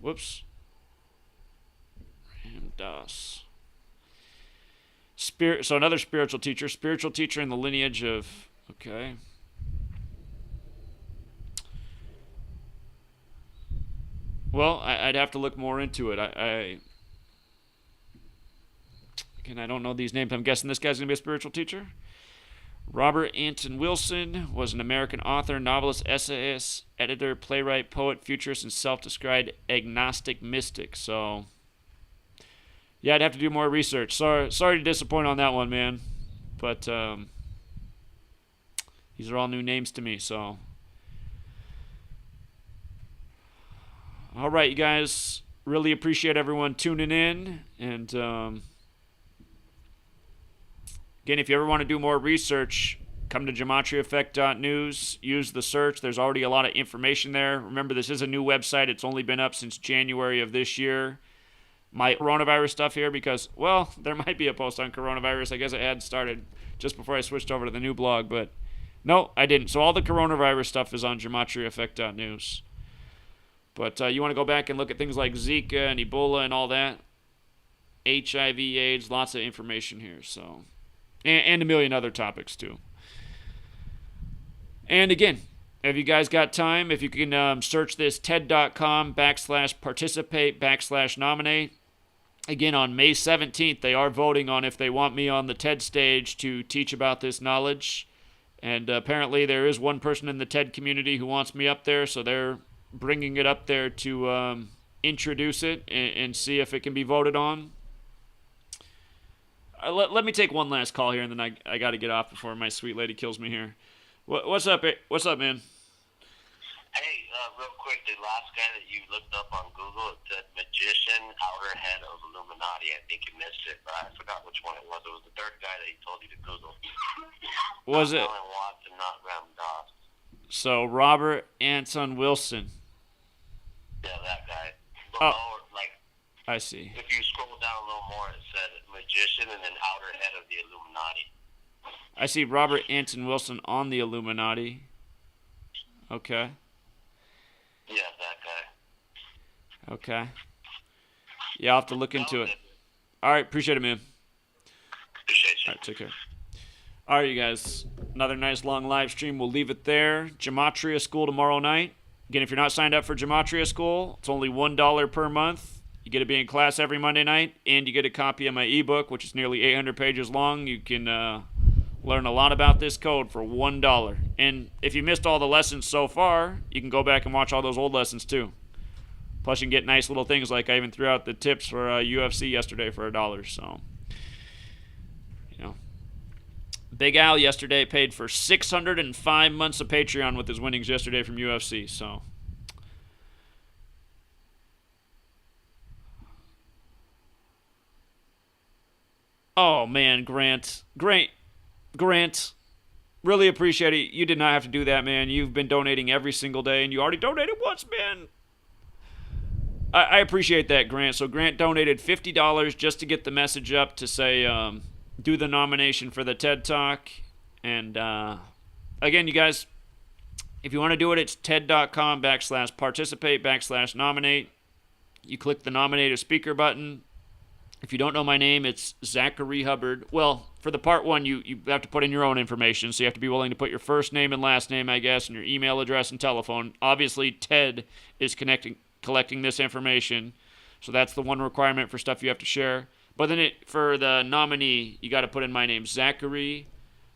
Whoops. Dass. So another spiritual teacher in the lineage of, okay. Well, I'd have to look more into it. Again, I don't know these names. I'm guessing this guy's going to be a spiritual teacher. Robert Anton Wilson was an American author, novelist, essayist, editor, playwright, poet, futurist, and self-described agnostic mystic. So yeah, I'd have to do more research. Sorry to disappoint on that one, man. But these are all new names to me, so. All right, you guys. Really appreciate everyone tuning in. And again, if you ever want to do more research, come to gematriaeffect.news. Use the search. There's already a lot of information there. Remember, this is a new website. It's only been up since January of this year. my coronavirus stuff here because, well, there might be a post on coronavirus. I guess it had started just before I switched over to the new blog, but no, I didn't. So all the coronavirus stuff is on gematriaeffect.news. But you want to go back and look at things like Zika and Ebola and all that, HIV, AIDS, lots of information here. So, and a million other topics too. And again, if you guys got time, if you can search this TED.com/participate/nominate. Again, on May 17th, they are voting on if they want me on the TED stage to teach about this knowledge. And apparently there is one person in the TED community who wants me up there, so they're bringing it up there to introduce it and see if it can be voted on. Let me take one last call here, and then I got to get off before my sweet lady kills me here. What's up? What's up, man? Hey, real quick, the last guy that you looked up on Google, it said magician, outer head of Illuminati. I think you missed it, but I forgot which one it was. It was the third guy that he told you to Google. Was it? Alan Watson, not Ram Dass. So Robert Anton Wilson. Yeah, that guy. Oh, like, I see. if you scroll down a little more, it said magician and then outer head of the Illuminati. I see Robert Anton Wilson on the Illuminati. Okay. Yeah, that guy. Okay. Yeah, I'll have to look into it. All right, appreciate it, man. Appreciate you. All right, take care. All right, you guys. Another nice long live stream. We'll leave it there. Gematria School tomorrow night. Again, if you're not signed up for Gematria School, it's only $1 per month. You get to be in class every Monday night, and you get a copy of my ebook, which is nearly 800 pages long. You can learn a lot about this code for $1. And if you missed all the lessons so far, you can go back and watch all those old lessons too. Plus, you can get nice little things like I even threw out the tips for UFC yesterday for $1. So, you know, Big Al yesterday paid for 605 months of Patreon with his winnings yesterday from UFC. So, oh man, Grant, really appreciate it. You did not have to do that, man. You've been donating every single day, and you already donated once, man. I appreciate that, Grant. So Grant donated $50 just to get the message up to say, do the nomination for the TED Talk. And again, you guys, if you want to do it, it's TED.com/participate/nominate. You click the nominate a speaker button. If you don't know my name, it's Zachary Hubbard. Well, for the part one, you have to put in your own information, so you have to be willing to put your first name and last name, I guess, and your email address and telephone. Obviously, TED is collecting this information, so that's the one requirement for stuff you have to share. But then for the nominee, you got to put in my name, Zachary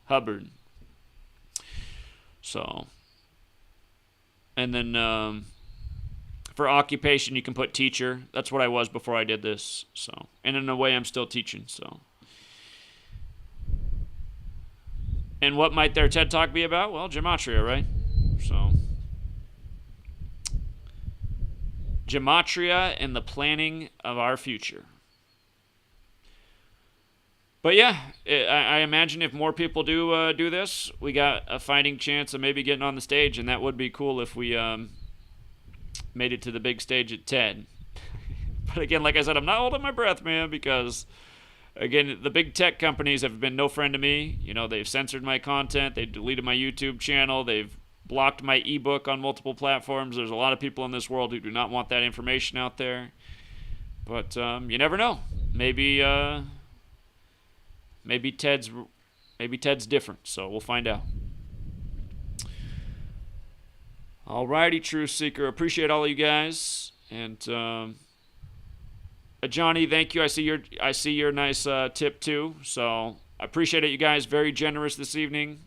Hubbard. So, and then for occupation, you can put teacher. That's what I was before I did this. So, and in a way, I'm still teaching. So, and what might their TED Talk be about? Well, Gematria, right? So, Gematria and the planning of our future. But yeah, I imagine if more people do this, we got a fighting chance of maybe getting on the stage, and that would be cool if we made it to the big stage at TED. But again, like I said, I'm not holding my breath, man, because again, the big tech companies have been no friend to me. You know, they've censored my content, they've deleted my YouTube channel, they've blocked my ebook on multiple platforms. There's a lot of people in this world who do not want that information out there. But you never know. Maybe Ted's different, so we'll find out. Alrighty, Truth Seeker. Appreciate all of you guys. And Johnny, thank you. I see your nice tip too. So I appreciate it, you guys. Very generous this evening.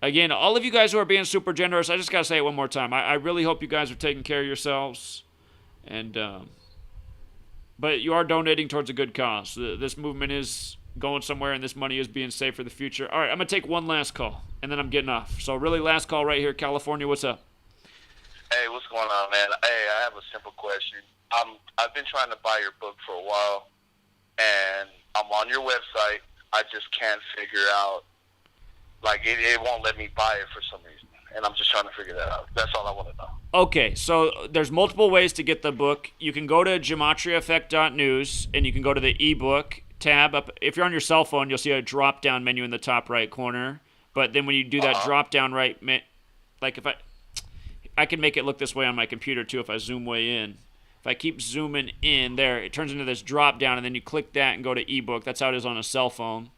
Again, all of you guys who are being super generous, I just gotta say it one more time. I really hope you guys are taking care of yourselves. And but you are donating towards a good cause. This movement is going somewhere, and this money is being saved for the future. All right, I'm going to take one last call, and then I'm getting off. So really, last call right here, California. What's up? Hey, what's going on, man? Hey, I have a simple question. I've been trying to buy your book for a while, and I'm on your website. I just can't figure out, like, it won't let me buy it for some reason. and I'm just trying to figure that out. That's all I want to know. Okay, so there's multiple ways to get the book. You can go to gematriaeffect.news, and you can go to the ebook tab. Up, if you're on your cell phone, you'll see a drop-down menu in the top right corner. But then when you do that drop-down right, like if I can make it look this way on my computer too if I zoom way in. If I keep zooming in there, it turns into this drop-down, and then you click that and go to ebook. That's how it is on a cell phone.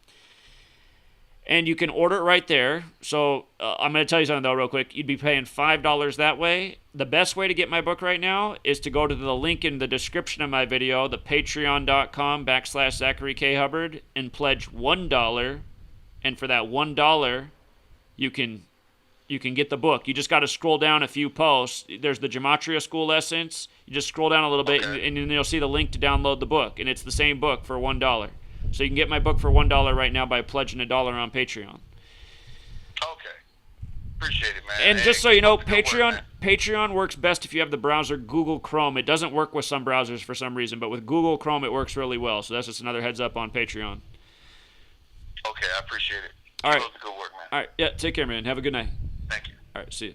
And you can order it right there. So I'm going to tell you something, though, real quick. You'd be paying $5 that way. The best way to get my book right now is to go to the link in the description of my video, the patreon.com/Zachary K. Hubbard, and pledge $1. And for that $1, you can get the book. You just got to scroll down a few posts. There's the Gematria School Lessons. You just scroll down a little bit, and then you'll see the link to download the book. And it's the same book for $1. So you can get my book for $1 right now by pledging $1 on Patreon. Okay. Appreciate it, man. And just so you know, Patreon works best if you have the browser Google Chrome. It doesn't work with some browsers for some reason, but with Google Chrome it works really well. So that's just another heads up on Patreon. Okay, I appreciate it. All right. Keep up the good work, man. All right. Yeah, take care, man. Have a good night. Thank you. All right, see you.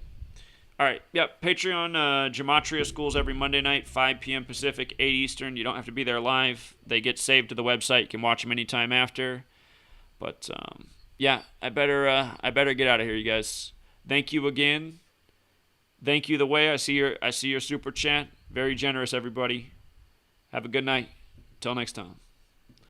All right, yeah, Patreon, Gematria Schools every Monday night, 5 p.m. Pacific, 8 Eastern. You don't have to be there live. They get saved to the website. You can watch them anytime after. But, yeah, I better get out of here, you guys. Thank you again. Thank you the way. I see your super chat. Very generous, everybody. Have a good night. Till next time.